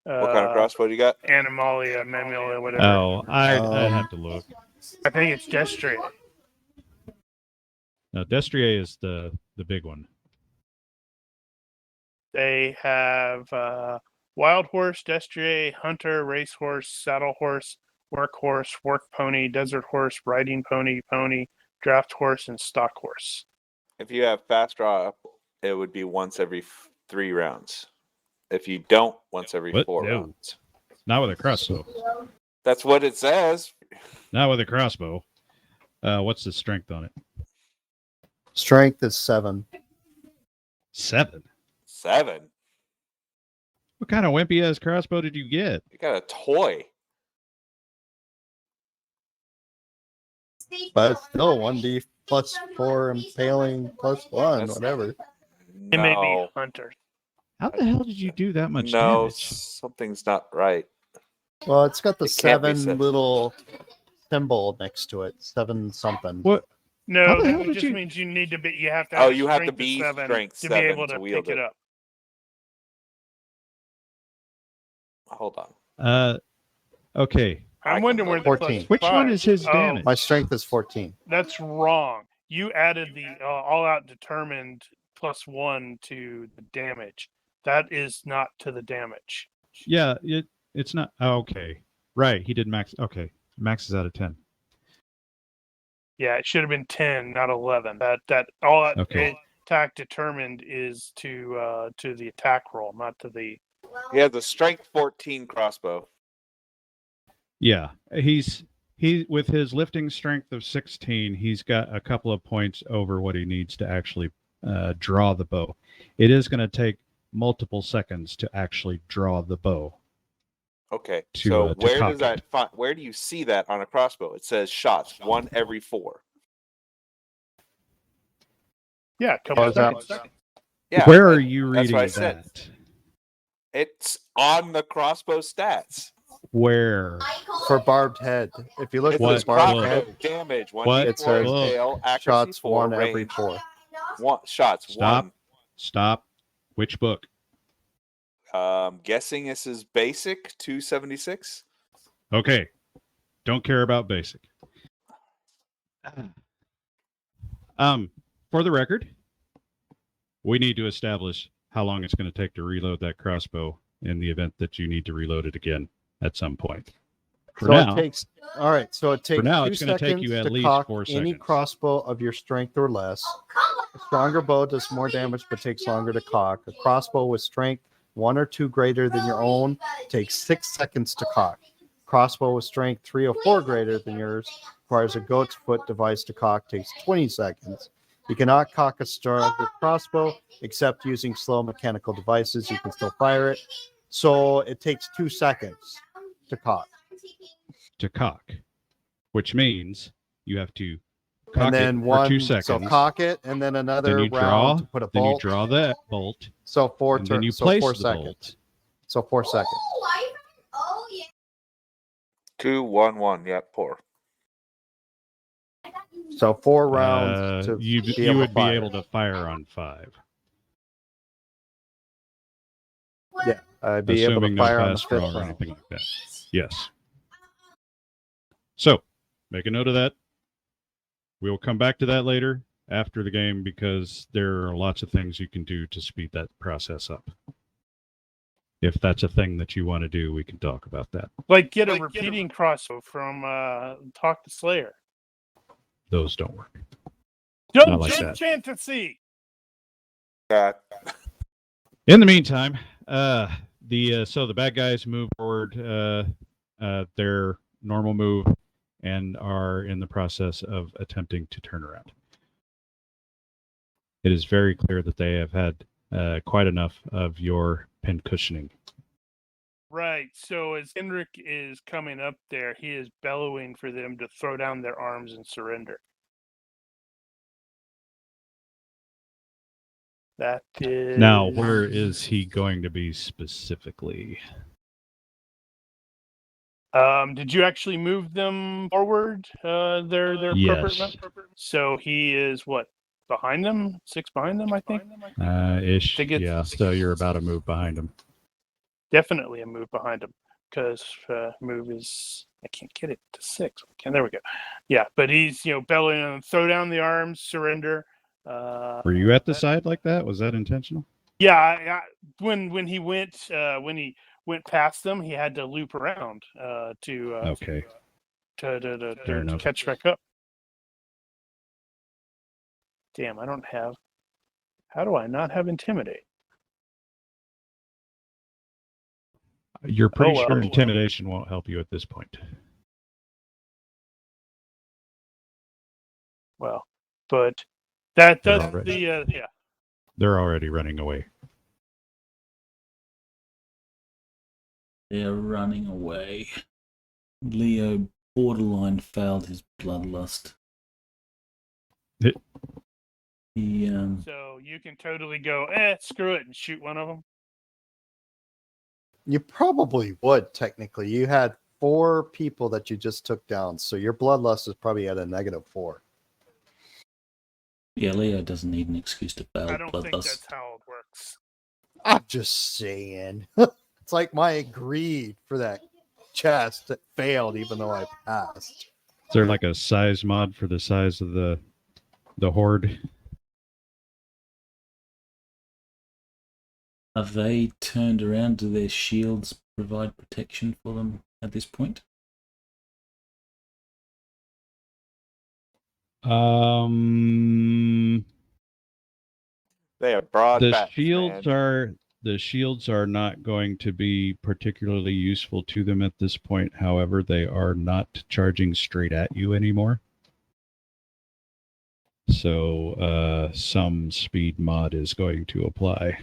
kind of crossbow do you got? Animalia, Mammalia, whatever. Oh, I'd have to look. I think it's Destrier. No, Destrier is the big one. They have wild horse, destrier, hunter, racehorse, saddle horse, workhorse, work pony, desert horse, riding pony, draft horse, and stock horse. If you have fast draw, it would be once every 3 rounds. If you don't, once every 4 No. rounds. Not with a crossbow. That's what it says. Not with a crossbow. What's the strength on it? Strength is 7. 7. 7. What kind of wimpy ass crossbow did you get? You got a toy. But still 1d plus 4 impaling plus 1, That's- whatever. It may be No, hunter. How the hell did you do that much no, damage? something's not right. Well, it's got the It can't be 7 7. little symbol next to it. 7 something. What? How No, the hell that did just you- means you need to be. You have to. Oh, Have a you have to strength of be 7 strength to be 7 able to to wield pick it it. up. Hold on. Okay. I'm wondering where the 14. plus Which one 5 is his Oh, damage? My strength is 14. That's wrong. You added the all-out determined +1 to the damage. That is not to the damage. Yeah, it's not. Oh, okay. Right. He did max. Okay. Max is out of 10. Yeah, it should have been 10, not 11. That all that Okay. attack determined is to the attack roll, not to the. He has a strength 14 crossbow. Yeah. He with his lifting strength of 16, he's got a couple of points over what he needs to actually draw the bow. It is going to take multiple seconds to actually draw the bow. Okay. To, So to where cock does that where do you see that on a crossbow? It says shots 1 every 4. Yeah, a couple Oh, is that- seconds. Yeah. Where are you that's reading what I said. that? It's on the crossbow stats. Where? For barbed head. If you look It at What says the barbed book? crossbow head, damage 1d4 What It says tail accuracy shots 4 1 every range 4. shots Stop. 1. Stop. Which book? Guessing this is basic 276. Okay. Don't care about basic. For the record, we need to establish how long it's going to take to reload that crossbow in the event that you need to reload it again at some point. For So now, it takes so it takes now 2 it's gonna take seconds you at to least cock 4 any seconds. crossbow of your strength or less. A stronger bow does more damage but takes longer to cock. A crossbow with strength 1 or 2 greater than your own takes 6 seconds to cock. Crossbow with strength 3 or 4 greater than yours requires a goat's foot device to cock, takes 20 seconds. You cannot cock a stronger crossbow except using slow mechanical devices. You can still fire it. So it takes 2 seconds to cock. to cock, which means you have to cock And then it for one, 2 so seconds. cock it, and then another then you round draw. to put a Then you bolt. draw that bolt. So 4 and then you turns. So place 4 the seconds. bolt. So 4 seconds. 2 1 1. Yep, poor. So 4 rounds to you be you able would to be fire. able to fire on 5, Yeah, I'd be able assuming to no fire on the fast 5th draw or round. anything like that. Yes. So make a note of that. We will come back to that later after the game because there are lots of things you can do to speed that process up. If that's a thing that you want to do, we can talk about that. Like get a repeating crossbow from Talk to Slayer. Those don't work. Don't like like that. fantasy. Yeah. In the meantime, so the bad guys move forward their normal move and are in the process of attempting to turn around. It is very clear that they have had quite enough of your pin cushioning. Right. So as Henrik is coming up there, he is bellowing for them to throw down their arms and surrender. That is Now, where is he going to be specifically? Did you actually move them forward? Their appropriate Yes. amount? So he is what, behind them? 6 behind them, I think. Ish. Think it's- Yeah. So you're about a move behind him. Definitely a move behind him because move is, I can't get it to 6. Okay, there we go. Yeah, but he's bellowing on, throw down the arms, surrender. Were you at the side like that? Was that intentional? Yeah, when he went past them, he had to loop around to Okay. Fair to enough. catch back up. Damn, I don't have. How do I not have intimidate? You're pretty well. sure intimidation won't help you at this point. Well, but that They're does already- yeah. They're already running away. They're running away. Leo borderline failed his bloodlust. He So you can totally go, screw it, and shoot one of them. You probably would, technically. You had 4 people that you just took down, so your bloodlust is probably at a -4. yeah, Leo doesn't need an excuse to fail I don't think bloodlust. that's how it works. I'm just saying. It's like my greed for that chest that failed, even though I passed. Is there like a size mod for the size of the horde? Have they turned around? Do their shields provide protection for them at this point? They are broad The backs, shields man. are not going to be particularly useful to them at this point. However, they are not charging straight at you anymore. So some speed mod is going to apply.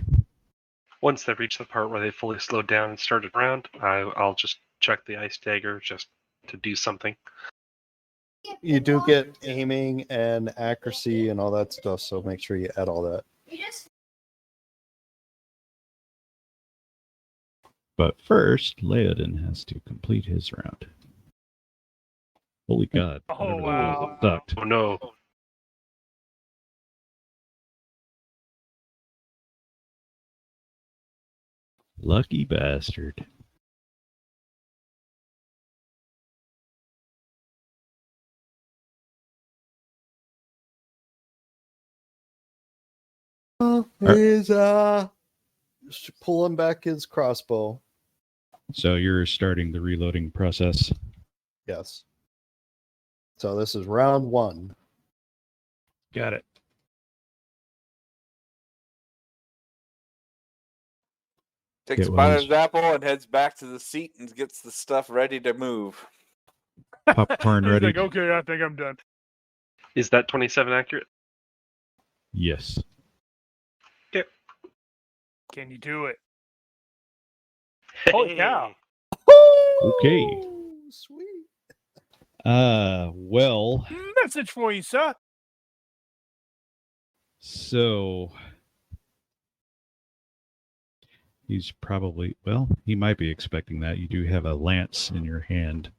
Once they reach the part where they fully slowed down and started around, I'll just check the ice dagger just to do something. You do get aiming and accuracy and all that stuff, so make sure you add all that. But first, Leodin has to complete his round. Holy God. Oh, Whatever that wow. was, it sucked. Oh no. Lucky bastard. He's pulling back his crossbow. So you're starting the reloading process. Yes. So this is round 1. Got it. Takes It a bite was- of his apple and heads back to the seat and gets the stuff ready to move. Popcorn He's ready? like, okay, I think I'm done. Is that 27 accurate? Yes. Can you do it? Holy cow. Okay. Sweet. Well, Message for you, sir. so he's probably, well, he might be expecting that. You do have a lance in your hand.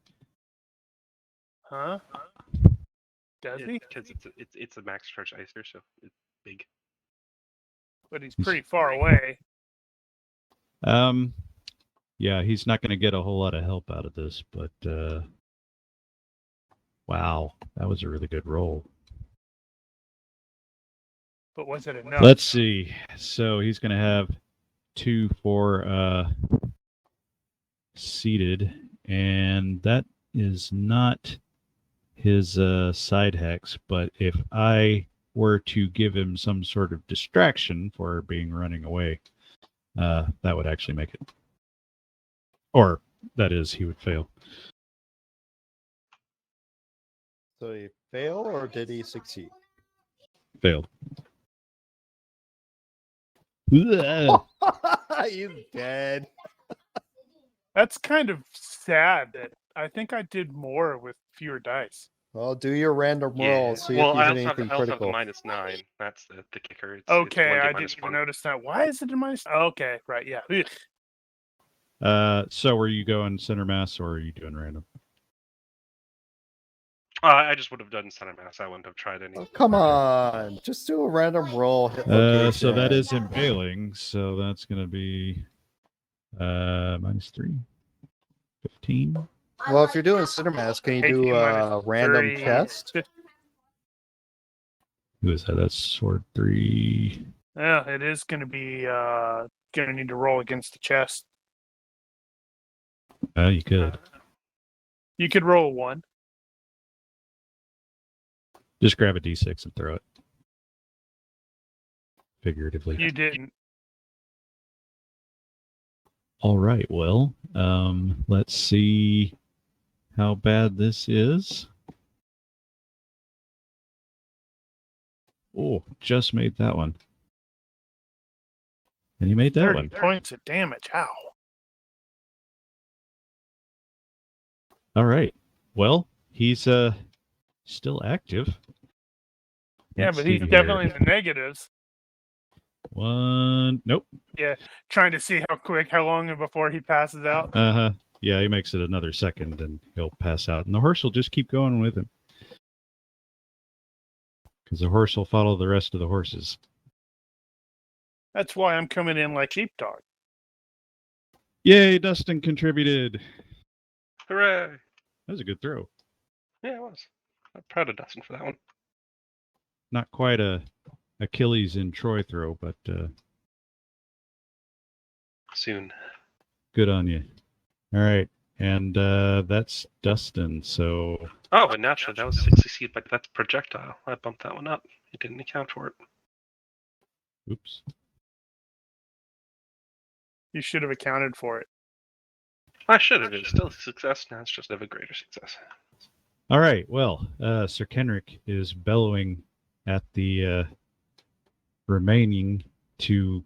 Huh? Does he? Because it's a max charge icer, so it's big. But he's pretty far away. Yeah, he's not going to get a whole lot of help out of this, but wow, that was a really good roll. But was it enough? Let's see. So he's going to have 2 for seated, and that is not his side hex, but if I were to give him some sort of distraction for being running away, that would actually make it. Or, that is, he would fail. So he fail or did he succeed? Failed. Ugh. He's dead. That's kind of sad that I think I did more with fewer dice. Well, do your random roll. See Well, if you I hit also have anything the critical. -9. That's the kicker. It's Okay, 1d I minus didn't even 1. notice that. Why is it in my? Okay, right, yeah. Ugh. So were you going center mass or are you doing random? I just would have done center mass. I wouldn't have tried any. Oh, come on. Just do a random roll. Hit location. So that is impaling. So that's going to be -3. 15. Well, if you're doing center mass, can you do 18 minus a random 3, test? Who is that? That's sword 3. Yeah, it is going to be going to need to roll against the chest. You could. You could roll 1. Just grab a d6 and throw it. Figuratively. You didn't. All right. Well, let's see how bad this is. Oh, just made that one. And you made that 30 one. points of damage. How? All right. Well, he's still active. Yeah, Let's but see he's here. definitely in the negatives. 1. Nope. Trying to see how long before he passes out. Uh-huh. Yeah, he makes it another second and he'll pass out. And the horse will just keep going with him. Because the horse will follow the rest of the horses. That's why I'm coming in like sheepdog. Yay, Dustin contributed. Hooray! That was a good throw. Yeah, it was. I'm proud of Dustin for that one. Not quite a Achilles in Troy throw, but Soon. good on you. All right. And that's Dustin. So Oh, but naturally, that was 6 succeed, but that's projectile. I bumped that one up. It didn't account for it. oops. You should have accounted for it. I should have. It's still a success. Now it's just of a greater success. All right. Well, Sir Kenrick is bellowing at the remaining to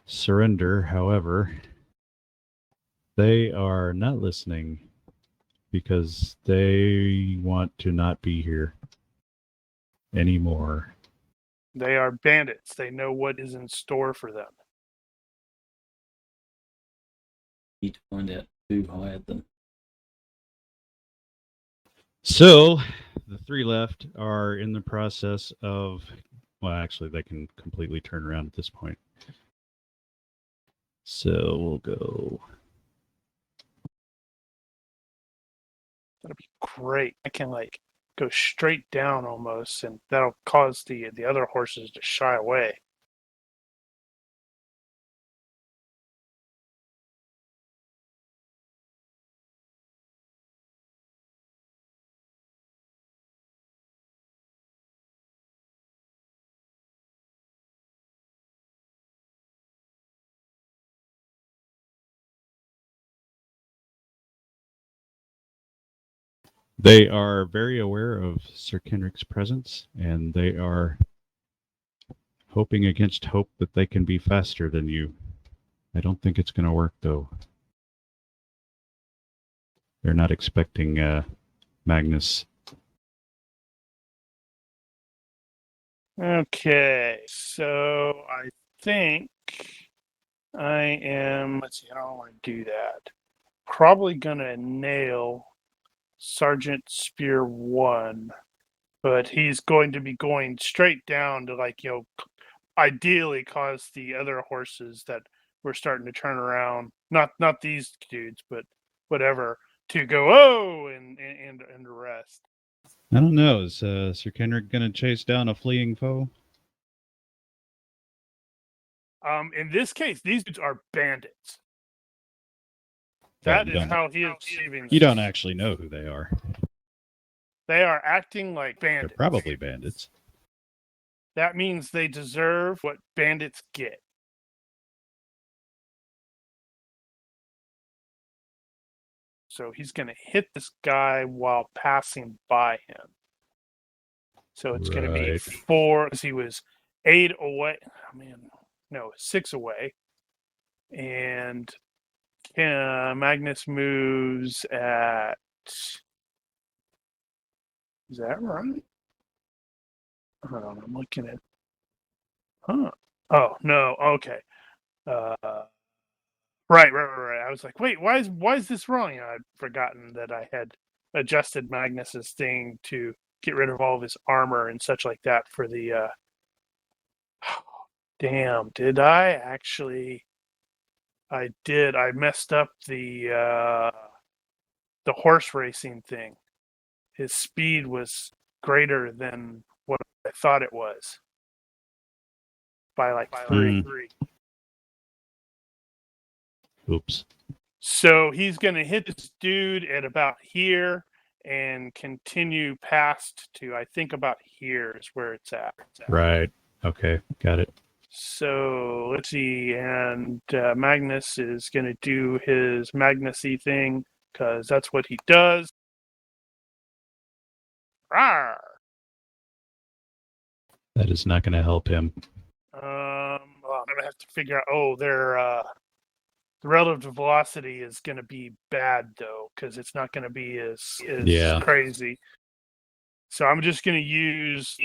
surrender. However, they are not listening because they want to not be here anymore. They are bandits. They know what is in store for them. Need to find out who hired them. So the 3 left are in the process of, well, actually, they can completely turn around at this point. So we'll go. That'll be great. I can go straight down almost, and that'll cause the other horses to shy away. They are very aware of Sir Kenrick's presence, and they are hoping against hope that they can be faster than you. I don't think it's going to work, though. They're not expecting Magnus. Okay, so I think I am. Let's see. I don't want to do that. Probably gonna nail Sergeant Spear 1, but he's going to be going straight down to ideally cause the other horses that were starting to turn around, not these dudes, but whatever, to go and arrest. I don't know. Is Sir Kenrick going to chase down a fleeing foe? In this case, these dudes are bandits. Well, That you is don't- how he is perceiving. You don't actually know who they are. They are acting like bandits. They're probably bandits. That means they deserve what bandits get. So he's going to hit this guy while passing by him. So it's going to be Right. 4, because he was 8 away. Oh, man, no, 6 away. And Magnus moves at. Is that right? Hold on, I'm looking at. Huh. Oh no. Okay. Right. I was like, wait, why is this wrong? I'd forgotten that I had adjusted Magnus's thing to get rid of all of his armor and such like that for the. Damn! Did I actually? I did. I messed up the horse racing thing. His speed was greater than what I thought it was by like three. Oops. So he's going to hit this dude at about here and continue past to, I think, about here is where it's at. Right. Okay. Got it. So let's see. And Magnus is going to do his Magnus-y thing because that's what he does. Rawr! That is not going to help him. Well, I'm going to have to figure out. Oh, the relative velocity is going to be bad, though, because it's not going to be as crazy. So I'm just going to use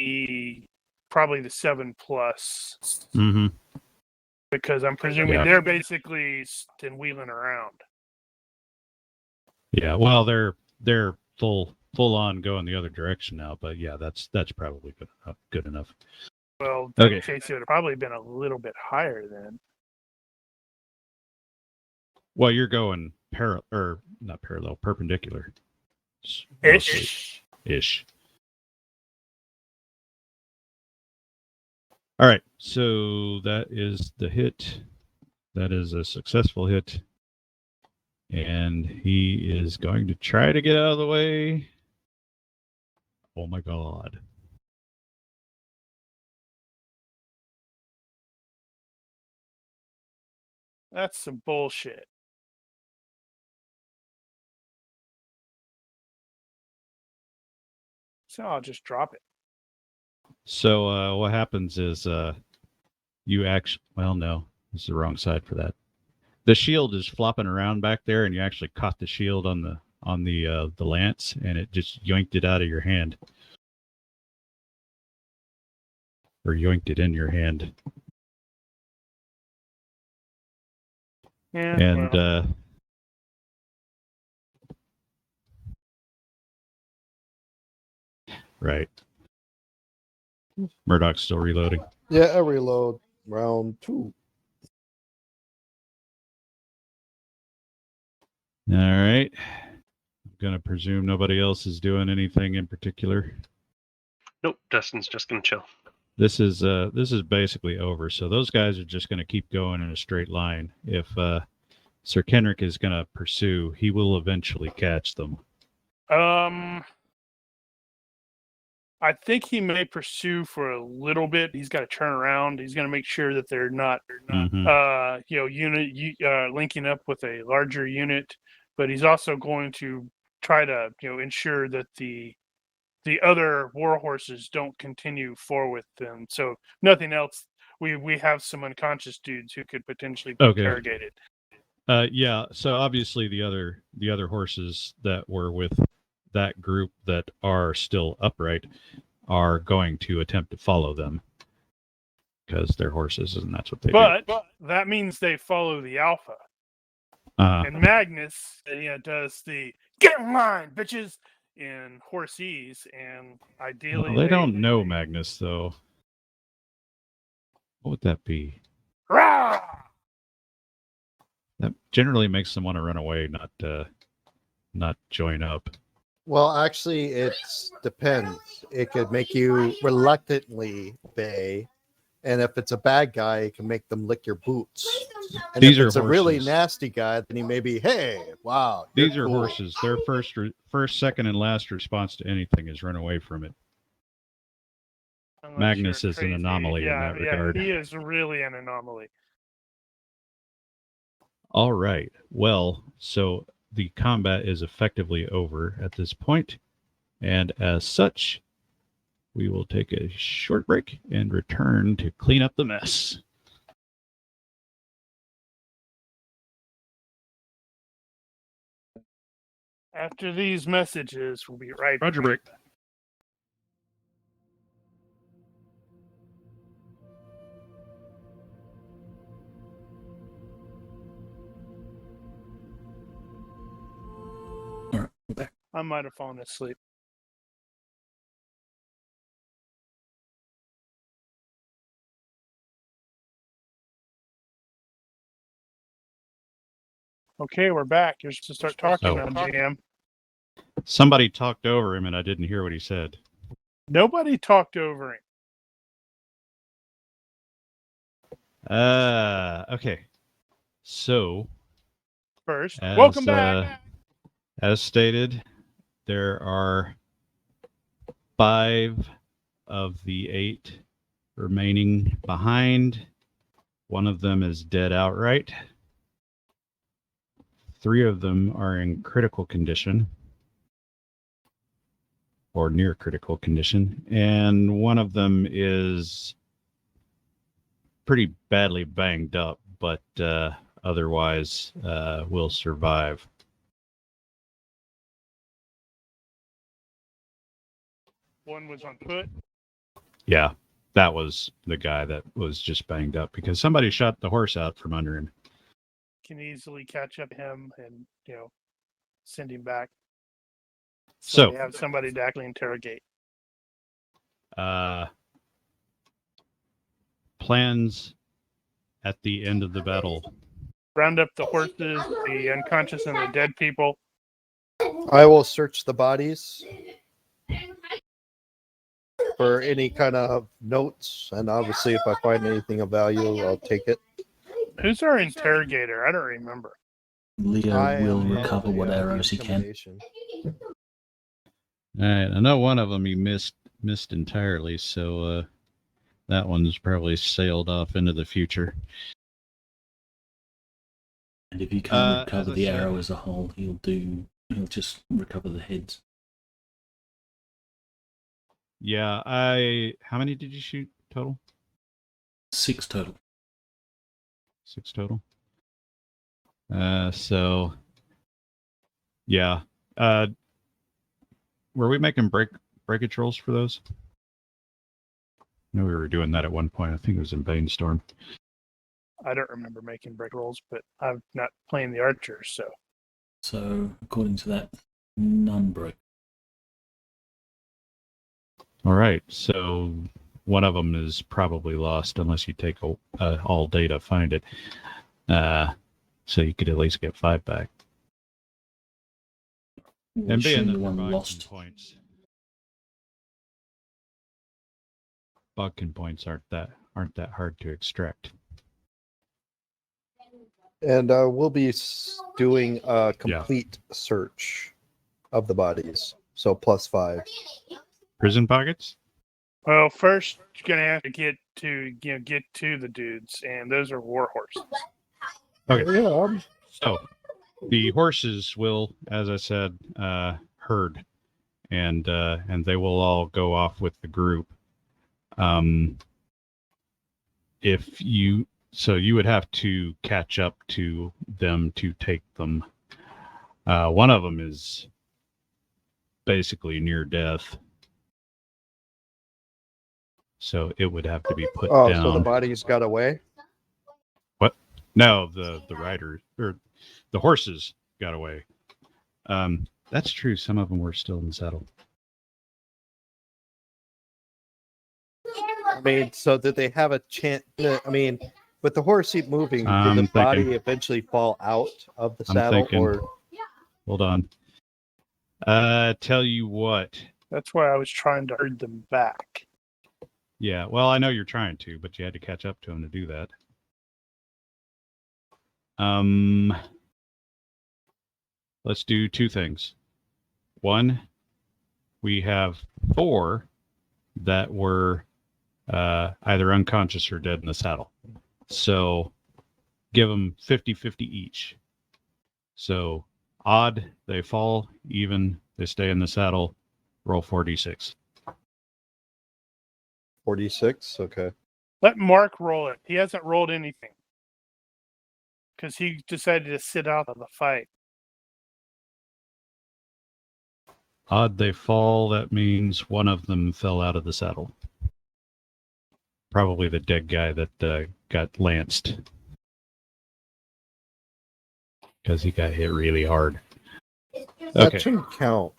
probably the 7+. Mm-hmm. Because I'm presuming they're basically wheeling around. Yeah, well, they're full on going the other direction now, but yeah, that's probably good enough. Well, okay. In case it would have probably been a little bit higher then. Well, you're going not parallel, perpendicular. Ish. All right, so that is the hit. That is a successful hit. And he is going to try to get out of the way. Oh my god. That's some bullshit. So I'll just drop it. So what happens is you actually, well, no, this is the wrong side for that. The shield is flopping around back there, and you actually caught the shield on the lance, and it just yoinked it out of your hand, or yoinked it in your hand. Yeah, and right. Murdoch's still reloading. Yeah, I reload round 2. All right. I'm gonna presume nobody else is doing anything in particular. Nope, Dustin's just gonna chill. This is basically over. So those guys are just gonna keep going in a straight line. If Sir Kenrick is gonna pursue, he will eventually catch them. I think he may pursue for a little bit. He's got to turn around. He's going to make sure that they're not, linking up with a larger unit. But he's also going to try to, ensure that the other war horses don't continue forward with them. So nothing else. We have some unconscious dudes who could potentially be interrogated. Yeah. So obviously the other horses that were with that group that are still upright are going to attempt to follow them because they're horses and that's what they do. But that means they follow the alpha. And Magnus does the get in line, bitches, in horsese, and ideally they don't know Magnus though. What would that be? Rah! That generally makes them want to run away, not join up. Well, actually, it depends. It could make you reluctantly obey, and if it's a bad guy, it can make them lick your boots. And These if it's are a really horses. nasty guy, then he may be, hey, wow. These are cool. horses. Their first, second, and last response to anything is run away from it. Unless Magnus you're is an crazy. anomaly in that regard. He is really an anomaly. All right. Well, so the combat is effectively over at this point, and as such, we will take a short break and return to clean up the mess. After these messages, we'll be right Roger, back. Brick. All right, we're back. I might have fallen asleep. Okay, we're back. You're supposed to start talking Oh. now, GM. Somebody talked over him, and I didn't hear what he said. Nobody talked over him. Okay. So, First, as, welcome back. As stated, there are 5 of the 8 remaining behind. One of them is dead outright. 3 of them are in critical condition or near critical condition, and one of them is pretty badly banged up, but otherwise will survive. One was on foot. Yeah, that was the guy that was just banged up because somebody shot the horse out from under him. Can easily catch up to him and send him back. So they have somebody to actually interrogate. Plans at the end of the battle. Round up the horses, the unconscious, and the dead people. I will search the bodies for any kind of notes, and obviously, if I find anything of value, I'll take it. Who's our interrogator? I don't remember. Leo I will am recover the, what the arrows he can. intimidation. All right, I know one of them he missed entirely, so that one's probably sailed off into the future. And if you can't as recover I the said- arrow as a whole, he'll just recover the heads. Yeah, how many did you shoot total? 6 total. 6 total. So yeah. Were we making breakage rolls for those? I know we were doing that at one point. I think it was in Banestorm. I don't remember making break rolls, but I'm not playing the archers, so. So, according to that, none broke. All right, so one of them is probably lost unless you take all day to find it. So you could at least get 5 back. We'll And being assume that the they're one Bodkin lost. points, Bodkin points aren't that hard to extract. And we'll be doing a complete search of the bodies, so +5. Prison pockets? Well, first you're gonna have to get to the dudes, and those are war horses. Okay. Yeah. So the horses will, as I said, herd, and they will all go off with the group. So you would have to catch up to them to take them. One of them is basically near death, so it would have to be put down. So the bodies got away? What? No, the rider or the horses got away. That's true. Some of them were still in the saddle. I mean, so did they have a chance? I mean, with the horse seat moving, did the body eventually fall out of the saddle? Hold on. Tell you what. That's why I was trying to herd them back. Yeah, well, I know you're trying to, but you had to catch up to them to do that. Let's do 2 things. 1, we have 4 that were either unconscious or dead in the saddle. So give them 50-50 each. So odd, they fall. Even, they stay in the saddle. Roll 4d6. 46? Okay. Let Mark roll it. He hasn't rolled anything. Because he decided to sit out of the fight. Odd they fall, that means one of them fell out of the saddle. Probably the dead guy that got lanced. Because he got hit really hard. That Okay. shouldn't count.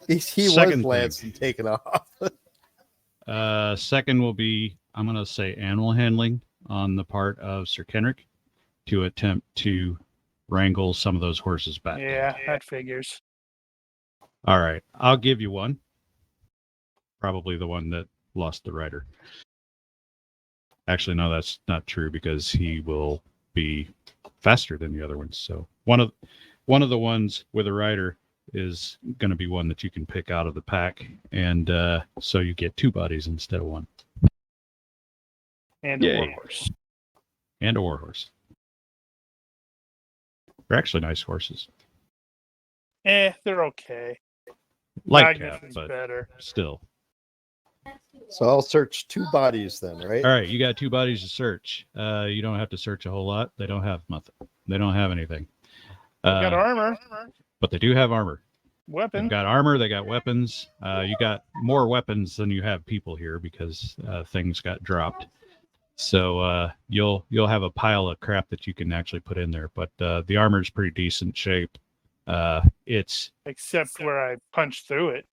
he was Second lanced thing. and taken off. Second will be, I'm going to say animal handling on the part of Sir Kenrick to attempt to wrangle some of those horses back. Yeah, that figures. All right. I'll give you one. Probably the one that lost the rider. Actually, no, that's not true because he will be faster than the other ones. So one of the ones with a rider is going to be one that you can pick out of the pack, and so you get 2 bodies instead of 1. And a Yay. warhorse. And a warhorse. They're actually nice horses. They're okay. Light Magnus cap, is but better. still. So I'll search 2 bodies then, right? All right, you got 2 bodies to search. You don't have to search a whole lot. They don't have nothing. They don't have anything. They got armor, But they do have armor. weapon. They've got armor. They got weapons. You got more weapons than you have people here because things got dropped. So you'll have a pile of crap that you can actually put in there. But the armor is pretty decent shape. It's Except where I punched through it.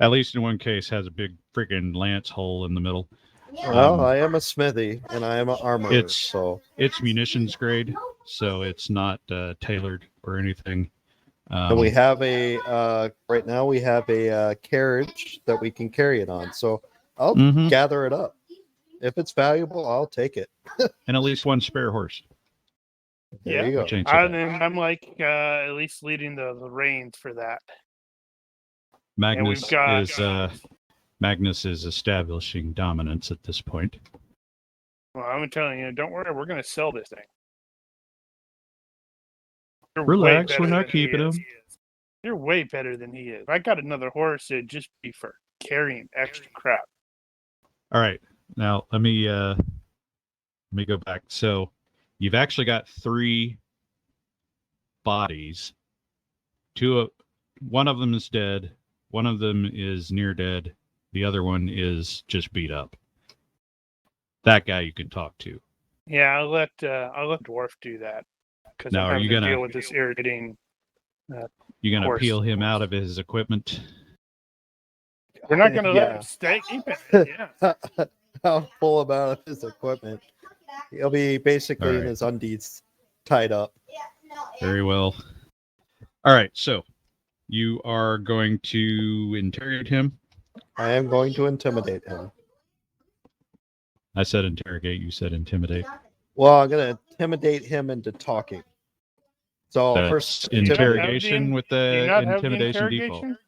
at least in one case has a big freaking lance hole in the middle. Well, I am a smithy and I am an armorer, It's- so It's munitions grade, so it's not tailored or anything. and we have a right now we have a carriage that we can carry it on. So I'll Mhm. gather it up. If it's valuable, I'll take it. And at least 1 spare horse. There Yeah. you go. Which ain't so bad. I'm like at least leading the reins for that. Magnus we've got- is Magnus is establishing dominance at this point. Well, I'm telling you, don't worry, we're going to sell this thing. You're way Relax, better we're not than he keeping is. him. You're way better than he is. If I got another horse, it'd just be for carrying extra crap. All right, now let me go back. So you've actually got 3 bodies. One of them is dead. One of them is near dead. The other one is just beat up. That guy you can talk to. Yeah, I'll let Dwarf do that because Now, I'm are having you to gonna- deal with this irritating. You gonna Horse. peel him out of his equipment? We're not going to let Yeah. him stay. Keep it. Yeah. I'll pull him out of his equipment. He'll be basically in Alright. his undies tied up. Very well. All right, so you are going to interrogate him. I am going to intimidate him. I said interrogate. You said intimidate. Well, I'm going to intimidate him into talking. So That's first, interrogation with Do you the not have the intimidation default. interrogation?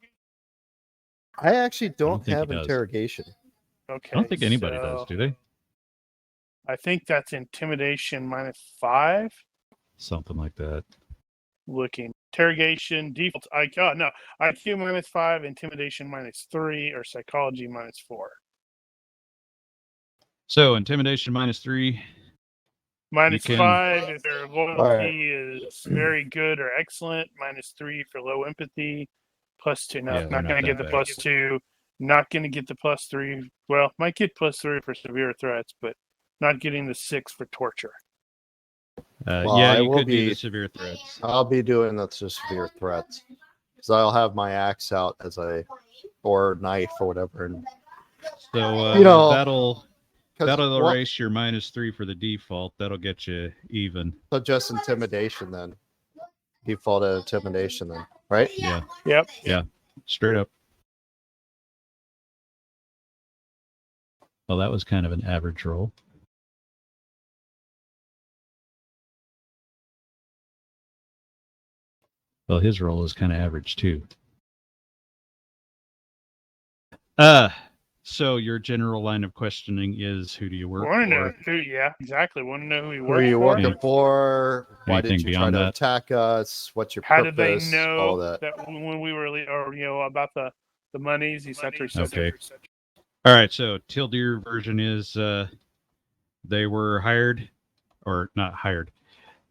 I actually don't think he have does. interrogation. Okay. I don't think anybody does, so do they? I think that's intimidation -5. Something like that. Looking interrogation default IQ. No, IQ -5, intimidation -3, or psychology -4. So intimidation -3. can- -5 if their loyalty Alright. is very good or excellent. -3 for low empathy. +2. No, Yeah, they're not not going to that get the bad. +2. Not going to get the +3. Well, might get +3 for severe threats, but not getting the 6 for torture. Well, Yeah, I you will could do be- the severe threats. I'll be doing the severe threats. So I'll have my axe out or knife or whatever. And So You know, that'll 'cause what- erase your -3 for the default. That'll get you even. so just intimidation then. Default at intimidation then, right? Yeah, Yep. straight up. Well, that was kind of an average roll. Well, his roll is kind of average too. So your general line of questioning is who do you work Want to know for? who? Yeah, exactly. Want to know who he Who works are you for? working for? Why Anything did you try beyond to that? attack us? What's your How purpose? did they know All that. when we were, or about the monies, etc. Okay. All right, so Tildeer version is they were hired, or not hired.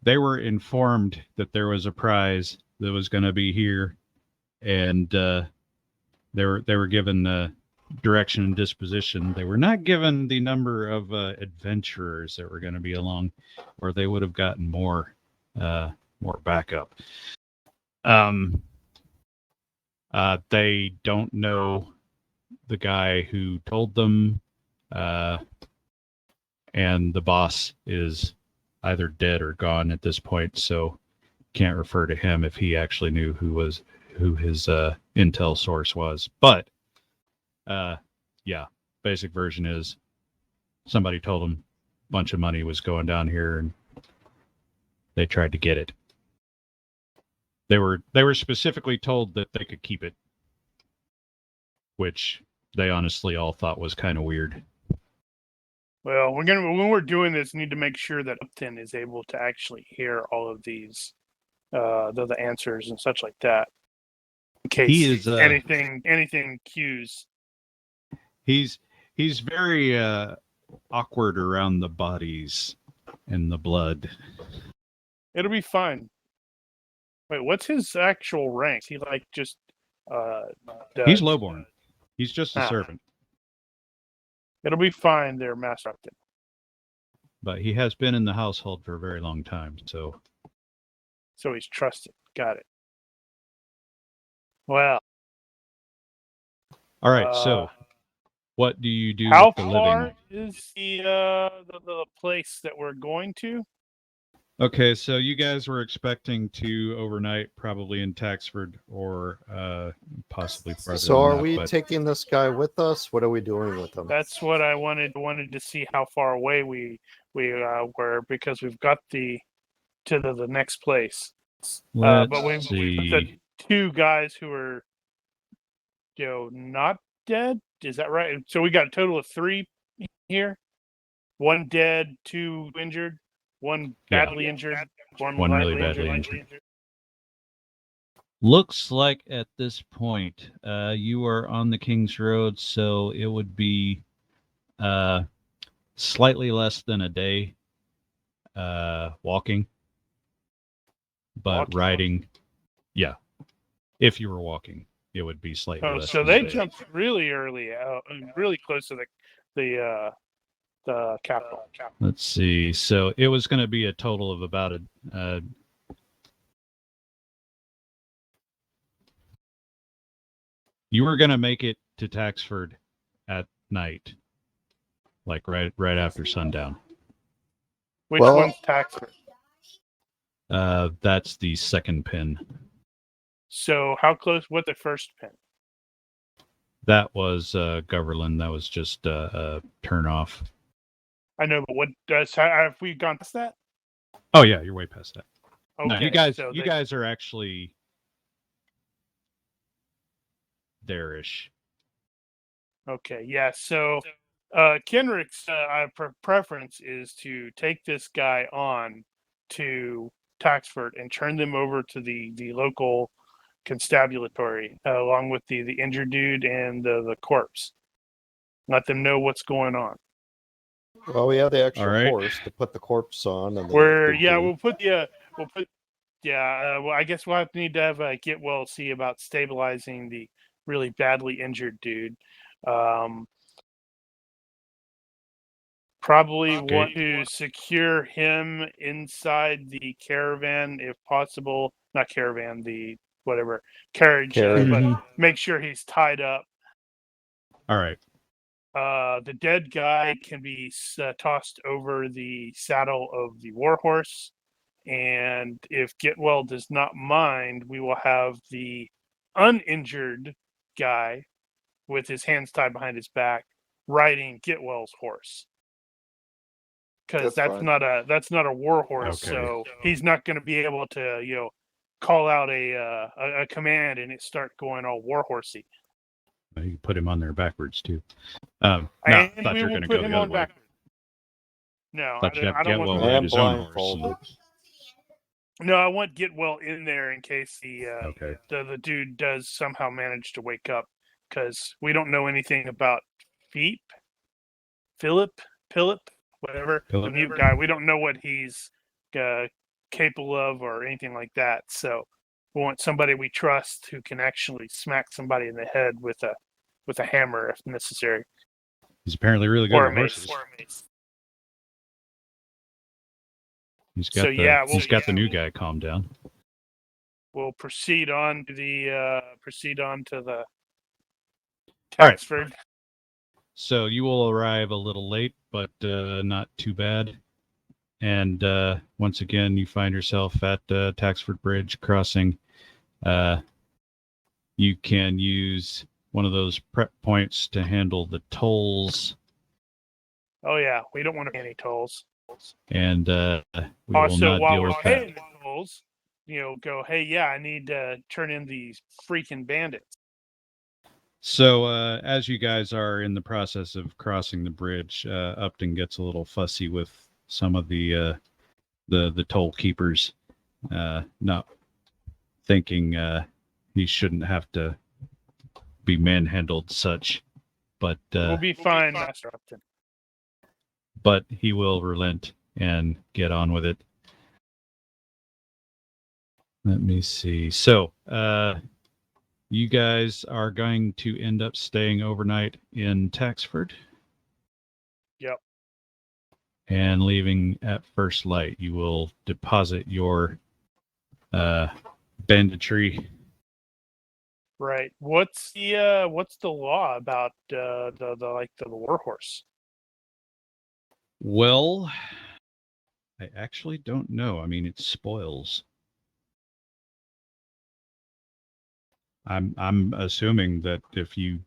They were informed that there was a prize that was going to be here, and they were given direction and disposition. They were not given the number of adventurers that were going to be along, or they would have gotten more backup. They don't know the guy who told them, and the boss is either dead or gone at this point, so can't refer to him if he actually knew who his intel source was. But yeah, basic version is somebody told them a bunch of money was going down here, and they tried to get it. They were specifically told that they could keep it, which they honestly all thought was kind of weird. Well, when we're doing this, need to make sure that Upton is able to actually hear all of these, the answers and such like that. In case He is anything cues. He's very awkward around the bodies and the blood. It'll be fine. Wait, what's his actual rank? He like just He's lowborn. He's just a servant. It'll be fine there, Master Upton. But he has been in the household for a very long time, so he's trusted. Got it. Well. All right, so what do you do how with the far living? is the place that we're going to? Okay, so you guys were expecting to overnight probably in Taxford or possibly further. So are than that, we but taking this guy with us? What are we doing with him? That's what I wanted to see how far away we were, because we've got to the next place. let's But we've see. the two guys who are not dead. Is that right? So we got a total of 3 here. 1 dead, 2 injured, 1 badly injured, one really badly injured. Looks like at this point, you are on the King's Road, so it would be slightly less than a day walking. But riding, yeah. If you were walking, it would be slightly less. So than they a day. jumped really early, really close to the capital. Let's see. So it was going to be a total of about you were going to make it to Taxford at night, like right after sundown. Which one's Taxford? That's the second pin. So how close? What the first pin? That was Goverland. That was just a turn off. I know, but what does have we gone past that? Oh yeah, you're way past that. Okay, no, you guys are actually there-ish. Okay, yeah. So Kenrick's preference is to take this guy on to Taxford and turn them over to the local constabulary, along with the injured dude and the corpse. Let them know what's going on. Well, we have the extra horse to put the corpse on, and well, I guess we'll need to have get well see about stabilizing the really badly injured dude. Probably want to secure him inside the caravan if possible. Not caravan, the whatever carriage. But make sure he's tied up. All right. The dead guy can be tossed over the saddle of the warhorse, and if Getwell does not mind, we will have the uninjured guy with his hands tied behind his back riding Getwell's horse, because that's not a warhorse, so he's not going to be able to call out a command and it start going all warhorsey. You can put him on there backwards too. I thought you were going to go the other way. No, I don't want to ride his own horse. No, I want Getwell in there in case the dude does somehow manage to wake up, because we don't know anything about Philip, whatever, the mute guy. We don't know what he's capable of or anything like that. So We want somebody we trust who can actually smack somebody in the head with a hammer if necessary. He's apparently really good Or with a mace. horses. Or a mace. He's So, got yeah, the new guy calmed down. We'll proceed on to the All right. Taxford. So you will arrive a little late, but not too bad. And once again, you find yourself at Taxford Bridge crossing. You can use one of those prep points to handle the tolls. Oh yeah, we don't want to pay any tolls. And we will Also, not while deal we're with that. paying the tolls, go, hey, yeah, I need to turn in these freaking bandits. So as you guys are in the process of crossing the bridge, Upton gets a little fussy with some of the toll keepers, not thinking he shouldn't have to be manhandled such, but We'll be fine, Master Upton. but he will relent and get on with it. Let me see. So you guys are going to end up staying overnight in Taxford. Yep. And leaving at first light. You will deposit your banditry. Right. What's the law about the warhorse? Well, I actually don't know. I mean, it spoils. I'm assuming that if you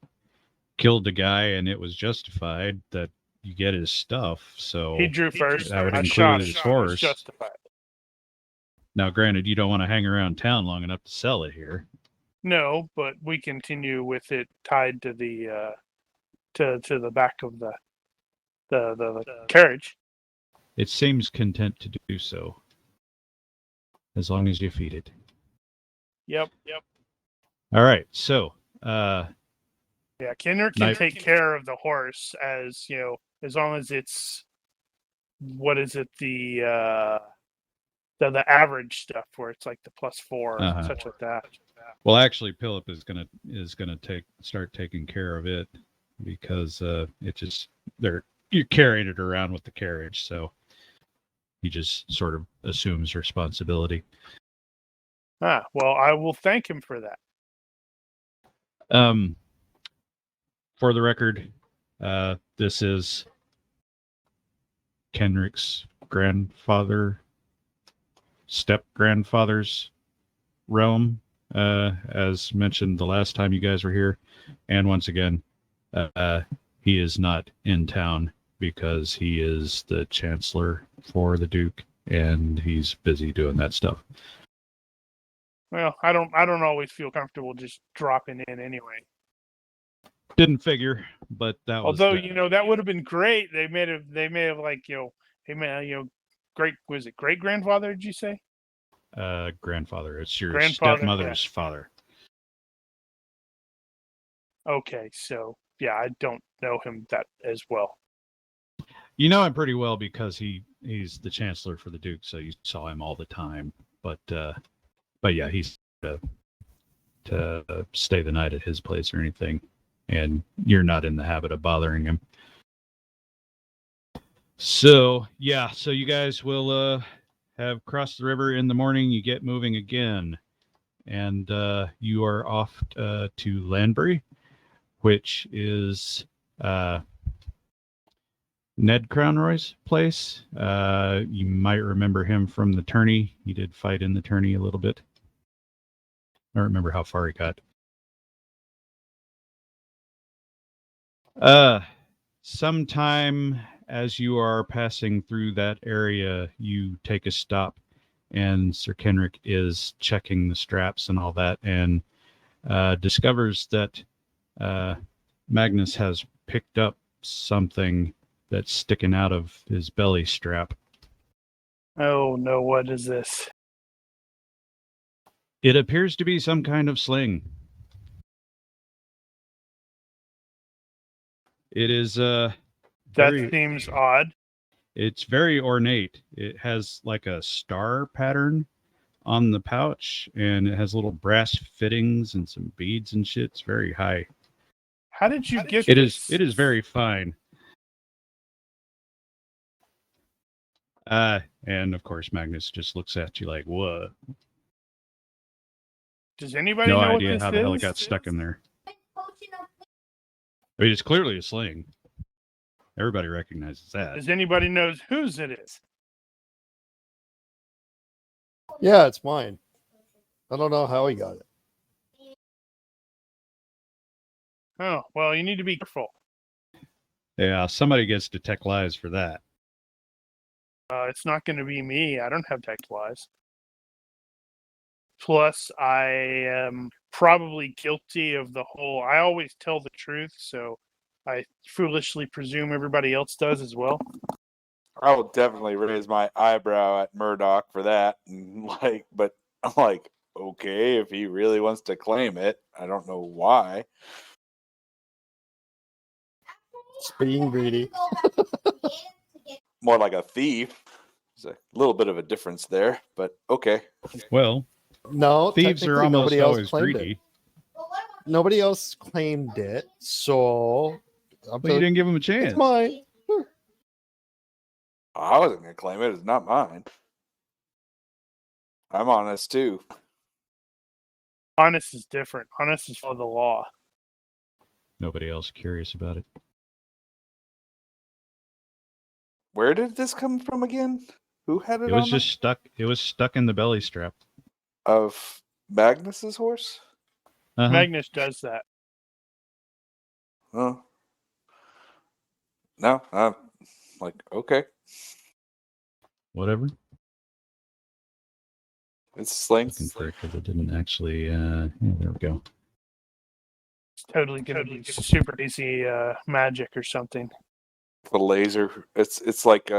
killed a guy and it was justified, that you get his stuff. So He drew first. that would I include shot his him. horse. It's justified. Now, granted, you don't want to hang around town long enough to sell it here. No, but we continue with it tied to the to the back of the carriage. It seems content to do so, as long as you feed it. Yep. All right, so Yeah, Kenner can take care of the horse as long as it's the average stuff where it's like the +4 and such like that. well, actually, Philip is gonna start taking care of it because you're carrying it around with the carriage, so he just sort of assumes responsibility. Well, I will thank him for that. For the record, this is Kenrick's step-grandfather's realm, as mentioned the last time you guys were here. And once again, he is not in town because he is the chancellor for the Duke, and he's busy doing that stuff. Well, I don't always feel comfortable just dropping in anyway. Didn't figure, but that was. Although that would have been great. They may have great, was it great grandfather? Did you say? Grandfather. It's your Grandfather, stepmother's father. Okay, so yeah, I don't know him that as well. You know him pretty well because he's the chancellor for the Duke, so you saw him all the time. But yeah, he's to stay the night at his place or anything, and you're not in the habit of bothering him. So yeah, so you guys will have crossed the river in the morning. You get moving again, and you are off to Landbury, which is Ned Crownroy's place. You might remember him from the tourney. He did fight in the tourney a little bit. I don't remember how far he got. Sometime as you are passing through that area, you take a stop, and Sir Kenrick is checking the straps and all that, and discovers that Magnus has picked up something that's sticking out of his belly strap. Oh no, what is this? It appears to be some kind of sling. It is That seems odd. It's very ornate. It has like a star pattern on the pouch, and it has little brass fittings and some beads and shit. It's very high. How did you get It this? is very fine. And of course Magnus just looks at you like, what? Does anybody No know idea what this how the hell it is? got stuck in there. I mean, it's clearly a sling. Everybody recognizes that. Does anybody know whose it is? Yeah, it's mine. I don't know how he got it. Oh, well, you need to be careful. Yeah, somebody gets detect lies for that. It's not going to be me. I don't have tech lies. Plus, I am probably guilty of the whole. I always tell the truth, so I foolishly presume everybody else does as well. I will definitely raise my eyebrow at Murdoch for that. And but I'm like, okay, if he really wants to claim it, I don't know why. It's being greedy. More like a thief. There's a little bit of a difference there, but okay. Well, No, thieves are technically almost nobody else always claimed greedy. it. Nobody else claimed it, so But you didn't give them a chance. it's mine. I wasn't going to claim it. It's not mine. I'm honest, too. Honest is different. Honest is for the law. Nobody else curious about it. Where did this come from again? Who had it It was on just stuck. It was stuck in the belly strap. of Magnus's horse? Uh-huh. Magnus does that. Oh. No, I'm like, okay. Whatever. It's sling. Looking for it because it didn't actually. Yeah, there we go. It's totally going to be super easy magic or something. The laser. It's like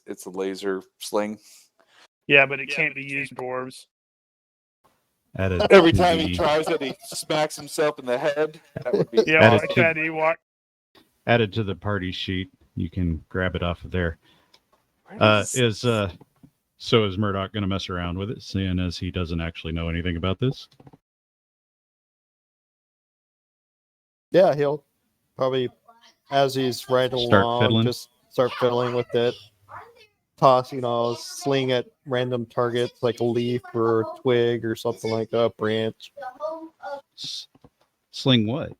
it's a laser sling. Yeah, but it can't be used dwarves. Added Every to time the- he tries it, he smacks himself in the head. That would be Yeah, Added like to- that Ewok. added to the party sheet. You can grab it off of there. Where does- So is Murdoch going to mess around with it, seeing as he doesn't actually know anything about this? Yeah, he'll probably, as he's riding Start along, fiddling? just start fiddling with it. Toss, sling at random targets like a leaf or a twig or something like that, branch. Sling what?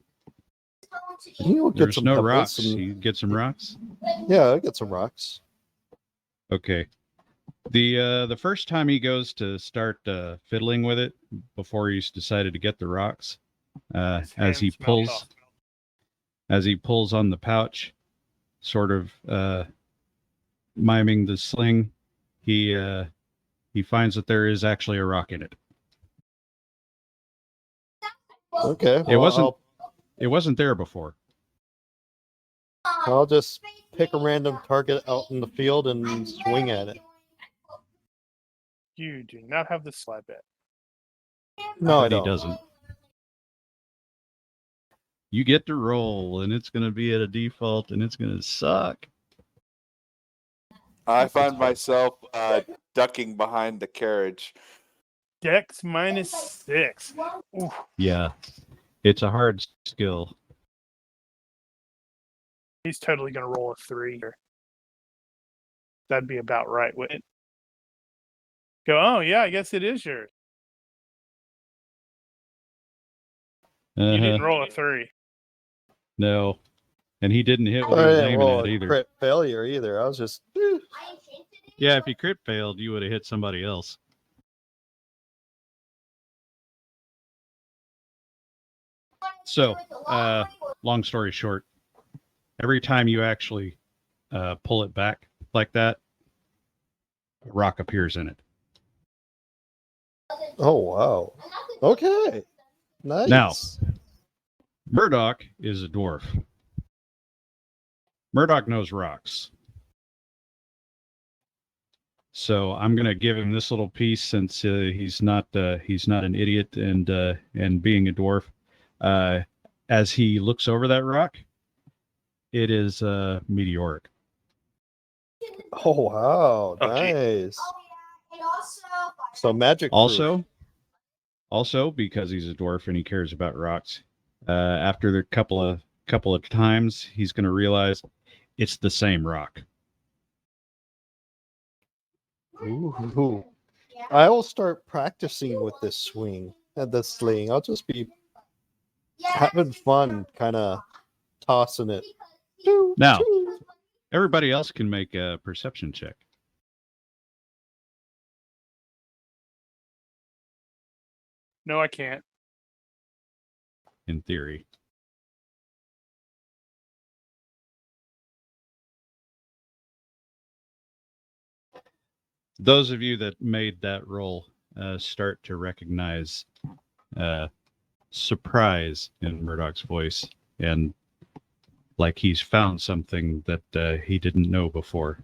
He'll get There's some no pebbles rocks. and- You get some rocks? yeah, I'll get some rocks. Okay. The first time he goes to start fiddling with it, before he's decided to get the rocks, His as he hands melt pulls on the pouch, sort of miming the sling, he finds that there is actually a rock in it. Okay. It well, wasn't there before. I'll just pick a random target out in the field and swing at it. You do not have the slide bet. No, I But he don't. doesn't. You get to roll, and it's going to be at a default, and it's going to suck. I find myself ducking behind the carriage. Dex -6. Ooh, Yeah, it's a hard skill. he's totally going to roll a 3 here. That'd be about right, wouldn't it? Go, oh, yeah, I guess it is yours. You didn't roll a 3. No, and he didn't hit what I he was didn't aiming roll at a either. crit failure either. I was just Yeah, if you crit failed, you would have hit somebody else. So, long story short, every time you actually pull it back like that, a rock appears in it. oh wow. Okay. Nice. Now, Murdoch is a dwarf. Murdoch knows rocks. So I'm going to give him this little piece since he's not an idiot and being a dwarf. As he looks over that rock, it is meteoric. Oh wow, Okay. nice. So magic. Also, because he's a dwarf and he cares about rocks, after the couple of times, he's going to realize it's the same rock. Ooh. I will start practicing with this swing and the sling. I'll just be having fun, kind of tossing it. Now, everybody else can make a perception check. No, I can't. In theory. Those of you that made that roll start to recognize surprise in Murdoch's voice, and like he's found something that he didn't know before.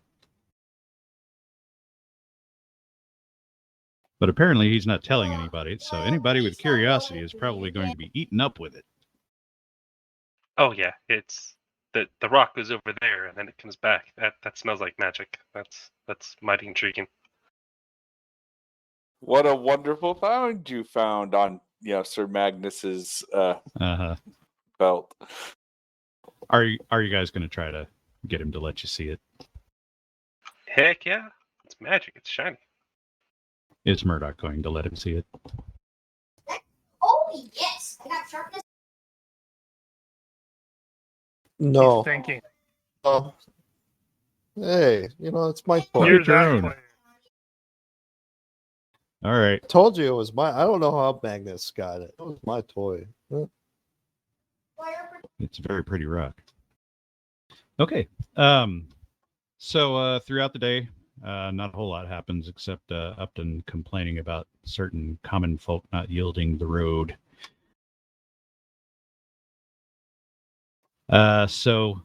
But apparently he's not telling anybody, so anybody with curiosity is probably going to be eaten up with it. Oh yeah, it's the rock goes over there and then it comes back. That smells like magic. That's mighty intriguing. What a wonderful find you found on Sir Magnus's belt. Are you guys going to try to get him to let you see it? Heck yeah, it's magic. It's shiny. Is Murdoch going to let him see it? Oh yes, I got sharpness. No. He's thinking. Oh. Hey, it's my toy. You're Get your that own. player. All right. Told you it was my. I don't know how Magnus got it. It was my toy. It's a very pretty rock. Okay. So throughout the day, not a whole lot happens except Upton complaining about certain common folk not yielding the road. So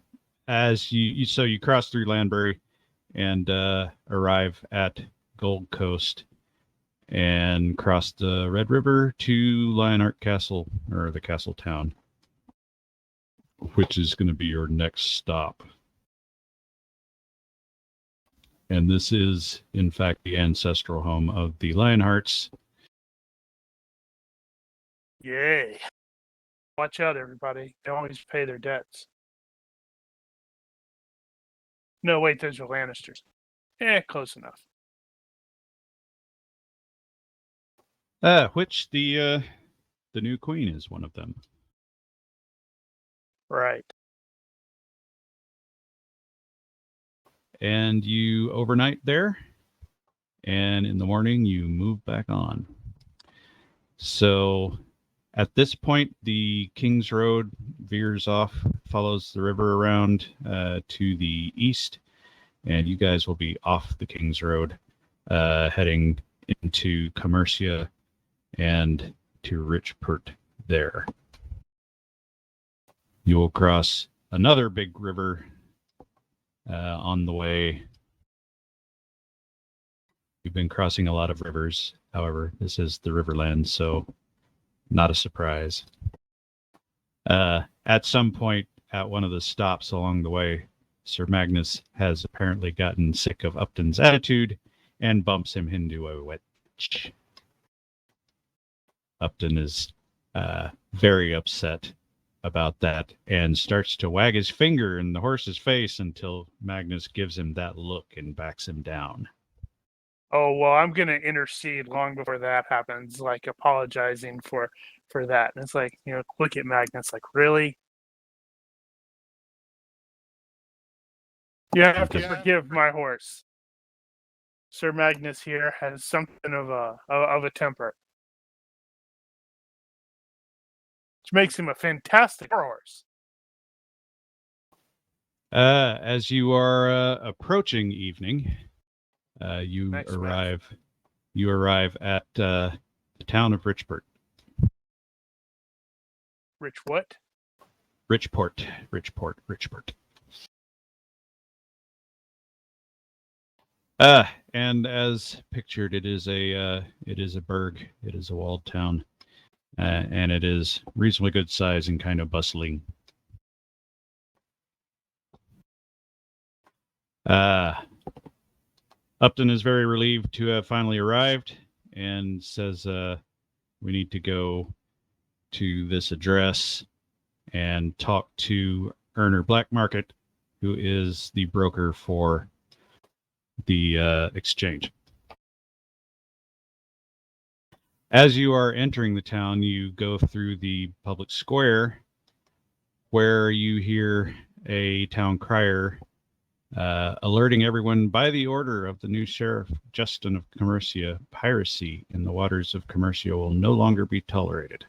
as you cross through Landbury and arrive at Gold Coast and cross the Red River to Lionheart Castle, or the Castle Town, which is going to be your next stop. And this is, in fact, the ancestral home of the Lionhearts. Yay. Watch out, everybody. They always pay their debts. No, wait, those are Lannisters. Close enough. Which the new queen is one of them. Right. And you overnight there, and in the morning you move back on. So at this point, the King's Road veers off, follows the river around to the east, and you guys will be off the King's Road, heading into Commercia and to Richport there. You will cross another big river on the way. You've been crossing a lot of rivers. However, this is the Riverland, so not a surprise. At some point, at one of the stops along the way, Sir Magnus has apparently gotten sick of Upton's attitude and bumps him into a wedge. Upton is very upset about that and starts to wag his finger in the horse's face until Magnus gives him that look and backs him down. Oh, well, I'm going to intercede long before that happens, like apologizing for that. And it's like, look at Magnus, like, really? You have to forgive my horse. Sir Magnus here has something of a temper, which makes him a fantastic horse. As you are approaching evening, you Next arrive at the town of Richport. Rich what? Richport. And as pictured, it is a burg. It is a walled town, and it is reasonably good size and kind of bustling. Upton is very relieved to have finally arrived, and says, we need to go to this address and talk to Erner Black Market, who is the broker for the exchange. As you are entering the town, you go through the public square where you hear a town crier alerting everyone, by the order of the new Sheriff Justin of Commercia, piracy in the waters of Commercia will no longer be tolerated.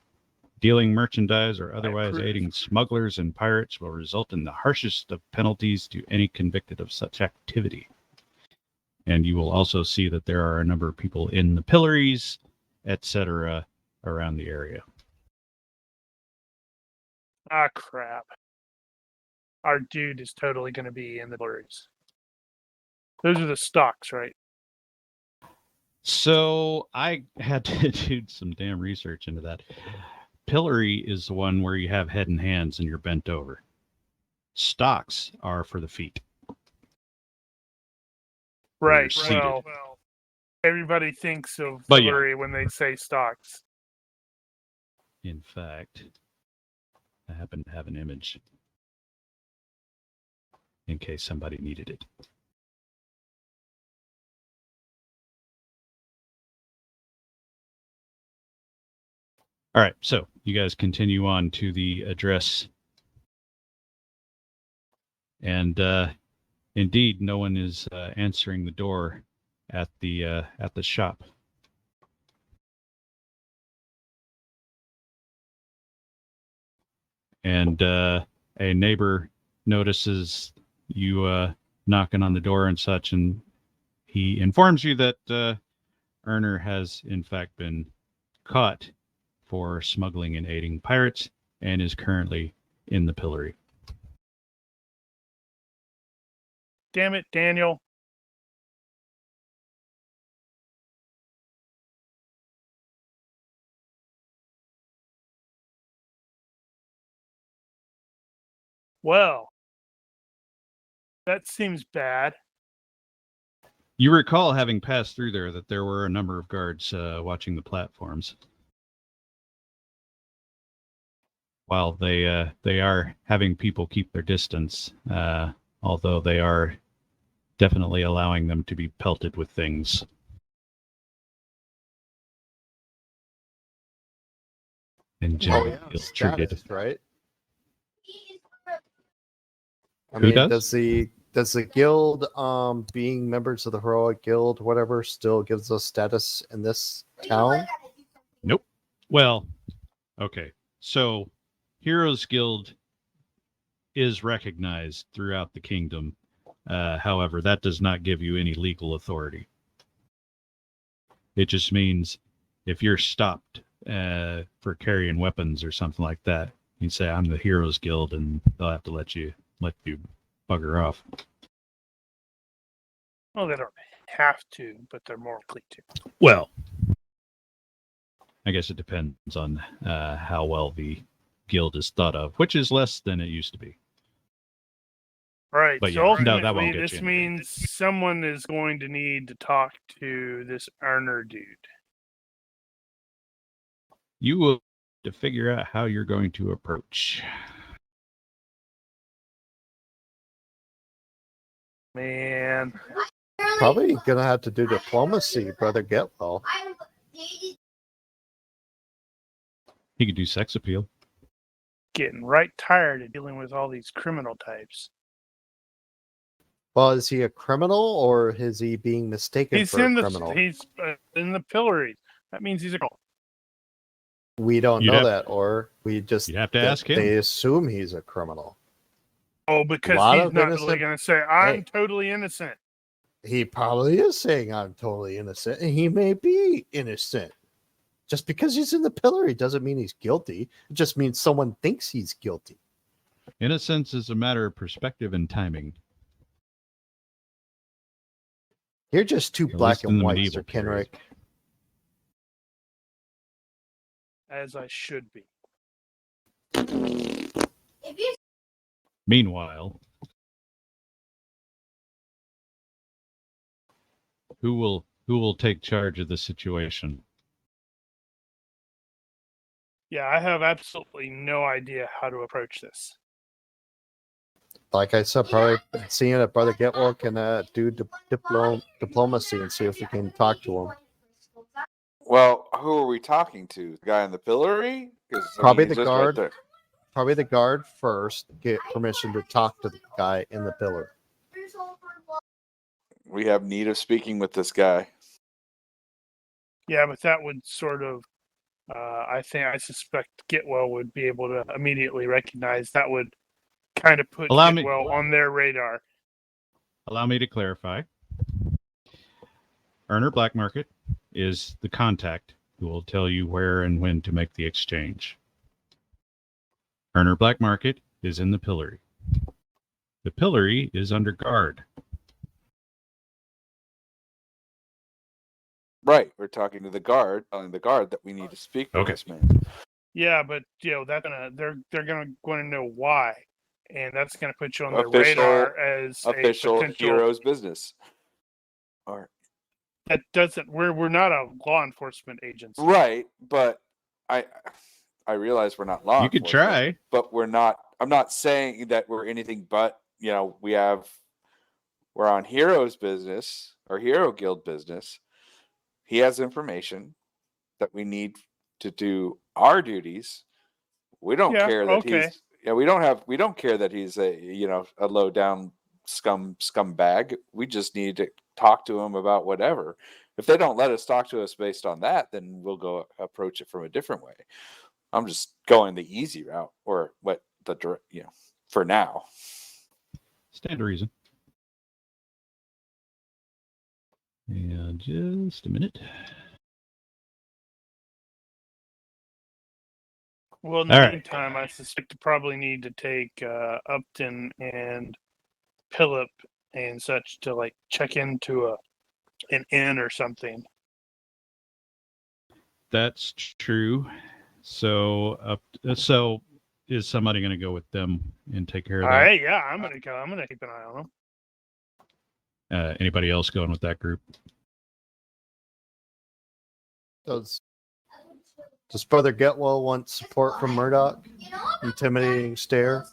Dealing merchandise or otherwise aiding smugglers and pirates will result in the harshest of penalties to any convicted of such activity. And you will also see that there are a number of people in the pillories, etc., around the area. Ah, crap. Our dude is totally going to be in the blurs. Those are the stocks, right? So I had to do some damn research into that. Pillory is the one where you have head and hands and you're bent over. Stocks are for the feet. Right. Seated. Well, everybody thinks of But yeah. pillory when they say stocks. In fact, I happen to have an image in case somebody needed it. All right, so you guys continue on to the address. And indeed, no one is answering the door at the shop. And a neighbor notices you knocking on the door and such, and he informs you that Erner has in fact been caught for smuggling and aiding pirates and is currently in the pillory. Damn it, Daniel. Well, that seems bad. You recall having passed through there that there were a number of guards watching the platforms. While they are having people keep their distance, although they are definitely allowing them to be pelted with things. And generally feels treated. Status, right? I Who mean, does? does the guild, being members of the heroic guild, whatever, still gives us status in this town? Nope. Well, okay. So, Heroes Guild is recognized throughout the kingdom. However, that does not give you any legal authority. It just means if you're stopped for carrying weapons or something like that, you say, I'm the Heroes Guild, and they'll have to let you bugger off. Well, they don't have to, but they're more likely to. Well, I guess it depends on how well the guild is thought of, which is less than it used to be. Right. But So yeah, ultimately, that won't get this you anything. means someone is going to need to talk to this Erner dude. You will have to figure out how you're going to approach. Man. Probably gonna have to do diplomacy, Brother Getwell. He could do sex appeal. Getting right tired of dealing with all these criminal types. Well, is he a criminal or is he being mistaken He's for in a criminal? He's in the pillory. That means he's a criminal. We don't You'd know have- that, or we just you'd have to ask him. They assume he's a criminal. Oh, because lot he's of not innocent- really going to say, I'm Hey. totally innocent. He probably is saying I'm totally innocent, and he may be innocent. Just because he's in the pillory doesn't mean he's guilty. It just means someone thinks he's guilty. Innocence is a matter of perspective and timing. You're just too At black least in and the white, medieval Sir Kenrick. As I should be. Meanwhile, who who will take charge of the situation? Yeah, I have absolutely no idea how to approach this. Like I said, probably seeing if Brother Getwell can do diplomacy and see if we can talk to him. Well, who are we talking to? The guy in the pillory? 'Cause, I Probably he's the just guard. there. Probably the guard first. Get permission to talk to the guy in the pillar. We have need of speaking with this guy. Yeah, but that would sort of, I suspect Getwell would be able to immediately recognize that would kind of put Allow me- Getwell on their radar. Allow me to clarify. Earner Black Market is the contact who will tell you where and when to make the exchange. Earner Black Market is in the pillory. The pillory is under guard. Right. We're talking to the guard, telling the guard that we need to speak with Okay. this man. Yeah, but they're gonna want to know why, and that's gonna put you on their Official- radar as Official a potential. hero's business. Or That doesn't. We're not a law enforcement agency. right, but I realize we're not law You could enforcement, try. but we're not. I'm not saying that we're anything but, we're on heroes business or hero guild business. He has information that we need to do our duties. We don't care that he's we don't care that he's a low down scumbag. We just need to talk to him about whatever. If they don't let us talk to us based on that, then we'll go approach it from a different way. I'm just going the easy route, or for now. Stand to reason. And just a minute. Well, in the All right. meantime, I suspect you probably need to take Upton and Philip and such to like check into an inn or something. That's true. So, so is somebody going to go with them and take care of All that? right, yeah, I'm gonna keep an eye on them. Anybody else going with that group? Does Brother Getwell want support from Murdoch? Intimidating stare.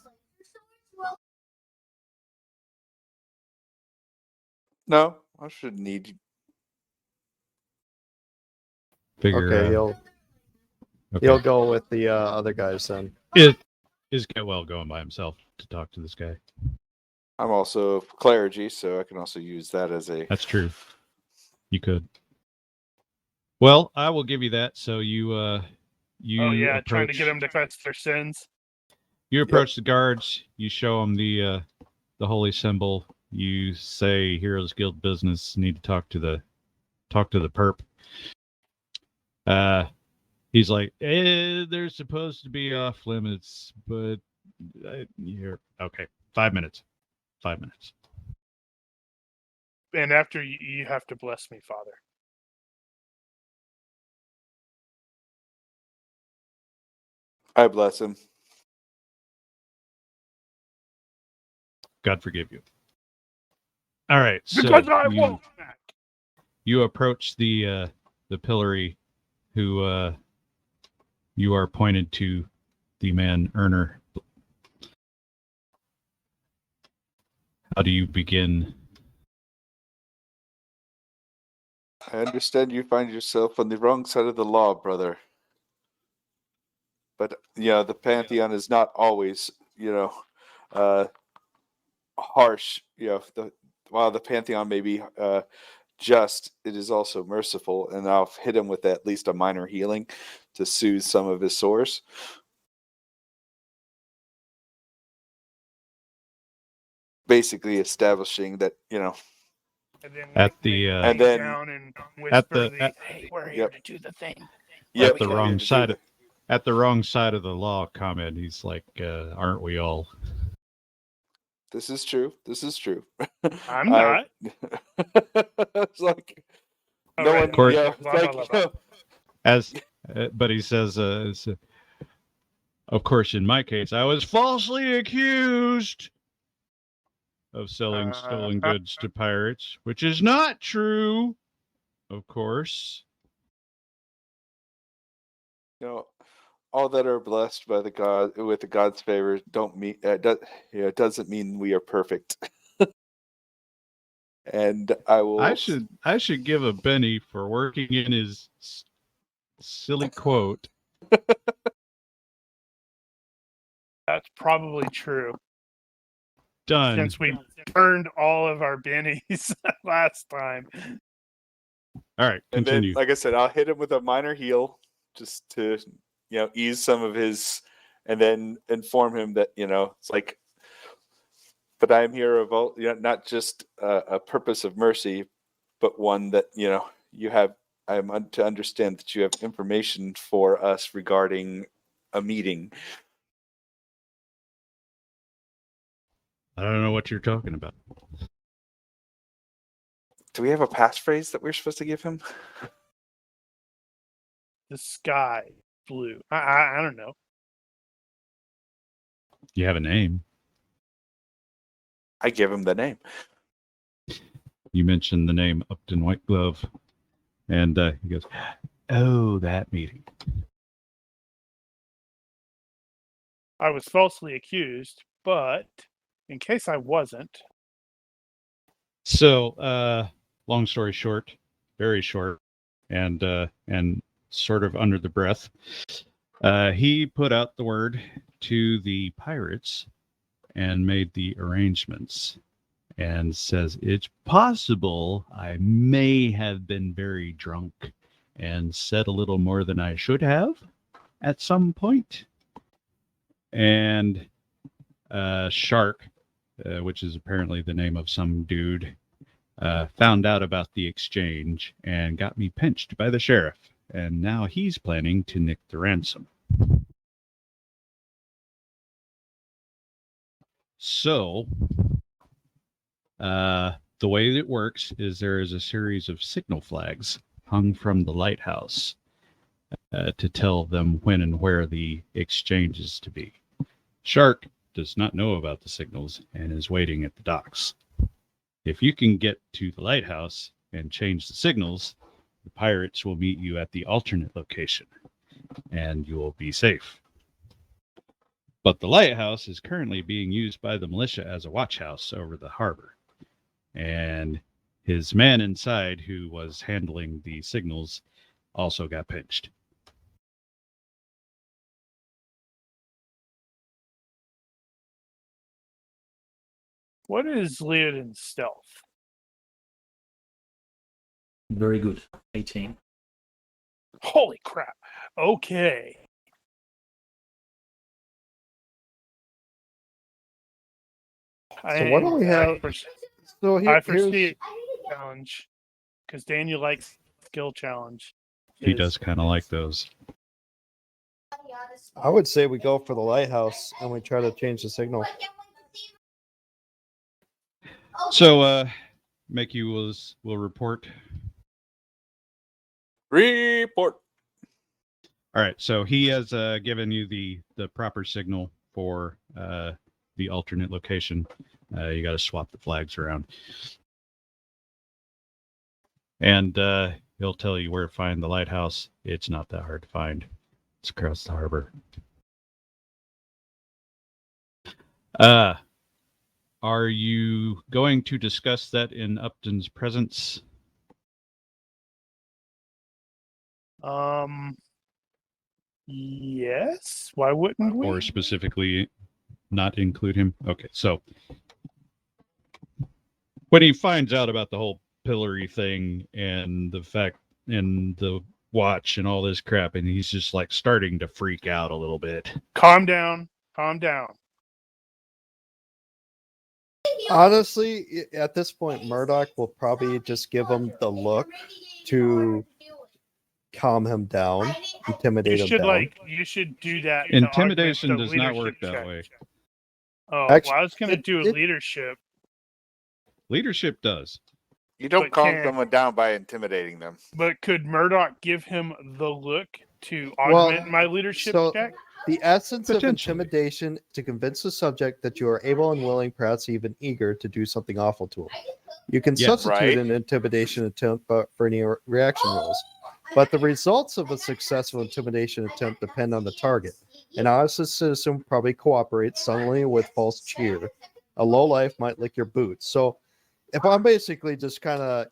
No, I shouldn't need. Figure. Okay, he'll go with the other guys then. Is Getwell going by himself to talk to this guy? I'm also clergy, so I can also use that as a. That's true. You could. Well, I will give you that. So you approach, trying to get them to confess their sins. You approach the guards. You show them the holy symbol. You say, "Heroes Guild business. Need to talk to the perp." He's like, they're supposed to be off limits, but you're okay. 5 minutes. 5 minutes. And after you have to bless me, Father. I bless him. God forgive you. All right, so Because I won't. you approach the pillory, who you are pointed to the man Earner. How do you begin? I understand you find yourself on the wrong side of the law, brother. But the Pantheon is not always, harsh. While the Pantheon may be just, it is also merciful, and I'll hit him with at least a minor healing to soothe some of his sores. Basically establishing that, And then At the and then- down and whisper hey, we're here to do the thing. at the wrong side at the wrong side of the law comment. He's like, aren't we all? This is true. I'm not. It's like All no right, one. blah, blah, blah, blah. As but he says, of course, in my case, I was falsely accused of selling stolen goods to pirates, which is not true. of course. All that are blessed by the God with the God's favor don't mean doesn't mean we are perfect. And I will. I should give a Benny for working in his silly quote. That's probably true. Done. Since we burned all of our bennies last time. All right, And continue. then, like I said, I'll hit him with a minor heal just to, ease some of his, and then inform him that, it's like, but I am here of all, not just a purpose of mercy, but one that, I am to understand that you have information for us regarding a meeting. I don't know what you're talking about. Do we have a passphrase that we're supposed to give him? The sky blue. I don't know. You have a name. I give him the name. You mentioned the name Upton White Glove, and he goes, "Oh, that meeting." I was falsely accused, but in case I wasn't. So, long story short, very short, and sort of under the breath, he put out the word to the pirates and made the arrangements, and says it's possible I may have been very drunk and said a little more than I should have at some point. And Shark, which is apparently the name of some dude, found out about the exchange and got me pinched by the sheriff. And now he's planning to nick the ransom. So, the way it works is there is a series of signal flags hung from the lighthouse to tell them when and where the exchange is to be. Shark does not know about the signals and is waiting at the docks. If you can get to the lighthouse and change the signals, the pirates will meet you at the alternate location, and you will be safe. But the lighthouse is currently being used by the militia as a watch house over the harbor. And his man inside, who was handling the signals, also got pinched. What is Leodin's stealth? Very good. 18. Holy crap. Okay. So what do we have? So I foresee a challenge because Daniel likes skill challenge. He does kind of like those. I would say we go for the lighthouse and we try to change the signal. So, Mickey will report. Report. All right. So he has given you the proper signal for the alternate location. You got to swap the flags around, and he'll tell you where to find the lighthouse. It's not that hard to find. It's across the harbor. Are you going to discuss that in Upton's presence? Yes. Why wouldn't we? Or specifically not include him? Okay, so when he finds out about the whole pillory thing and the fact and the watch and all this crap, and he's just like starting to freak out a little bit. Calm down. Calm down. Honestly, at this point, Murdoch will probably just give him the look to calm him down, intimidate him down. You should do that. Intimidation does not work that way. Oh, Actually, well, I was going to do leadership. Leadership does. You don't But calm someone down by intimidating them. But could Murdoch give him the look to augment my leadership check? The essence of Potentially. intimidation to convince the subject that you are able and willing, perhaps even eager, to do something awful to him. You can Yes. substitute Right. an intimidation attempt for any reaction rules, but the results of a successful intimidation attempt depend on the target. An honest citizen probably cooperates suddenly with false cheer. A lowlife might lick your boots. So, if I'm basically just kind of,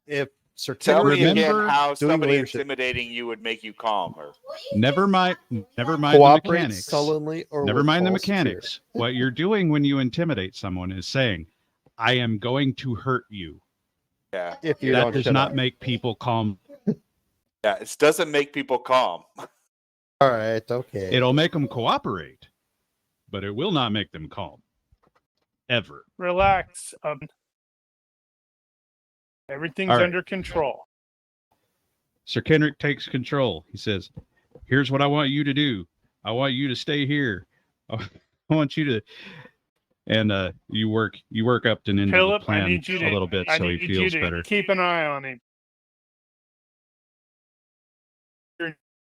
if Sir Tell me Kenrick again Remember how doing somebody leadership, intimidating you would make you calmer. Never mind the cooperates mechanics. sullenly or Never with mind the false cheer. mechanics. What you're doing when you intimidate someone is saying, I am going to hurt you. Yeah. If you That don't does shut not up. make people calm. Yeah. It doesn't make people calm. All right, okay. It'll make them cooperate, but it will not make them calm. Ever. Relax. Everything's All right. under control. Sir Kenrick takes control. He says, here's what I want you to do. I want you to stay here. I want you to, and you work up and into Philip, the plan I need you to, a little bit I so he need feels you to better. keep an eye on him.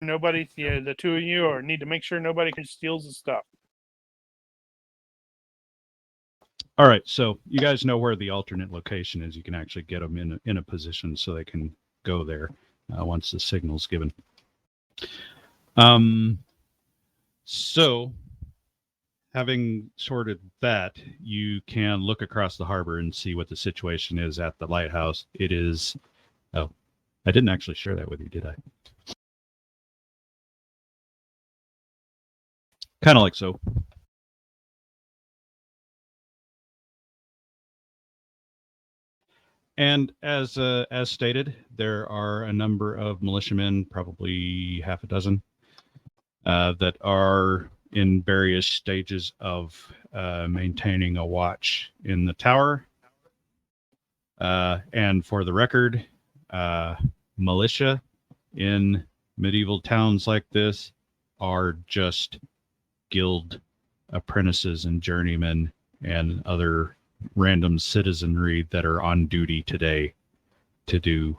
Nobody, the two of you, or need to make sure nobody steals the stuff. All right, so you guys know where the alternate location is. You can actually get them in a position so they can go there once the signal's given. So, having sorted that, you can look across the harbor and see what the situation is at the lighthouse. It is... Oh, I didn't actually share that with you, did I? Kind of like so. And as stated, there are a number of militiamen, probably half a dozen, that are in various stages of maintaining a watch in the tower. And for the record, militia in medieval towns like this are just guild apprentices and journeymen and other random citizenry that are on duty today to do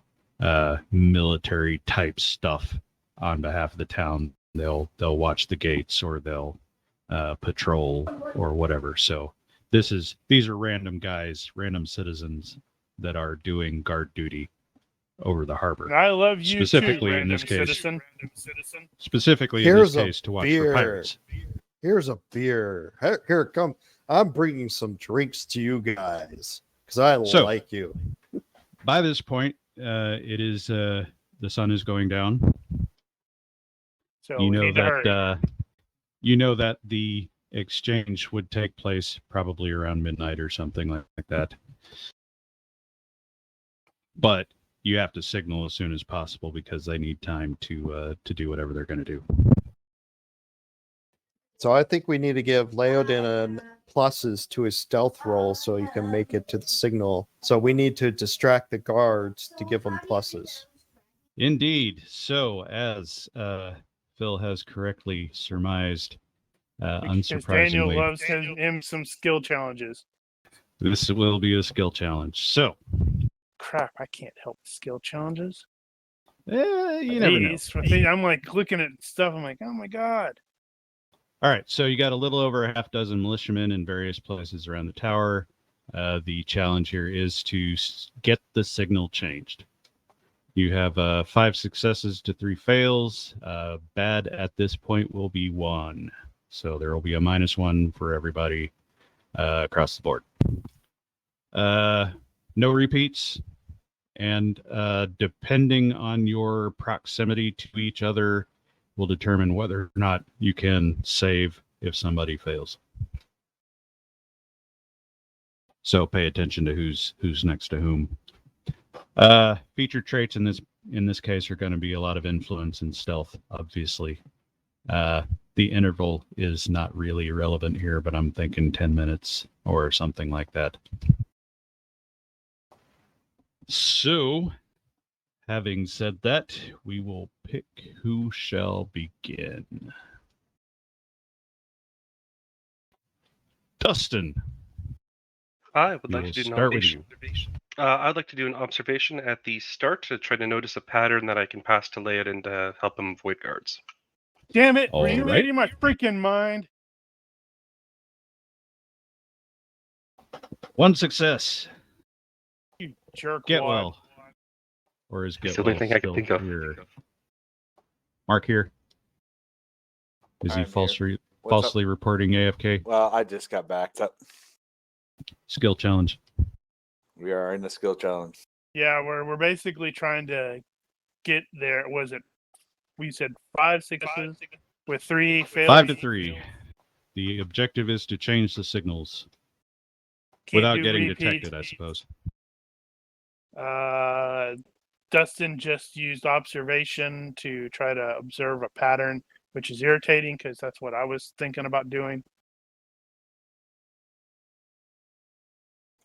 military type stuff on behalf of the town. They'll watch the gates, or they'll patrol or whatever. So these are random guys, random citizens that are doing guard duty over the harbor. And I love you Specifically too, in this case. citizen. Specifically Here's in a this case to watch beer. for pirates. Here's a beer. Here, come. I'm bringing some drinks to you guys because I So- like you. By this point, it is the sun is going down. So You we know need to hurry. that the exchange would take place probably around midnight or something like that. But you have to signal as soon as possible because they need time to do whatever they're going to do. So I think we need to give Leodin pluses to his stealth roll so he can make it to the signal. So we need to distract the guards to give them pluses. Indeed. So as Phil has correctly surmised, Because Daniel unsurprisingly, loves him some skill challenges. this will be a skill challenge. So, Crap, I can't help skill challenges. you never know. I'm like looking at stuff. I'm like, oh my god. All right, so you got a little over a half dozen militiamen in various places around the tower. The challenge here is to get the signal changed. You have 5 successes to 3 fails. Bad at this point will be 1. So there will be a -1 for everybody across the board. No repeats. And depending on your proximity to each other, will determine whether or not you can save if somebody fails. So pay attention to who's next to whom. Feature traits in this case are going to be a lot of influence and stealth, obviously. The interval is not really relevant here, but I'm thinking 10 minutes or something like that. So, having said that, we will pick who shall begin. Dustin. I would We like will to do an start with observation. I'd like to do an observation at the start to try to notice a pattern that I can pass to Leod and help him avoid guards. Damn it! All Were you right. reading my freaking mind? One success. You jerk. Get wad. well. Or is It's get the only well thing I can still think of. here? Mark here. Is he I'm here. What's up? falsely reporting AFK? Well, I just got backed up. Skill challenge. We are in the skill challenge. Yeah, we're basically trying to get there. Was it? We said 5 successes with 3 failures. 5 to 3. The objective is to change the signals Can't without do getting repeats. detected, I suppose. Dustin just used observation to try to observe a pattern, which is irritating because that's what I was thinking about doing.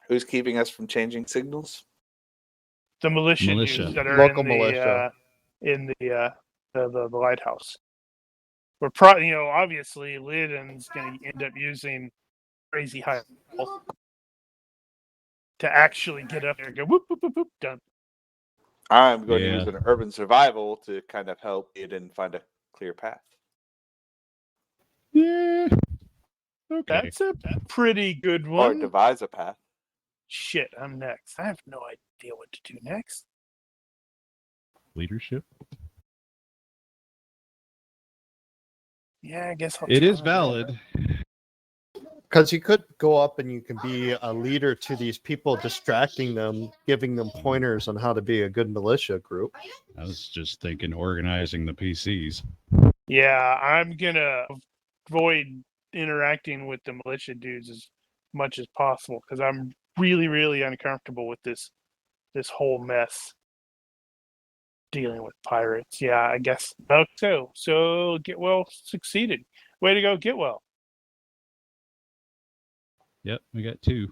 Who's keeping us from changing signals? The militia Militia. dudes that are Local in the militia. The lighthouse. We're obviously Liden's going to end up using crazy high health to actually get up there and go whoop whoop whoop whoop done. I'm going to Yeah. use an urban survival to kind of help it and find a clear path. Yeah. Okay. That's a pretty good Or one. devise a path. Shit, I'm next. I have no idea what to do next. Leadership. Yeah, I guess I'll It try is that. valid. Because you could go up and you can be a leader to these people, distracting them, giving them pointers on how to be a good militia group. I was just thinking organizing the PCs. Yeah, I'm gonna avoid interacting with the militia dudes as much as possible because I'm really, really uncomfortable with this whole mess. Dealing with pirates. Yeah, I guess. Okay, so Getwell succeeded. Way to go, Getwell. Yep, we got 2.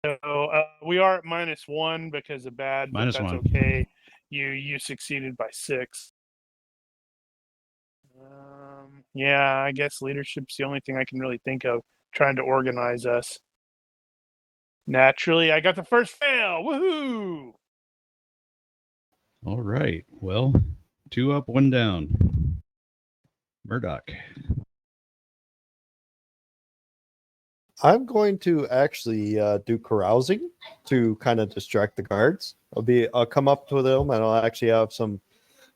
So we are at -1 because of bad, but that's -1. okay. You succeeded by 6. Yeah, I guess leadership's the only thing I can really think of. Trying to organize us. Naturally, I got the first fail. Woohoo! All right. Well, 2 up, 1 down. Murdoch. I'm going to actually do carousing to kind of distract the guards. I'll come up to them and I'll actually have some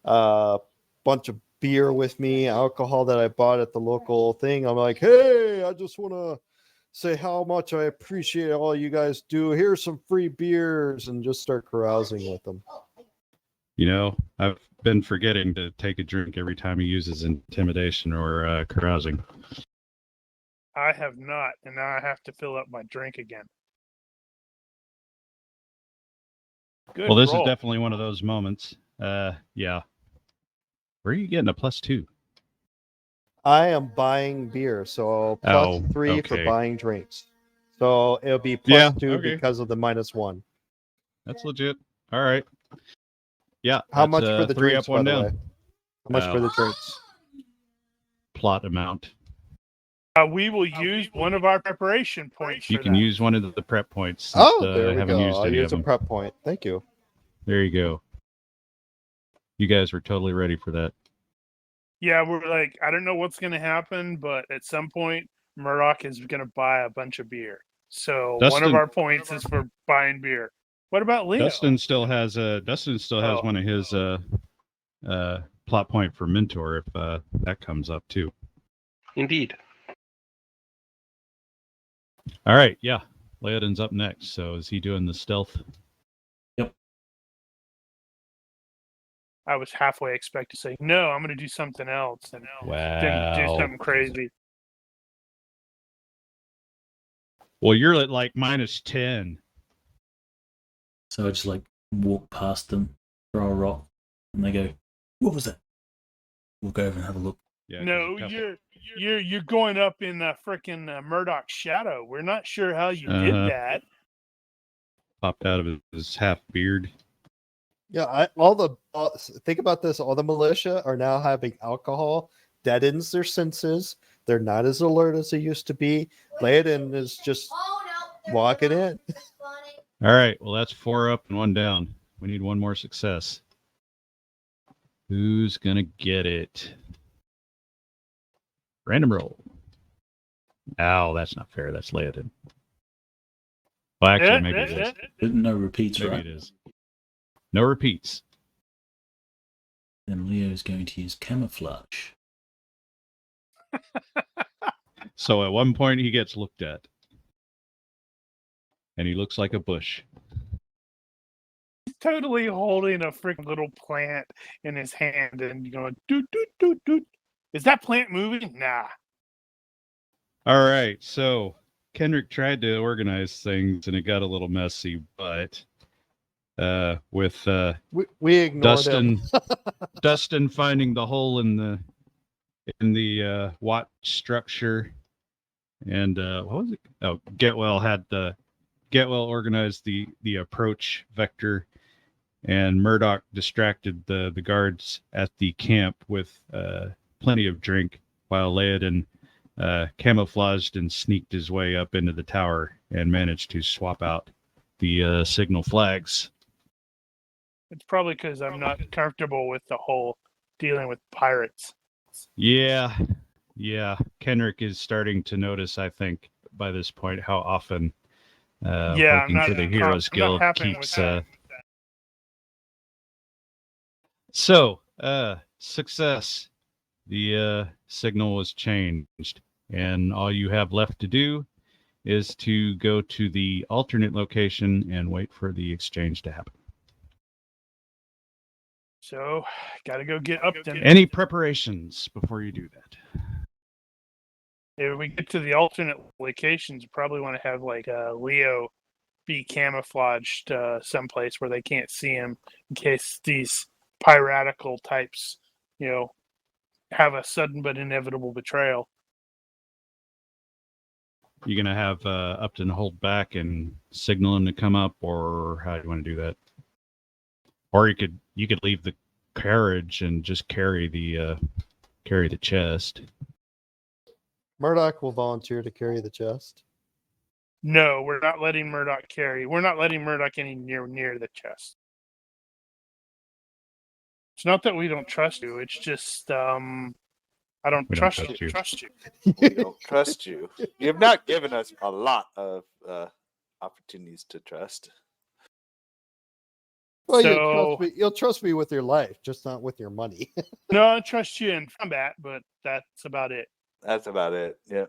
bunch of beer with me, alcohol that I bought at the local thing. I'm like, hey, I just want to say how much I appreciate all you guys do. Here's some free beers, and just start carousing with them. You know, I've been forgetting to take a drink every time he uses intimidation or carousing. I have not, and now I have to fill up my drink again. Good Well, this roll. is definitely one of those moments. Yeah. Where are you getting a +2? I am buying beer, so plus 3 for okay. buying drinks. So it'll be Yeah, +2 okay. because of the -1. That's legit. All right. Yeah. How that's, much for the 3 drinks, up, 1 by the down. way? How much for the drinks? Plot amount. We will use one of our preparation points. You for can that. use one of the prep points. Since, Oh, there I we haven't go. used I'll any use of a them. prep point. Thank you. There you go. You guys were totally ready for that. Yeah, we're like, I don't know what's going to happen, but at some point, Murdoch is going to buy a bunch of beer. So one of Dustin- our points is for buying beer. What about Leo? Dustin still has Oh. one of his plot point for mentor if that comes up too. Indeed. All right, yeah. Leodin's up next. So is he doing the stealth? I was halfway expecting to say, no, I'm going to do something else and then do Wow. something crazy. Well, you're at like -10. So I just like walk past them, throw a rock, and they go, "What was that?" We'll go over and have a look. Yeah, 'cause No, a couple- you're going up in frickin' Murdoch's shadow. We're not sure how you did Uh-huh. that. popped out of his half beard. Yeah, think about this. All the militia are now having alcohol, deadens their senses. They're not as alert as they used to be. Laden is just walking in. All right, well that's 4 up and 1 down. We need 1 more success. Who's gonna get it? Random roll. Ow, that's not fair. That's Leodin. Well, actually, maybe it is. But no repeats, Maybe right? it is. No repeats. Then Leo's going to use camouflage. So at one point, he gets looked at. And he looks like a bush. He's totally holding a freaking little plant in his hand and going, doot, doot, doot, doot. Is that plant moving? Nah. All right, so Kendrick tried to organize things, and it got a little messy, but with We ignored him. Dustin finding the hole in the watch structure, and what was it? Oh, Getwell organized the approach vector, and Murdoch distracted the guards at the camp with plenty of drink, while Leodin camouflaged and sneaked his way up into the tower and managed to swap out the signal flags. It's probably because I'm not comfortable with the whole dealing with pirates. Yeah. Kendrick is starting to notice, I think, by this point, how often working for the Heroes Guild keeps. So, success. The signal was changed, and all you have left to do is to go to the alternate location and wait for the exchange to happen. So, gotta go get Upton. Any preparations before you do that? If we get to the alternate locations, you probably want to have like Leo be camouflaged someplace where they can't see him in case these piratical types, have a sudden but inevitable betrayal. You gonna have Upton hold back and signal him to come up, or how do you want to do that? Or you could leave the carriage and just carry the chest. Murdoch will volunteer to carry the chest. No, we're not letting Murdoch carry. We're not letting Murdoch any near the chest. It's not that we don't trust you. It's just I don't trust you. We don't trust you. You have not given us a lot of opportunities to trust. Well, you'll trust me with your life, just not with your money. No, I trust you in combat, but that's about it. That's about it. Yeah.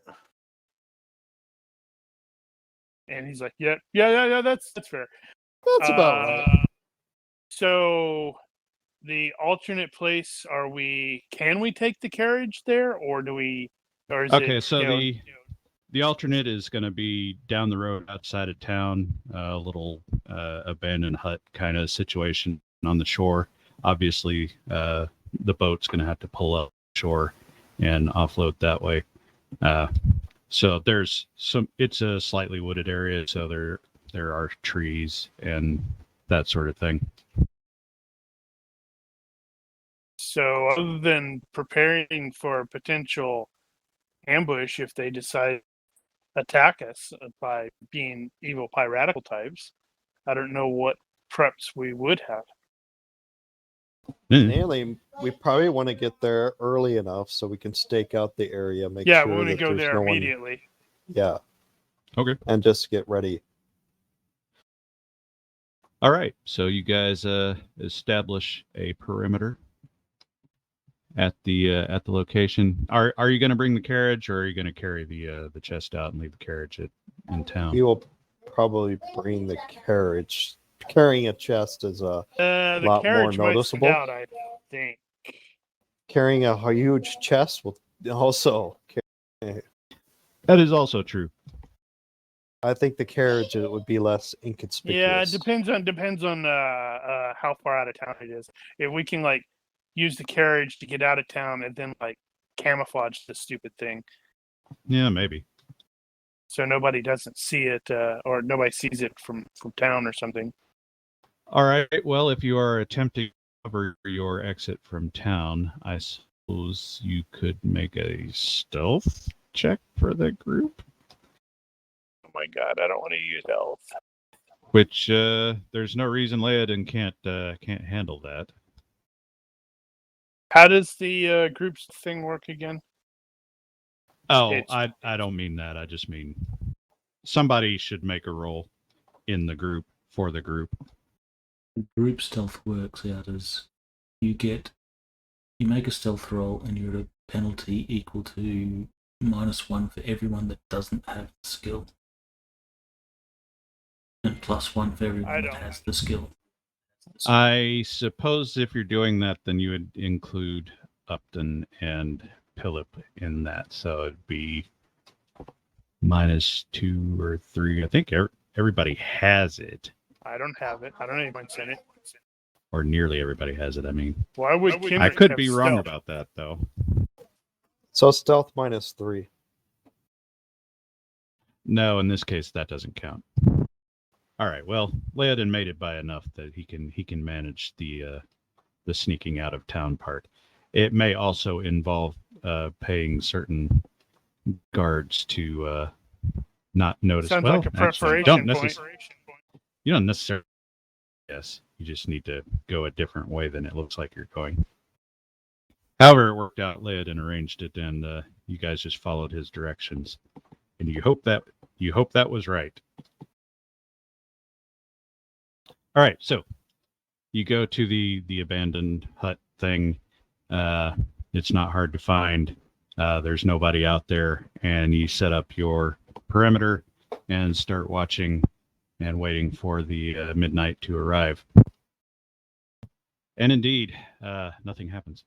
And he's like, yeah, that's fair. That's about right. So the alternate place, can we take the carriage there, or do we, or is okay, it, so the alternate is going to be down the road outside of town, a little abandoned hut kind of situation on the shore. Obviously, the boat's going to have to pull up shore and offload that way. So it's a slightly wooded area, so there are trees and that sort of thing. So other than preparing for a potential ambush if they decide to attack us by being evil piratical types, I don't know what preps we would have. Mainly, we probably want to get there early enough so we can stake out the area, make sure we want to that go there's there no one. immediately. Yeah. Okay. And just get ready. All right. So you guys establish a perimeter at the location. Are you going to bring the carriage, or are you going to carry the chest out and leave the carriage in town? We will probably bring the carriage. Carrying a chest is a lot more noticeable. Out, I think. Carrying a huge chest will also. That is also true. I think the carriage would be less inconspicuous. Yeah, it depends on how far out of town it is. If we can use the carriage to get out of town and then camouflage the stupid thing. Yeah, maybe. So nobody doesn't see it, or nobody sees it from town or something. All right. Well, if you are attempting to cover your exit from town, I suppose you could make a stealth check for the group. Oh my god, I don't want to use stealth. Which there's no reason Leodin can't handle that. How does the groups thing work again? Oh, It's- I don't mean that. I just mean somebody should make a roll in the group for the group. Group stealth works out as you make a stealth roll and you're at a penalty equal to -1 for everyone that doesn't have the skill, and +1 for everyone that has the skill. I suppose if you're doing that, then you would include Upton and Philip in that, so it'd be -2 or 3. I think everybody has it, I don't have it. I don't know anyone's in it. or nearly everybody has it. I mean, Why would I Kendrick could have be wrong stealth? about that though. So stealth -3. No, in this case, that doesn't count. All right. Well, Leodin made it by enough that he can manage the sneaking out of town part. It may also involve paying certain guards to not notice. Sounds well, like a actually, preparation point. you don't necessarily. Yes, you just need to go a different way than it looks like you're going. However, it worked out. Leodin arranged it, and you guys just followed his directions. And you hope that was right. All right, so you go to the abandoned hut thing. It's not hard to find. There's nobody out there, and you set up your perimeter and start watching and waiting for the midnight to arrive. And indeed, nothing happens.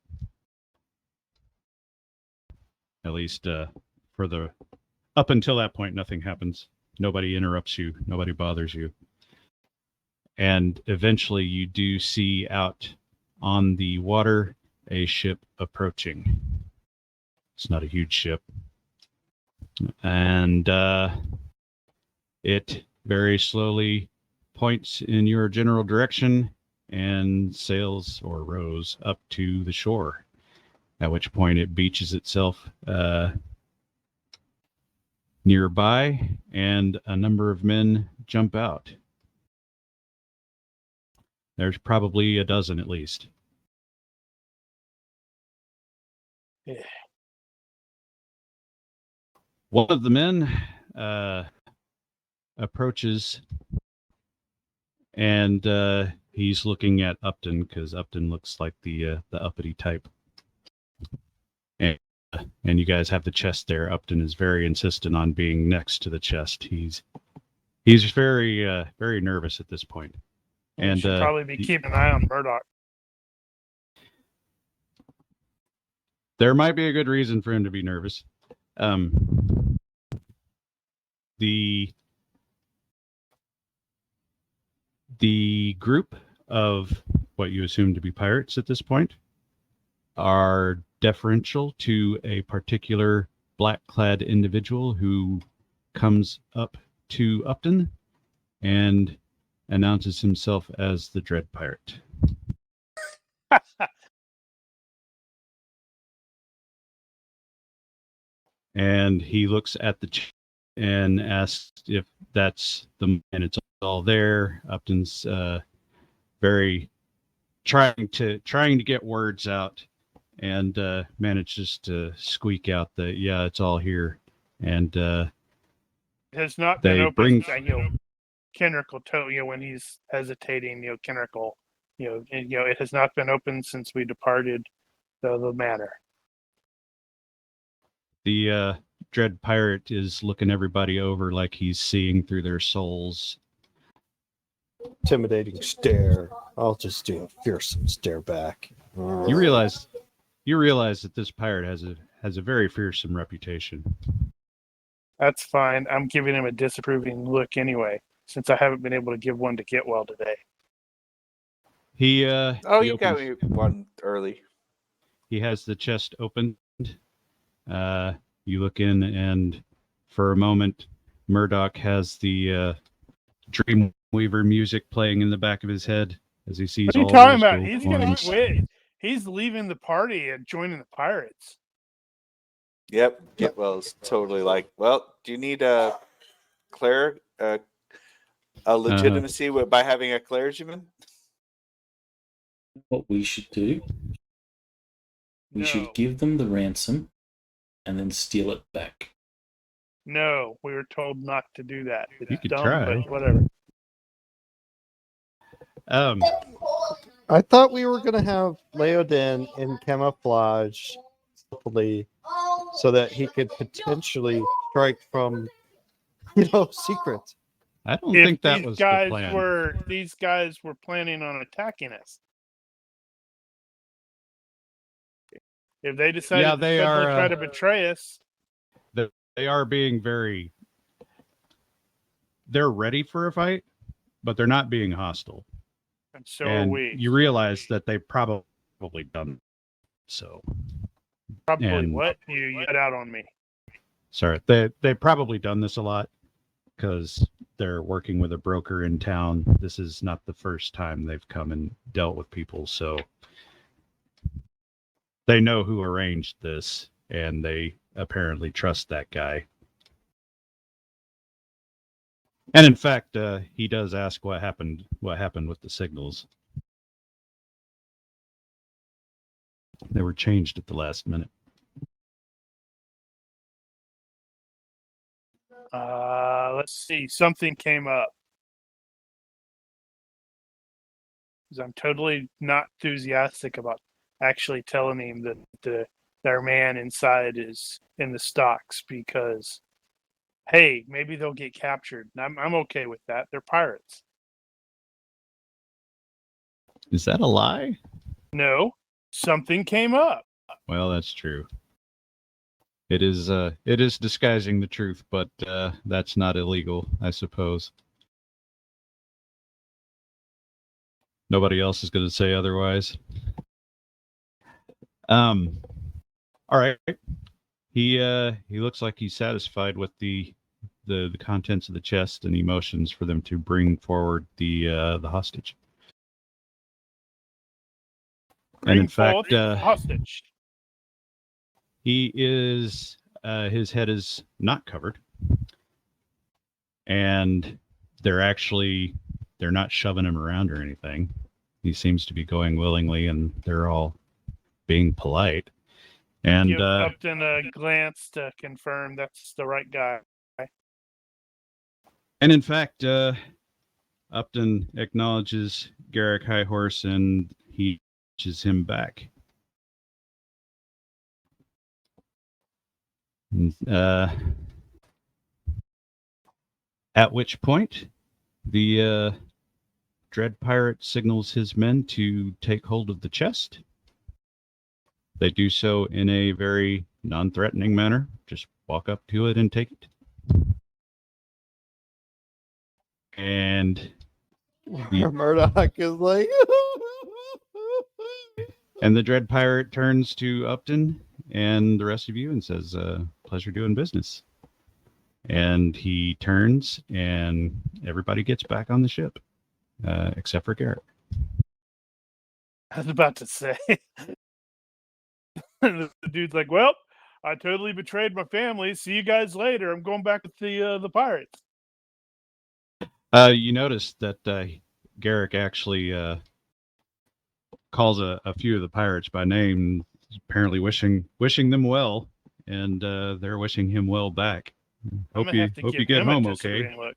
At least for the up until that point, nothing happens. Nobody interrupts you. Nobody bothers you. And eventually you do see out on the water a ship approaching. It's not a huge ship. And it very slowly points in your general direction and sails or rows up to the shore, at which point it beaches itself nearby, and a number of men jump out. There's probably a dozen at least. Yeah. One of the men approaches, and he's looking at Upton because Upton looks like the uppity type. And you guys have the chest there. Upton is very insistent on being next to the chest. He's very very nervous at this point. And should probably be keeping an eye on Murdoch. There might be a good reason for him to be nervous. The group of what you assume to be pirates at this point are deferential to a particular black-clad individual who comes up to Upton and announces himself as the Dread Pirate. And he looks at the and asks if that's the, and it's all there. Upton's very trying to get words out, and manages to squeak out that it's all here. And it has not been they open. bring Kendrick will tell you when he's hesitating. Kendrick will, it has not been open since we departed the manor. The Dread Pirate is looking everybody over like he's seeing through their souls. Intimidating stare. I'll just do a fearsome stare back. You realize that this pirate has a very fearsome reputation. That's fine. I'm giving him a disapproving look anyway, since I haven't been able to give one to Getwell today. He you got me one early. He has the chest opened. You look in, and for a moment, Murdoch has the Dreamweaver music playing in the back of his head as he sees. What are you all talking those about? gold He's going coins. to quit. He's leaving the party and joining the pirates. Yep. Getwell's totally like, well, do you need a legitimacy by having a clergyman? What we should do, we should give them the ransom, and then steal it back. No, we were told not to do that. It's You could dumb, try. but whatever. I thought we were gonna have Leoden in camouflage, hopefully, so that he could potentially strike from, secret. I don't If think that these was the guys plan. these guys were planning on attacking us. If they decided Yeah, to they suddenly are, try to betray us, They are being very. They're ready for a fight, but they're not being hostile. and so and are we. you realize that they've probably done so. Probably and- what? You got out on me. Sorry, they've probably done this a lot because they're working with a broker in town. This is not the first time they've come and dealt with people, so they know who arranged this, and they apparently trust that guy. And in fact, he does ask what happened with the signals. They were changed at the last minute. Let's see. Something came up. Because I'm totally not enthusiastic about actually telling him that their man inside is in the stocks because, hey, maybe they'll get captured. And I'm okay with that. They're pirates. Is that a lie? No, something came up. Well, that's true. It is disguising the truth, but that's not illegal, I suppose. Nobody else is going to say otherwise. All right. He looks like he's satisfied with the contents of the chest, and he motions for them to bring forward the hostage. Bring in fact, forth hostage. He is his head is not covered, and they're not shoving him around or anything. He seems to be going willingly, and they're all being polite. And Give Upton a glance to confirm that's the right guy. and in fact, Upton acknowledges Garrick Highhorse, and he reaches him back. At which point, the Dread Pirate signals his men to take hold of the chest. They do so in a very non-threatening manner. Just walk up to it and take it. And Murdoch is like, the Dread Pirate turns to Upton and the rest of you and says, pleasure doing business. And he turns, and everybody gets back on the ship, except for Garrett. I was about to say. The dude's like, well, I totally betrayed my family. See you guys later. I'm going back with the pirates. You notice that Garrick actually calls a few of the pirates by name, apparently wishing them well, and they're wishing him well back. Hope you get home okay. Look.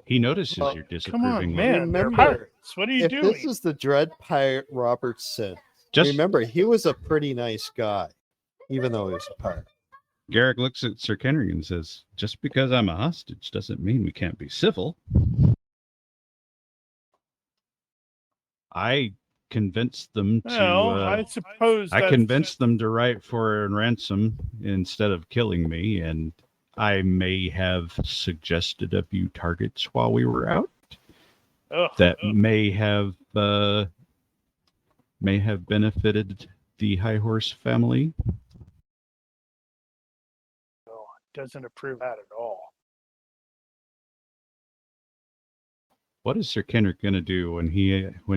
He notices Well, your Come disapproving on, look. man. They're Remember, pirates. What are you if doing? this is the Dread Pirate Robertson, Just remember, he was a pretty nice guy, even though he was a pirate. Garrick looks at Sir Kenrick and says, just because I'm a hostage doesn't mean we can't be civil. I convinced them to Well, I suppose I that's- convinced them to write for a ransom instead of killing me, and I may have suggested a few targets while we were out that may have benefited the High Horse family. Doesn't approve that at all. What is Sir Kendrick going to do when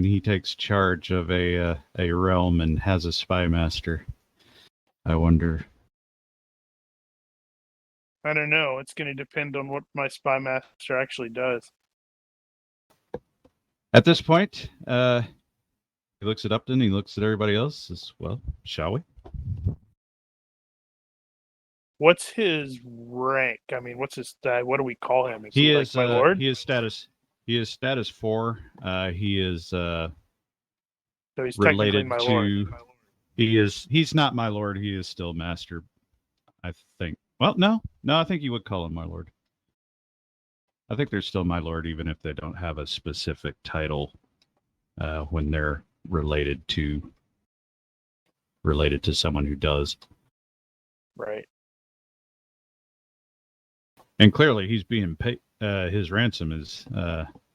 he takes charge of a realm and has a spy master? I wonder. I don't know. It's going to depend on what my spy master actually does. At this point, He looks at Upton. He looks at everybody else. Says, "Well, shall we?" What's his rank? I mean, what's his what do we call him? Is He he is. like my lord? He is status. He is status 4. He is So he's technically related my to. lord. He's not my lord. He is still master, I think. Well, no. I think you would call him my lord. I think they're still my lord, even if they don't have a specific title when they're related to someone who does. Right. And clearly, he's being paid. His ransom is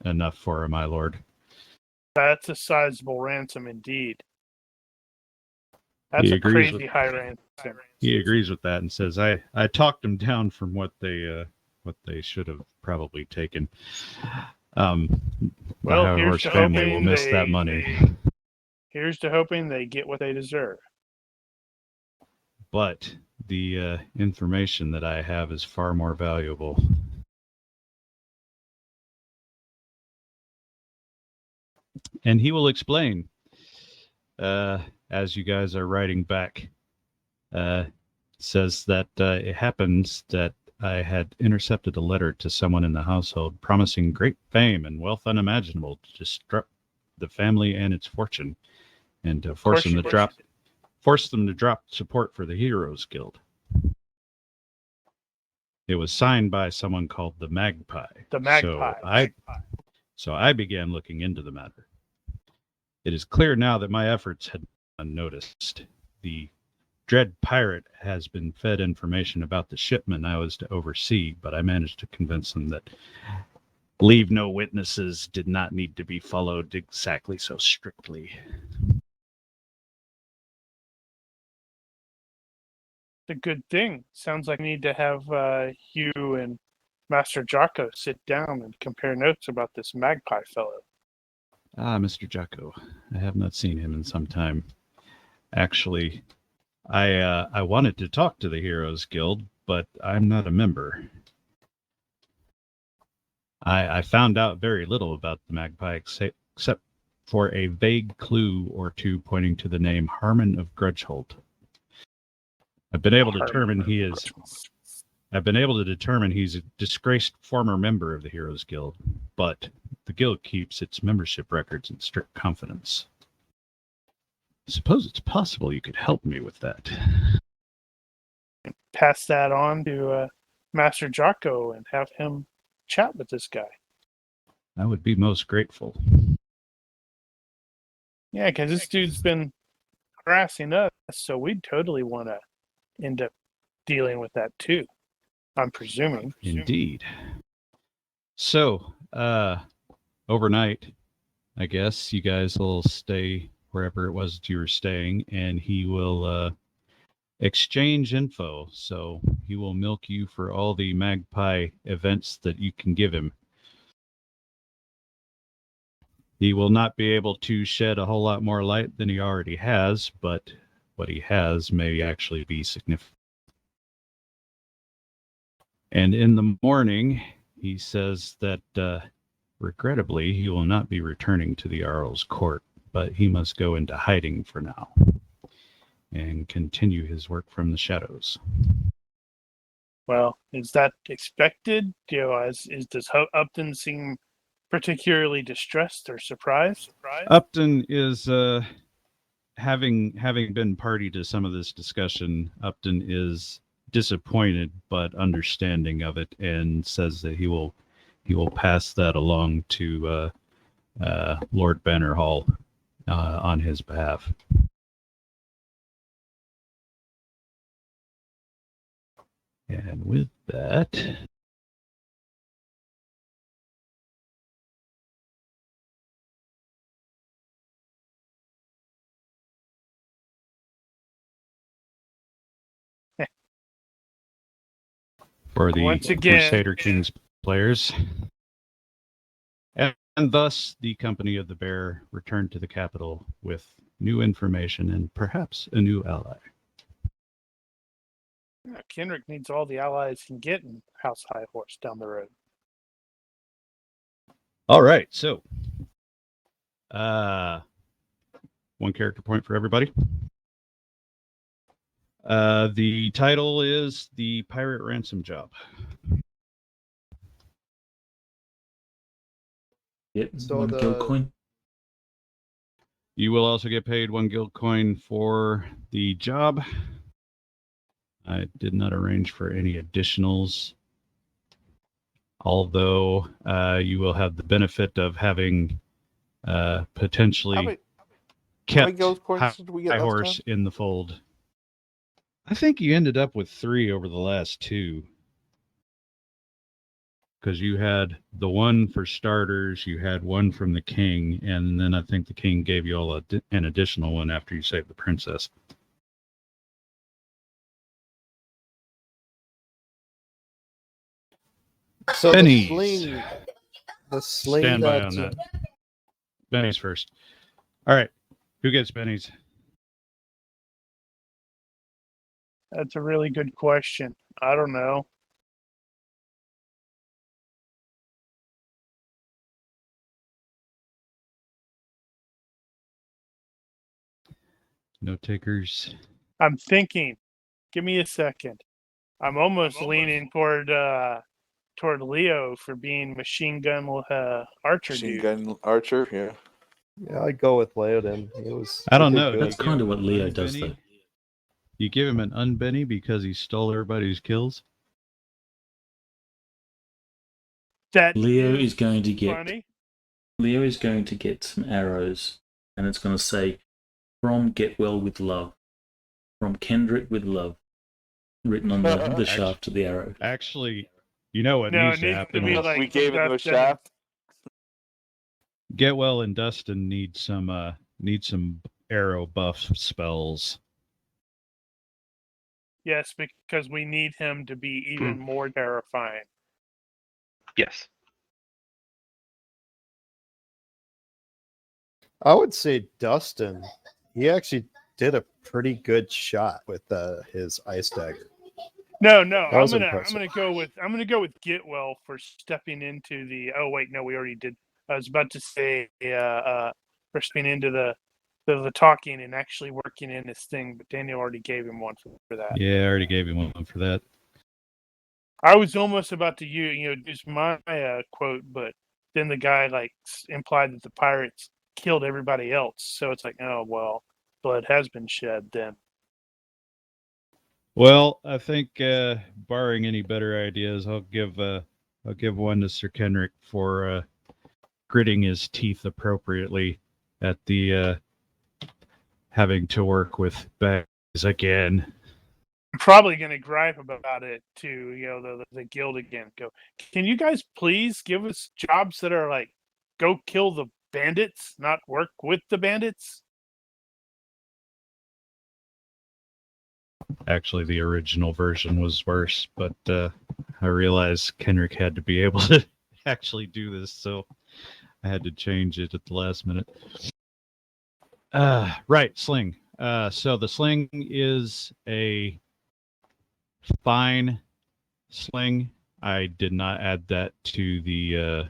enough for my lord. That's a sizable ransom indeed. That's He a agrees crazy with- high ransom. He agrees with that and says, "I talked them down from what they should have probably taken." Well, the High here's Horse to family will hoping miss that money. Here's to hoping they get what they deserve. But the information that I have is far more valuable. And he will explain as you guys are writing back. Says that it happens that I had intercepted a letter to someone in the household promising great fame and wealth unimaginable to disrupt the family and its fortune, and to force them to drop support for the Heroes Guild. It was signed by someone called the Magpie. The Magpie. So I began looking into the matter. It is clear now that my efforts had been unnoticed. The dread pirate has been fed information about the shipment I was to oversee, but I managed to convince him that leave no witnesses did not need to be followed exactly so strictly. It's a good thing. Sounds like we need to have Hugh and Master Jocko sit down and compare notes about this Magpie fellow. Ah, Mr. Jocko. I have not seen him in some time. Actually, I wanted to talk to the Heroes Guild, but I'm not a member. I found out very little about the Magpie except for a vague clue or two pointing to the name Harmon of Grudgeholt. I've been able to determine he's a disgraced former member of the Heroes Guild, but the guild keeps its membership records in strict confidence. I suppose it's possible you could help me with that. Pass that on to Master Jocko and have him chat with this guy. I would be most grateful. Yeah, because this dude's been harassing us, so we'd totally want to end up dealing with that too. I'm presuming. Indeed. So, overnight, I guess you guys will stay wherever it was that you were staying, and he will exchange info. So he will milk you for all the Magpie events that you can give him. He will not be able to shed a whole lot more light than he already has, but what he has may actually be significant. And in the morning, he says that regrettably, he will not be returning to the Jarl's court, but he must go into hiding for now and continue his work from the shadows. Well, is that expected? Does Upton seem particularly distressed or surprised? Upton is having been party to some of this discussion. Upton is disappointed but understanding of it, and says that he will pass that along to Lord Bannerhall on his behalf. And with that, for the Once again, Crusader Kings players. And thus, the company of the Bere returned to the capital with new information and perhaps a new ally. Kenrick needs all the allies he can get in House High Horse down the road. All right, so 1 character point for everybody. The title is The Pirate Ransom Job. Yep, So 1 guild coin. You will also get paid 1 guild coin for the job. I did not arrange for any additionals, although you will have the benefit of having potentially How many kept guild coins did we get High last Horse time? in the fold. I think you ended up with 3 over the last 2. Because you had the 1 for starters, you had 1 from the king, and then I think the king gave you all an additional 1 after you saved the princess. So Bennies. the sling Stand by that, on that. Bennies first. All right. Who gets bennies? That's a really good question. I don't know. No takers. I'm thinking. Give me a second. I'm almost leaning toward Leo for being machine gun archer Machine dude. gun archer, yeah. yeah, I'd go with Leoden. I don't he did know. good. That's kind of what Leo does, Unbenny? though. You give him an unbenny because he stole everybody's kills? That Leo is going to get funny. Leo is going to get some arrows, and it's going to say, "From Get Well with Love, from Kendrick with Love," written on the shaft of the arrow. Actually, you know what No, needs it to needs happen? to be is like we gave him a Dustin. shaft. Getwell and Dustin need some arrow buff spells. Yes, because we need him to be even more terrifying. Yes. I would say Dustin. He actually did a pretty good shot with his ice dagger. No, That I'm was gonna impressive. go with Getwell for stepping into the. Oh wait, no, we already did. I was about to say for stepping into the talking and actually working in this thing, but Daniel already gave him one for that. Yeah, I already gave him 1 for that. I was almost about to use my quote, but then the guy implied that the pirates killed everybody else, so it's like, oh well, blood has been shed then. Well, I think barring any better ideas, I'll give 1 to Sir Kenrick for gritting his teeth appropriately at the having to work with bags again. I'm probably going to gripe about it to the guild again. Go, can you guys please give us jobs that are like go kill the bandits, not work with the bandits? Actually, the original version was worse, but I realized Kenrick had to be able to actually do this, so I had to change it at the last minute. Right, sling. So the sling is a fine sling. I did not add that to the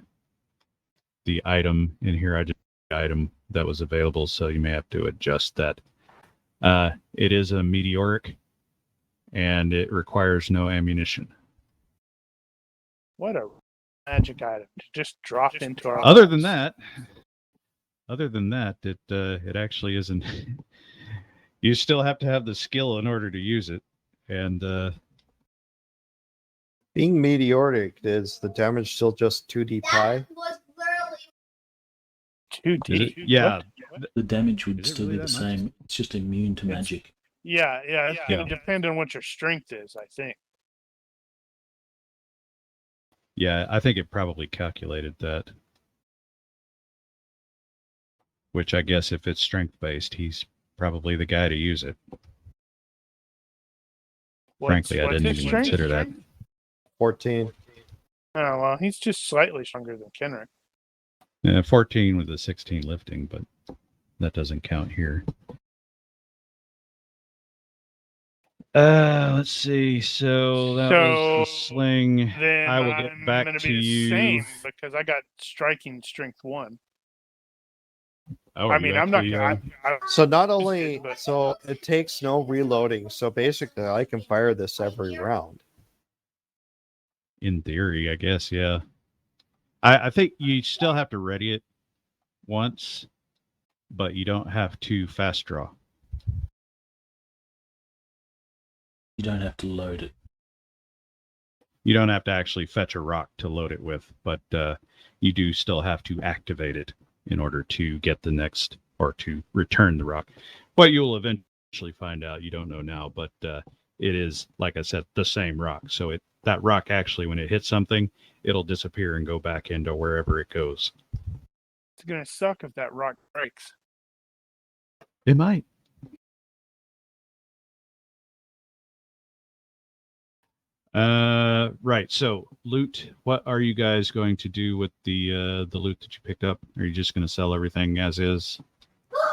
item in here. I just the item that was available, so you may have to adjust that. It is a meteoric, and it requires no ammunition. What a magic item to just drop into our Other lives. than that, it actually isn't. You still have to have the skill in order to use it, and Being meteoric, is the damage still just 2D pi? 2D. yeah, The damage would Is it still really be the that much? same. It's just immune to magic. Yeah, it's Yeah. going to depend on what your strength is, I think. yeah, I think it probably calculated that. Which I guess if it's strength based, he's probably the guy to use it. Frankly, I didn't his even strength? consider that. 14. Oh, well, he's just slightly stronger than Kenrick. 14 with a 16 lifting, but that doesn't count here. Let's see. So that was the sling. Then I will get I'm back gonna to be the you. same because I got striking strength 1. Oh, I you mean, I'm not. actually, I So not only, but- so it takes no reloading. So basically, I can fire this every round. in theory, I guess, yeah. I think you still have to ready it once, but you don't have to fast draw. You don't have to load it. You don't have to actually fetch a rock to load it with, but you do still have to activate it in order to get the next or to return the rock. What you'll eventually find out, you don't know now, but it is, like I said, the same rock. So that rock actually, when it hits something, it'll disappear and go back into wherever it goes. it's gonna suck if that rock breaks. It might. Right. So loot. What are you guys going to do with the loot that you picked up? Are you just going to sell everything as is?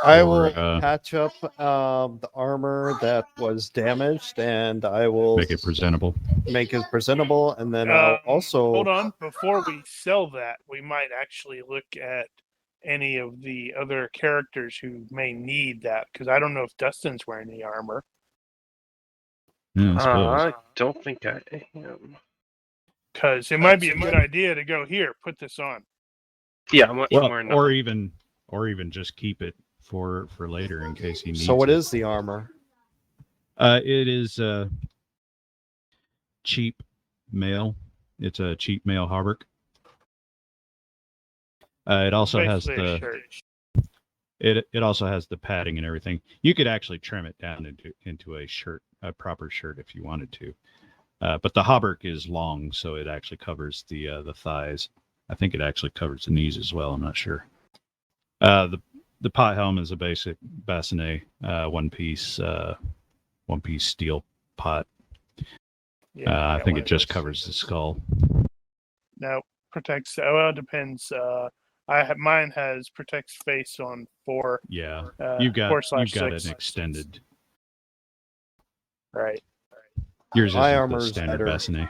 I Or, will patch up the armor that was damaged, and I will make it presentable? make it presentable, and then I'll also Hold on. Before we sell that, we might actually look at any of the other characters who may need that, because I don't know if Dustin's wearing the armor. Yeah, I suppose. I don't think I am. Because it might be a good idea to go here, put this on. Yeah, I'm Well, wearing or nothing. even just keep it for later in case he needs. So what it. is the armor? It is cheap mail. It's a cheap mail hauberk. It also has Basically a the shirt. it also has the padding and everything. You could actually trim it down into a shirt, a proper shirt, if you wanted to. But the hauberk is long, so it actually covers the thighs. I think it actually covers the knees as well. I'm not sure. The pot helm is a basic bassinet, one piece steel pot. Yeah, I think it just covers the skull. No, protects. Well, it depends. Mine has protects face on 4. Yeah, 4/6. an extended. Right. Yours My isn't the armor's standard better. bassinet.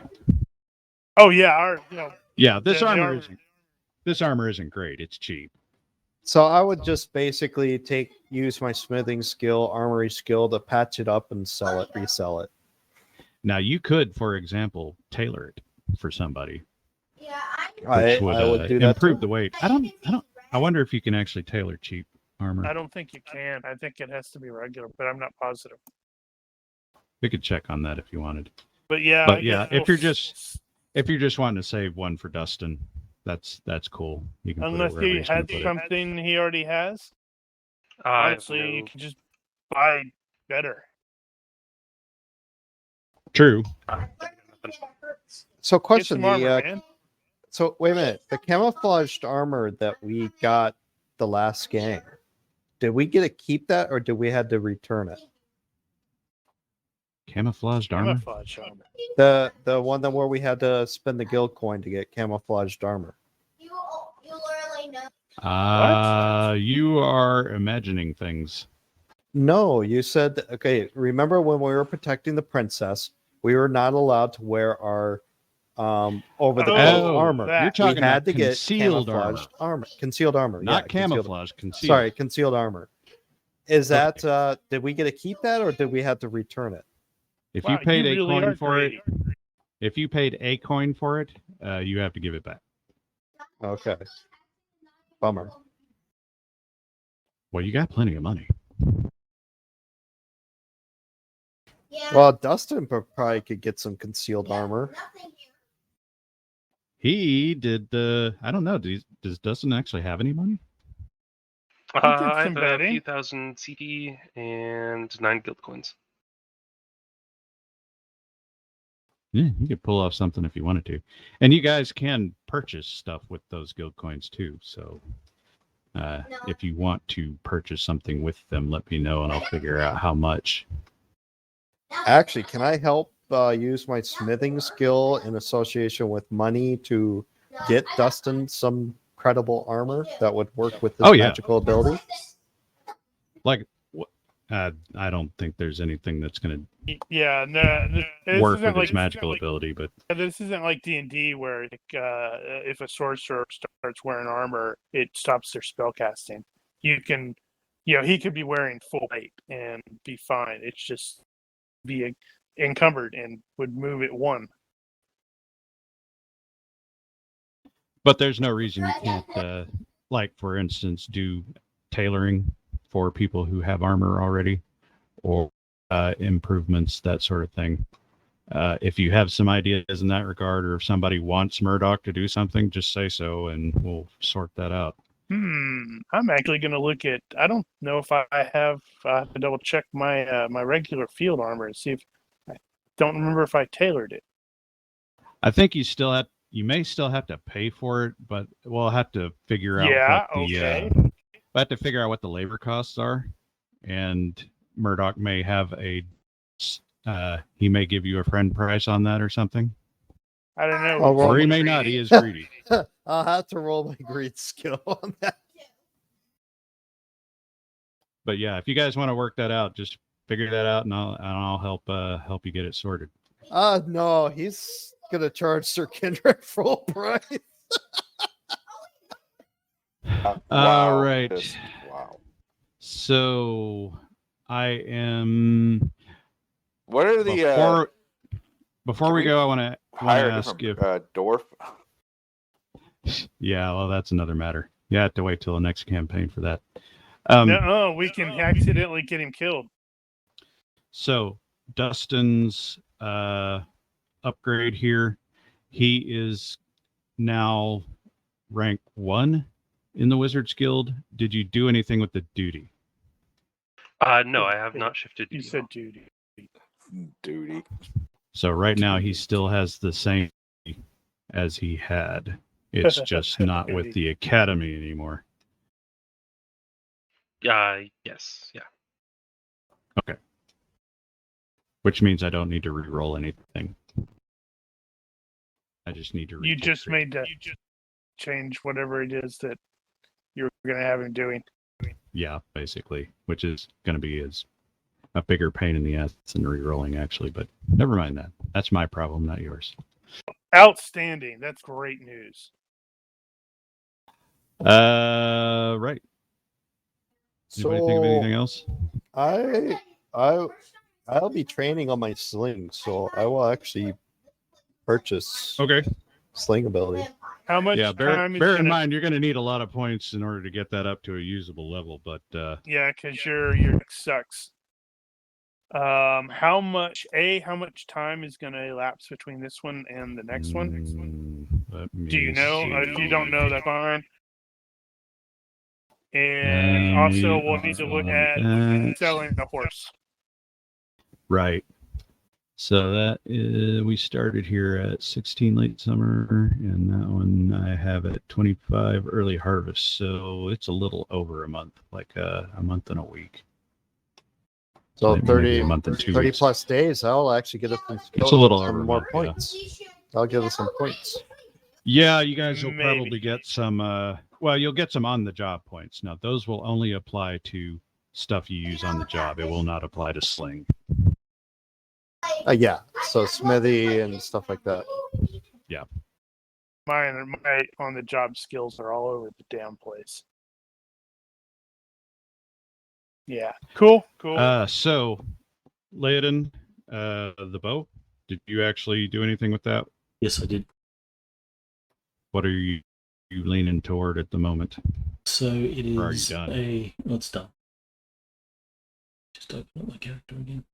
Oh yeah, Yeah, this the armor isn't great. It's cheap. So I would just basically use my smithing skill, armory skill to patch it up and resell it. Now you could, for example, tailor it for somebody, I which would do that improve too. the weight. I wonder if you can actually tailor cheap armor. I don't think you can. I think it has to be regular, but I'm not positive. We could check on that if you wanted. But yeah, But I yeah, guess if you're just wanting to save one for Dustin, that's cool. You can unless put it wherever he he's gonna had put it. something he already has, I honestly, you can just buy better. True. So Get question, some armor, man. so wait a minute, the camouflaged armor that we got the last game, did we get to keep that or did we had to return it? Camouflaged armor. Camouflage armor. The one that where we had to spend the guild coin to get camouflaged armor. You literally know. You are imagining things. No, you said okay. Remember when we were protecting the princess, we were not allowed to wear our over the Oh, armor. that. You're talking We had about to get concealed camouflaged armor, concealed armor, not yeah, concealed- camouflage. Concealed. Sorry, concealed armor. Is that did we get to keep that or did we have to return it? If Wow, you paid a really coin are for greedy. it, if you paid a coin for it, you have to give it back. Okay. Bummer. Well, you got plenty of money. Yeah. Well, Dustin probably could get some concealed armor. Nothing here. He did the. I don't know. Does Dustin actually have any money? did I some have a betting. few thousand CP and 9 guild coins. Yeah, you could pull off something if you wanted to, and you guys can purchase stuff with those guild coins too. So, if you want to purchase something with them, let me know, and I'll figure out how much. Actually, can I help use my smithing skill in association with money to get Dustin some credible armor that would work with this Oh, yeah. magical ability? Like, I don't think there's anything that's going Yeah, no, to this work isn't with his like magical ability, but this isn't like D&D where if a sorcerer starts wearing armor, it stops their spell casting. you can, he could be wearing full plate and be fine. It's just be encumbered and would move it 1. But there's no reason you can't, like, for instance, do tailoring for people who have armor already, or improvements, that sort of thing. If you have some ideas in that regard, or if somebody wants Murdoch to do something, just say so, and we'll sort that out. I'm actually going to look at. I don't know if I have. I have to double check my my regular field armor and see if. I don't remember if I tailored it. I think you may still have to pay for it, but we'll have to figure out what the labor costs are, and Murdoch may have he may give you a friend price on that or something. I don't know. Or he may not. He is greedy. I'll have to roll my greed skill on that. But yeah, if you guys want to work that out, just figure that out, and I'll help you get it sorted. No, he's gonna charge Sir Kendrick full price. All right. Wow. So I am. What are the before we go? I want to ask if dwarf. Yeah, well, that's another matter. You have to wait till the next campaign for that. No, we can accidentally get him killed. So Dustin's upgrade here. He is now rank 1 in the Wizards Guild. Did you do anything with the duty? No, I have not shifted. You said duty. Duty. So right now he still has the same as he had. It's just not with the academy anymore. Yes, yeah. Okay. Which means I don't need to re-roll anything. I just need to. You just made that. You just change whatever it is that you're going to have him doing. Yeah, basically, which is going to be a bigger pain in the ass than re-rolling, actually. But never mind that. That's my problem, not yours. Outstanding. That's great news. Right. So Anybody think of anything else? I'll be training on my sling, so I will actually purchase sling ability. How much time? Bear in mind, you're going to need a lot of points in order to get that up to a usable level. But yeah, because your deck sucks. How much time is going to elapse between this one and the next one? Do you know? If you don't know, that's fine. And also, we'll need to look at selling the horse. Right. So that is, we started here at 16 late summer, and that one I have at 25 early harvest. So it's a little over a month, like a month and a week. So maybe 30, a month and 2 30 weeks. plus days, I'll actually get It's a little over some a more month, yeah. points. I'll give us some points. Yeah, you guys will Maybe. probably get some. Well, you'll get some on the job points. Now, those will only apply to stuff you use on the job. It will not apply to sling. Yeah, so smithy and stuff like that. Yeah. My on the job skills are all over the damn place. Yeah. Cool. So, Laodin, the bow. Did you actually do anything with that? Yes, I did. What are you leaning toward at the moment? So it is Or are you done? Well, it's done. Just open up my character again.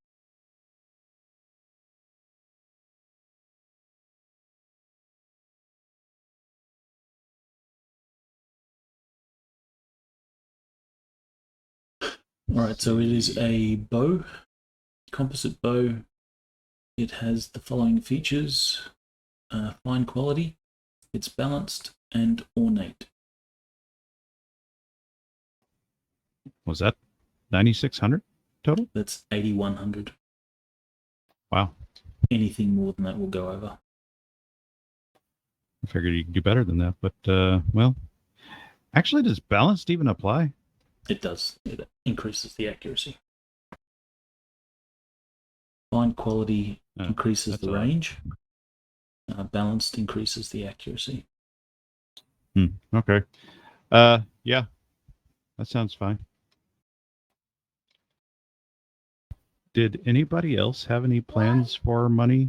Alright, so it is a bow, composite bow. It has the following features: fine quality, it's balanced, and ornate. Was that 9,600 total? That's 8,100. Wow. Anything more than that will go over. I figured you could do better than that, but well, actually, does balanced even apply? It does. It increases the accuracy. Fine quality increases the range. Balanced increases the accuracy. Okay. Yeah. that sounds fine. Did anybody else have any plans for money?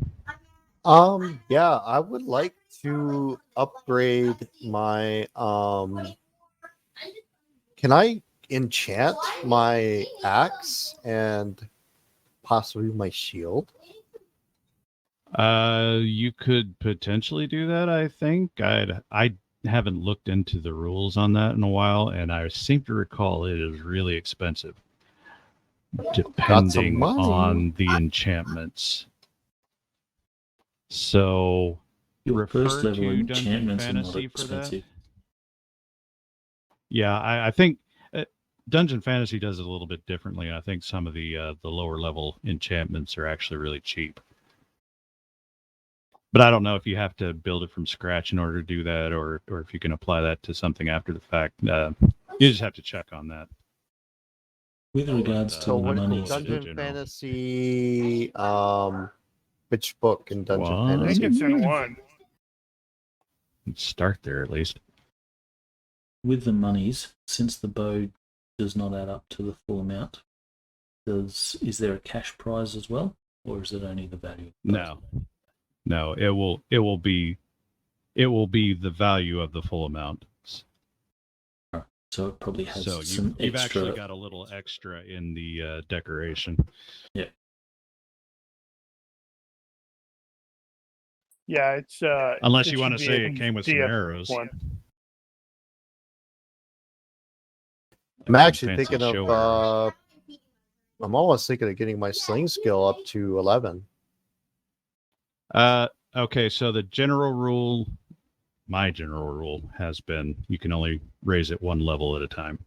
Yeah, I would like to upgrade my can I enchant my axe and possibly my shield? You could potentially do that, I think. I haven't looked into the rules on that in a while, and I seem to recall it is really expensive. Depending money. on the enchantments. So Your refer first level to Dungeon enchantments are not Fantasy for that. expensive. Yeah, I think Dungeon Fantasy does it a little bit differently. I think some of the lower level enchantments are actually really cheap. But I don't know if you have to build it from scratch in order to do that, or if you can apply that to something after the fact. You just have to check on that. With regards to So the what monies, Dungeon general. Fantasy which book in Dungeon What? I think Fantasy? it's in one. Let's start there at least. with the monies, since the bow does not add up to the full amount, is there a cash prize as well, or is it only the value? No, it will be the value of the full amount. So it probably has So some you've extra. actually got a little extra in the decoration. Yeah. Yeah, it's Unless it you want to should be say a it came with some DF arrows. one. I'm actually Fancy thinking show of I'm almost thinking of getting my sling skill up to 11. Okay, so the general rule, my general rule has been you can only raise it one level at a time.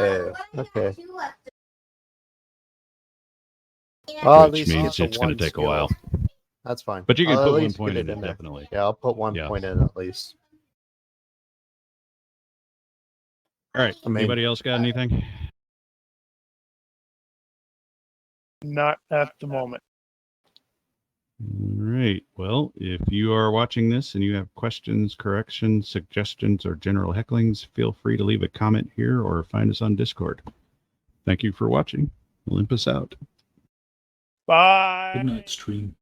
Okay. Okay. Well, at Which least means get it's the going one to take skill. a while. That's fine. But you can I'll put at 1 least point get in it it, there. definitely. Yeah, I'll put one Yeah. point in at least. All right. I mean- Anybody else got anything? Not at the moment. All right. Well, if you are watching this and you have questions, corrections, suggestions, or general hecklings, feel free to leave a comment here or find us on Discord. Thank you for watching. Olympus out. Bye. Good night, stream.